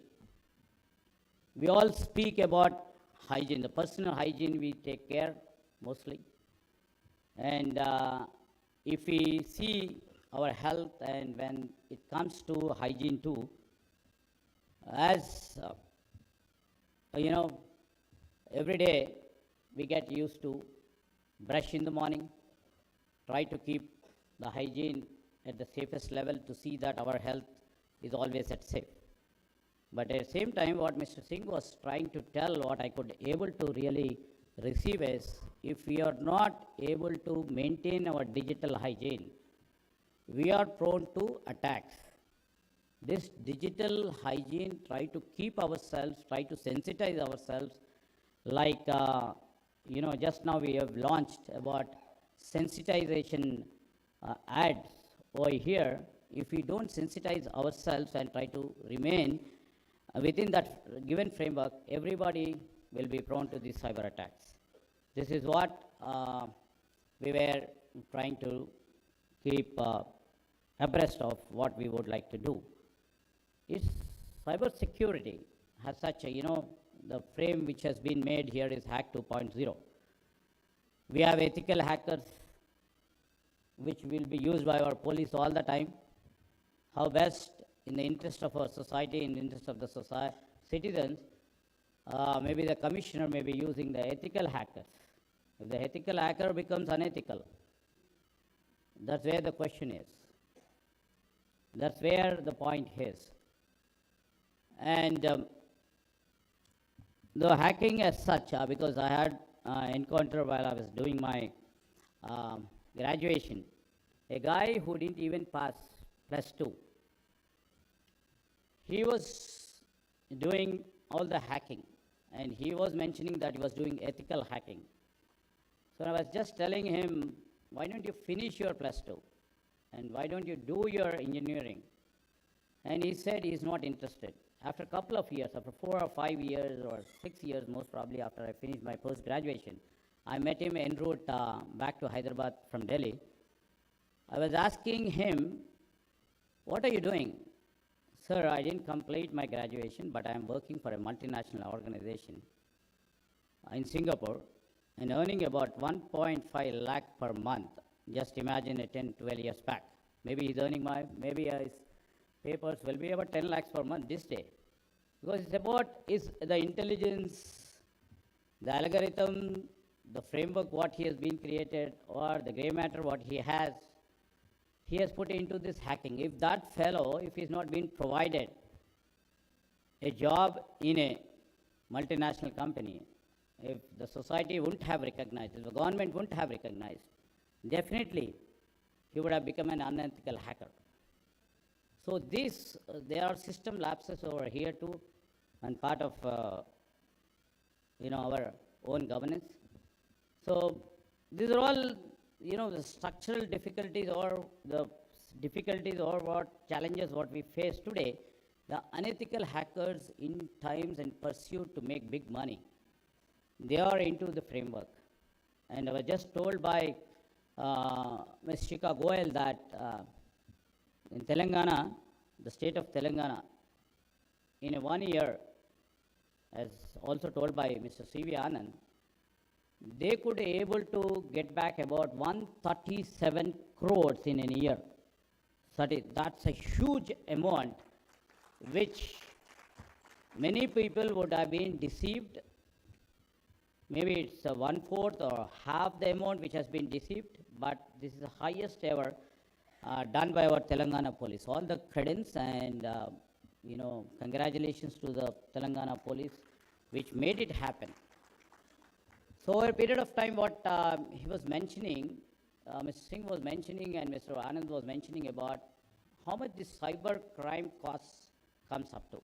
we all speak about hygiene. The personal hygiene we take care mostly. And if we see our health, and when it comes to hygiene too, as every day we get used to brush in the morning, try to keep the hygiene at the safest level to see that our health is always at safe. But at the same time, what Mr. Singh was trying to tell, what I could able to really receive is, if we are not able to maintain our digital hygiene, we are prone to attacks. This digital hygiene, try to keep ourselves, try to sensitize ourselves, like, just now we have launched about sensitization ads over here. If we don't sensitize ourselves and try to remain within that given framework, everybody will be prone to these cyber attacks. This is what we were trying to keep abreast of what we would like to do. Is cybersecurity has such a, the frame which has been made here is Hack 2.0. We have ethical hackers which will be used by our police all the time. How best, in the interest of our society, in the interest of the citizens, maybe the commissioner may be using the ethical hackers. If the ethical hacker becomes unethical, that's where the question is. That's where the point is. And the hacking as such, because I had encounter while I was doing my graduation, a guy who didn't even pass +2. He was doing all the hacking, and he was mentioning that he was doing ethical hacking. So I was just telling him, why don't you finish your +2? And why don't you do your engineering? And he said he's not interested. After a couple of years, after 4 or 5 years or 6 years, most probably after I finished my post-graduation, I met him en route back to Hyderabad from Delhi. I was asking him, what are you doing? Sir, I didn't complete my graduation, but I am working for a multinational organization in Singapore and earning about 1.5 lakh per month. Just imagine a 10, 12 years back. Maybe he's earning maybe his papers will be about 10 lakhs per month this day. Because it's about the intelligence, the algorithm, the framework what he has been created, or the gray matter what he has put into this hacking. If that fellow, if he's not been provided a job in a multinational company, if the society wouldn't have recognized, if the government wouldn't have recognized, definitely he would have become an unethical hacker. So there are system lapses over here too, and part of our own governance. So these are all the structural difficulties or the difficulties or what challenges what we face today. The unethical hackers in times and pursuit to make big money, they are into the framework. And I was just told by Ms. Shika Goel that in Telangana, the state of Telangana, in 1 year, as also told by Mr. C.V. Anand, they could be able to get back about 137 crores in a year. So that's a huge amount, which many people would have been deceived. Maybe it's 1/4 or half the amount which has been deceived, but this is the highest ever done by our Telangana police. All the credence and congratulations to the Telangana police which made it happen. So over a period of time, what he was mentioning, Mr. Singh was mentioning and Mr. Anand was mentioning about how much this cyber crime costs comes up to.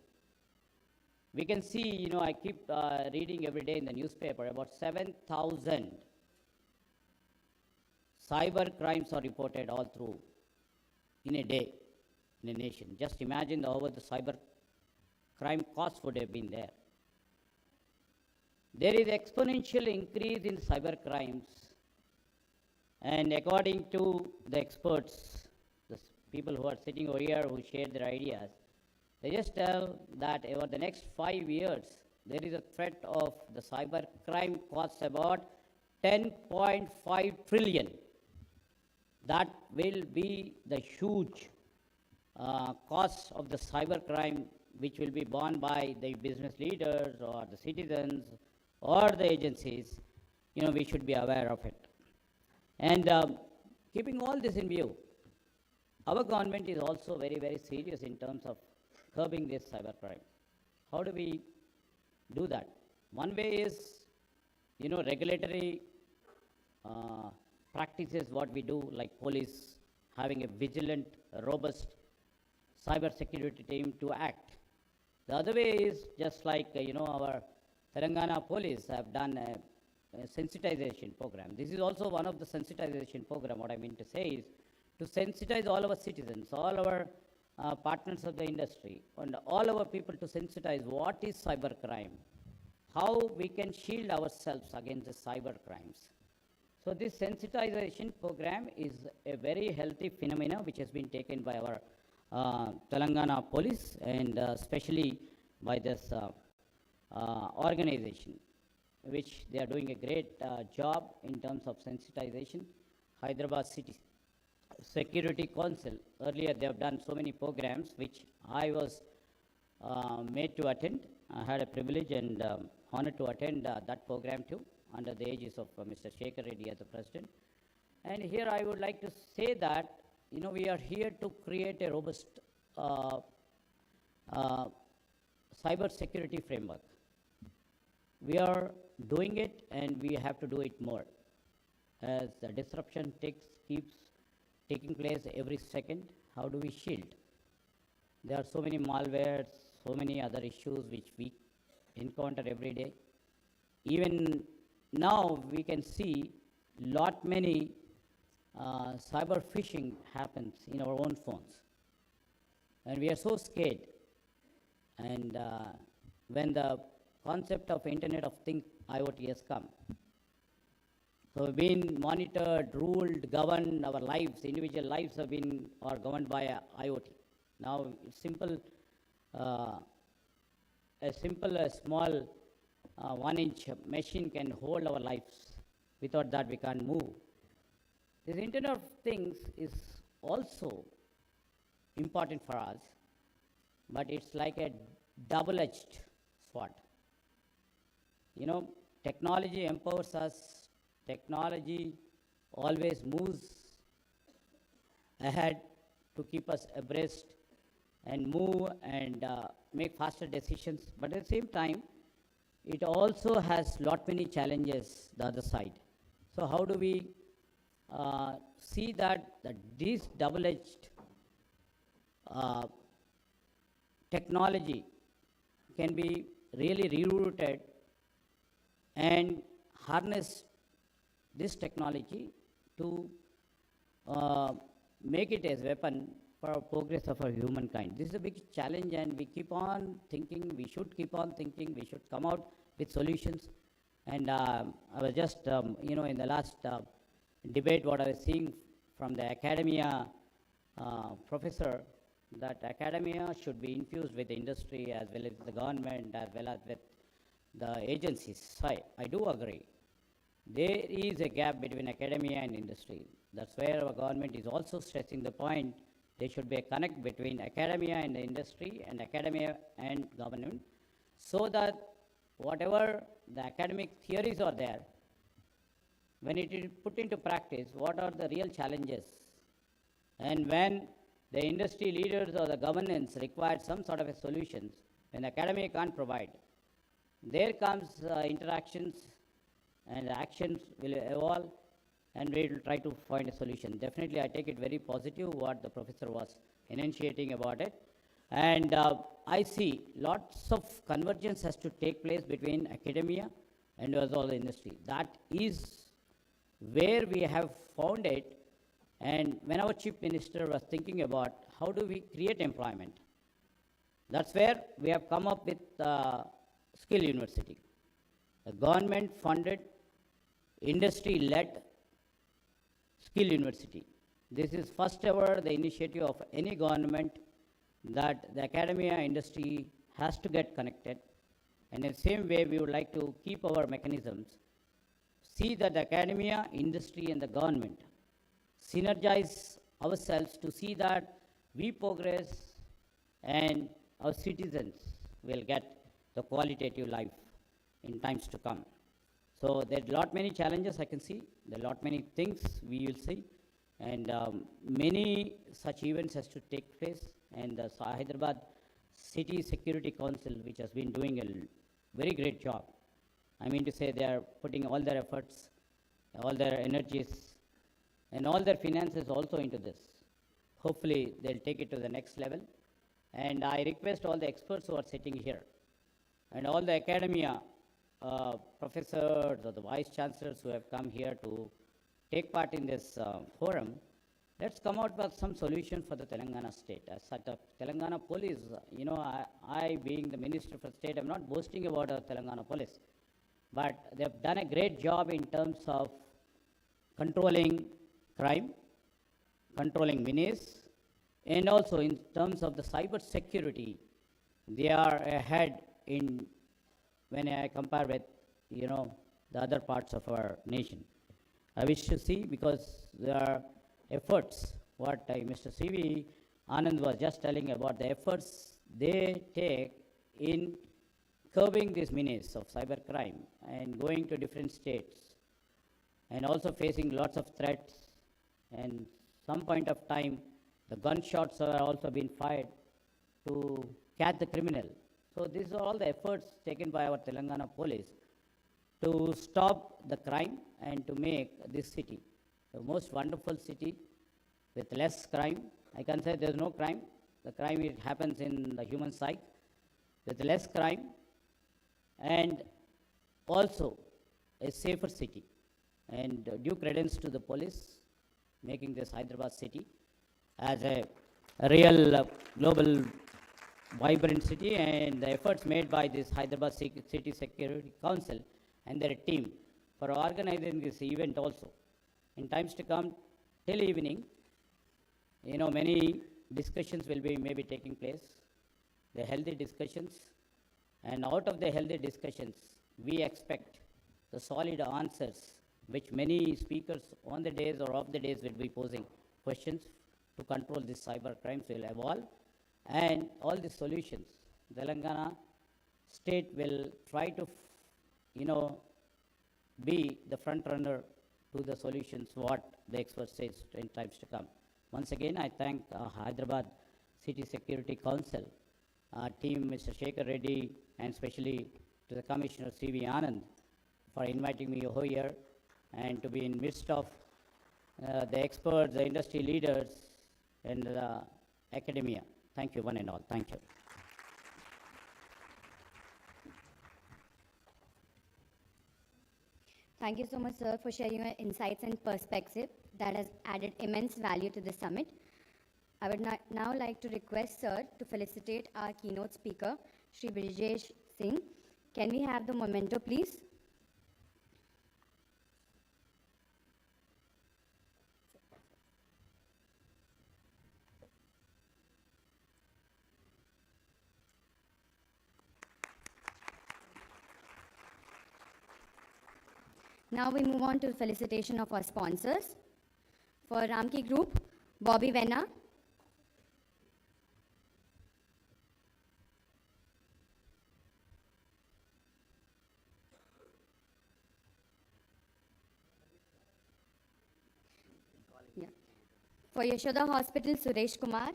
We can see, I keep reading every day in the newspaper, about 7,000 cyber crimes are reported all through in a day in a nation. Just imagine how the cyber crime costs would have been there. There is exponential increase in cyber crimes, and according to the experts, the people who are sitting over here who shared their ideas, they just tell that over the next 5 years, there is a threat of the cyber crime costs about 10.5 trillion. That will be the huge cost of the cyber crime, which will be borne by the business leaders or the citizens or the agencies. We should be aware of it. And keeping all this in view, our government is also very, very serious in terms of curbing this cybercrime. How do we do that? One way is, regulatory practices, what we do, like police having a vigilant, robust cybersecurity team to act. The other way is just like, our Telangana police have done a sensitization program. This is also one of the sensitization program. What I mean to say is to sensitize all our citizens, all our partners of the industry, and all our people to sensitize what is cybercrime, how we can shield ourselves against the cyber crimes. So this sensitization program is a very healthy phenomena which has been taken by our Telangana police and especially by this organization, which they are doing a great job in terms of sensitization. Hyderabad City Security Council, earlier they have done so many programs which I was made to attend. I had a privilege and honor to attend that program too, under the aegis of Mr. Shekhar Reddy as the president. And here I would like to say that, we are here to create a robust cyber security framework. We are doing it and we have to do it more. As the disruption keeps taking place every second, how do we shield? There are so many malwares, so many other issues which we encounter every day. Even now we can see lot many cyber phishing happens in our own phones. And we are so scared. And when the concept of Internet of Things, IoT has come. So we've been monitored, ruled, governed, our lives, individual lives are governed by IoT. Now it's simple, a small 1-inch machine can hold our lives. Without that we can't move. This Internet of Things is also important for us, but it's like a double-edged sword. Technology empowers us. Technology always moves ahead to keep us abreast and move and make faster decisions. But at the same time, it also has lot many challenges the other side. So how do we see that this double-edged technology can be really rerouted and harness this technology to make it as a weapon for our progress of our humankind. This is a big challenge and we keep on thinking, we should keep on thinking, we should come out with solutions. And I was just, in the last debate, what I was seeing from the academia professor, that academia should be infused with the industry as well as the government as well as with the agencies. So I do agree. There is a gap between academia and industry. That's where our government is also stressing the point. There should be a connect between academia and the industry and academia and government, so that whatever the academic theories are there, when it is put into practice, what are the real challenges? And when the industry leaders or the governance require some sort of a solutions, when academia can't provide, there comes interactions and actions will evolve and we will try to find a solution. Definitely I take it very positive what the professor was enunciating about it. And I see lots of convergence has to take place between academia and also the industry. That is where we have found it. And when our chief minister was thinking about how do we create employment, that's where we have come up with Skill University, the government funded, industry-led Skill University. This is first ever the initiative of any government that the academia industry has to get connected. And in the same way, we would like to keep our mechanisms, see that the academia, industry, and the government synergize ourselves to see that we progress and our citizens will get the qualitative life in times to come. So there are lot many challenges I can see, there are lot many things we will see, And many such events has to take place, and the Hyderabad City Security Council, which has been doing a very great job. I mean to say, they are putting all their efforts, all their energies, and all their finances also into this. Hopefully, they'll take it to the next level. And I request all the experts who are sitting here, and all the academia, professors or the vice chancellors who have come here to take part in this forum, let's come out with some solution for the Telangana state. As such, the Telangana police, you know, I being the minister for state, I'm not boasting about the Telangana police, but they've done a great job in terms of controlling crime, controlling menace, and also in terms of the cyber security. They are ahead in when I compare with, you know, the other parts of our nation. I wish to see, because there are efforts, what Mr. C.V. Anand was just telling about the efforts they take in curbing this menace of cybercrime and going to different states, and also facing lots of threats, and some point of time the gunshots are also being fired to catch the criminal. So these are all the efforts taken by our Telangana police to stop the crime and to make this city the most wonderful city with less crime. I can say there's no crime. The crime, it happens in the human psyche, with less crime, and also a safer city. And due credence to the police, making this Hyderabad city as a real global vibrant city, and the efforts made by this Hyderabad City Security Council and their team for organizing this event also. In times to come, till evening, you know, many discussions will be maybe taking place, the healthy discussions, and out of the healthy discussions, we expect the solid answers, which many speakers on the days or off the days will be posing questions to control these cyber crimes will evolve, and all the solutions. Telangana state will try to, you know, be the front runner to the solutions what the experts say in times to come. Once again, I thank Hyderabad City Security Council team, Mr. Shekhar Reddy, and especially to the Commissioner C.V. Anand for inviting me over here and to be in midst of the experts, the industry leaders, and the academia. Thank you, one and all. Thank you. Thank you so much, sir, for sharing your insights and perspective that has added immense value to the summit. I would now like to request, sir, to felicitate our keynote speaker, Shri Brijesh Singh. Can we have the memento, please? Now we move on to felicitation of our sponsors. For Ramki Group, Bobby Venna. Yeah. For Yashoda Hospital, Suresh Kumar.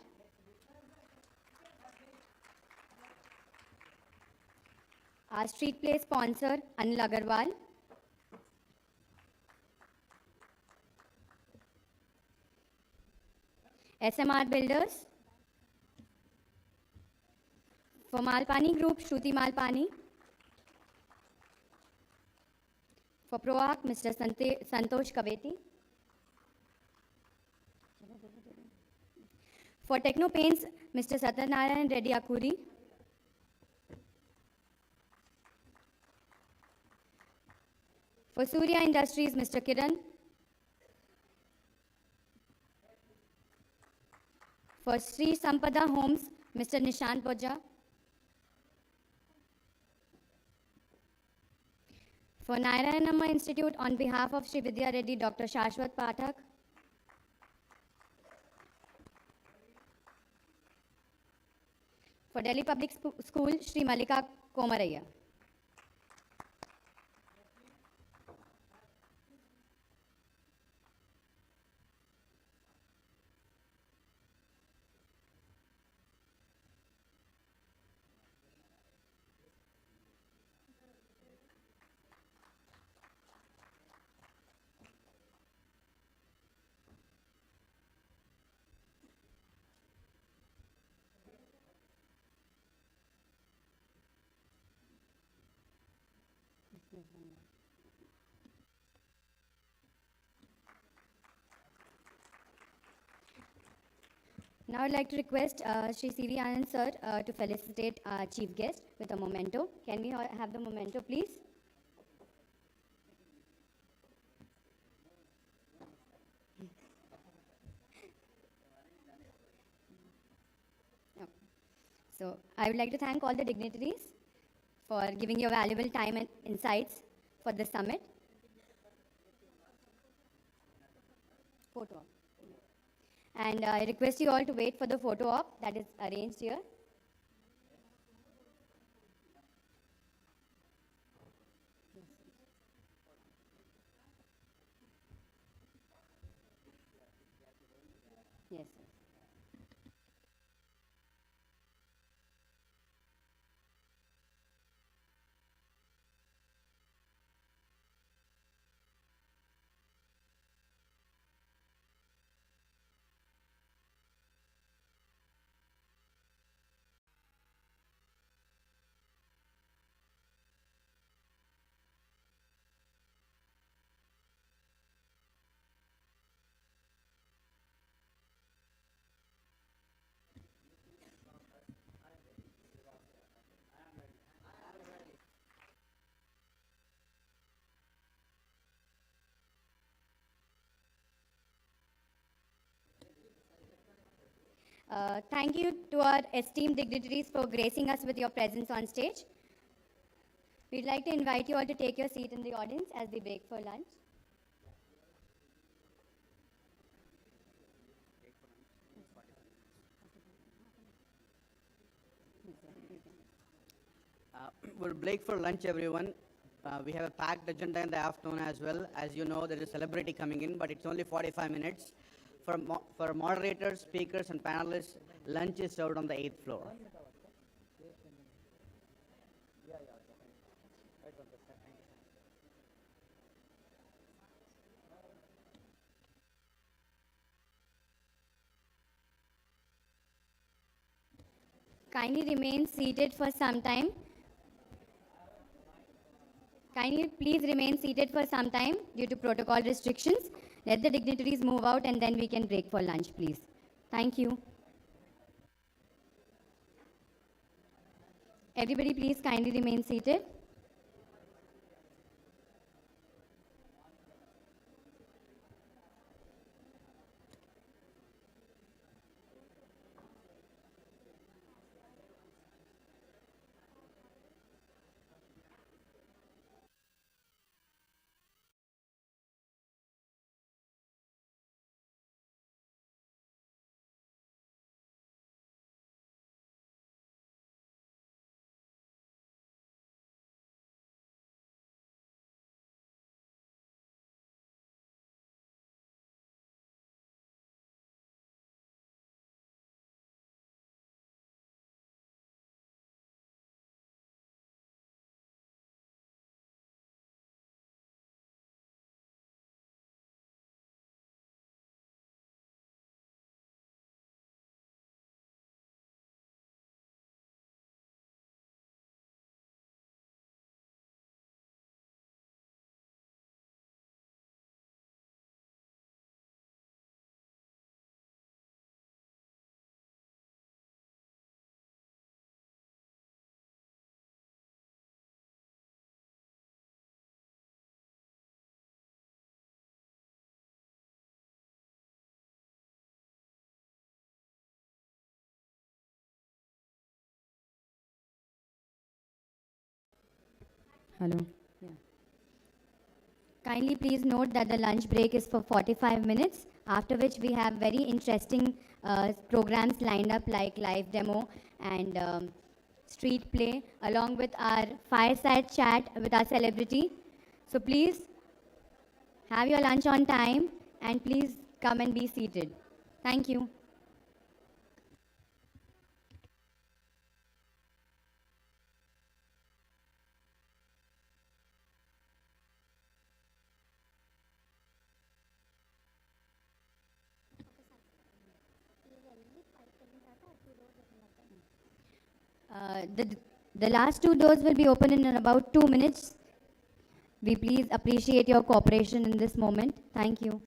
Our street play sponsor, Anil Agarwal. SMR Builders. For Malpani Group, Shruti Malpani. For ProArc, Mr. Santosh Kaveti. For Techno Paints, Mr. Satyanarayan Reddy Akuri. For Surya Industries, Mr. Kiran. For Sri Sampada Homes, Mr. Nishant Boja. For Narayanamma Institute, on behalf of Sri Vidya Reddy, Dr. Shashwat Pathak. For Delhi Public School, Sri Malika Komaraya. Now I'd like to request Shri C.V. Anand sir to felicitate our chief guest with a memento. Can we have the memento, please? No. So I would like to thank all the dignitaries for giving your valuable time and insights for this summit. Photo op. And I request you all to wait for the photo op that is arranged here. Yes, sir. Thank you to our esteemed dignitaries for gracing us with your presence on stage. We'd like to invite you all to take your seat in the audience as we break for lunch. We'll break for lunch, everyone. We have a packed agenda in the afternoon as well. As you know, there is a celebrity coming in, but it's only 45 minutes. For moderators, speakers, and panelists, lunch is served on the 8th floor. Kindly remain seated for some time. Kindly please remain seated for some time due to protocol restrictions. Let the dignitaries move out and then we can break for lunch, please. Thank you. Everybody please kindly remain seated. Hello. Yeah. Kindly please note that the lunch break is for 45 minutes, after which we have very interesting programs lined up like live demo and street play, along with our fireside chat with our celebrity. So please have your lunch on time and please come and be seated. Thank you. The last two doors will be open in about 2 minutes. We please appreciate your cooperation in this moment. Thank you.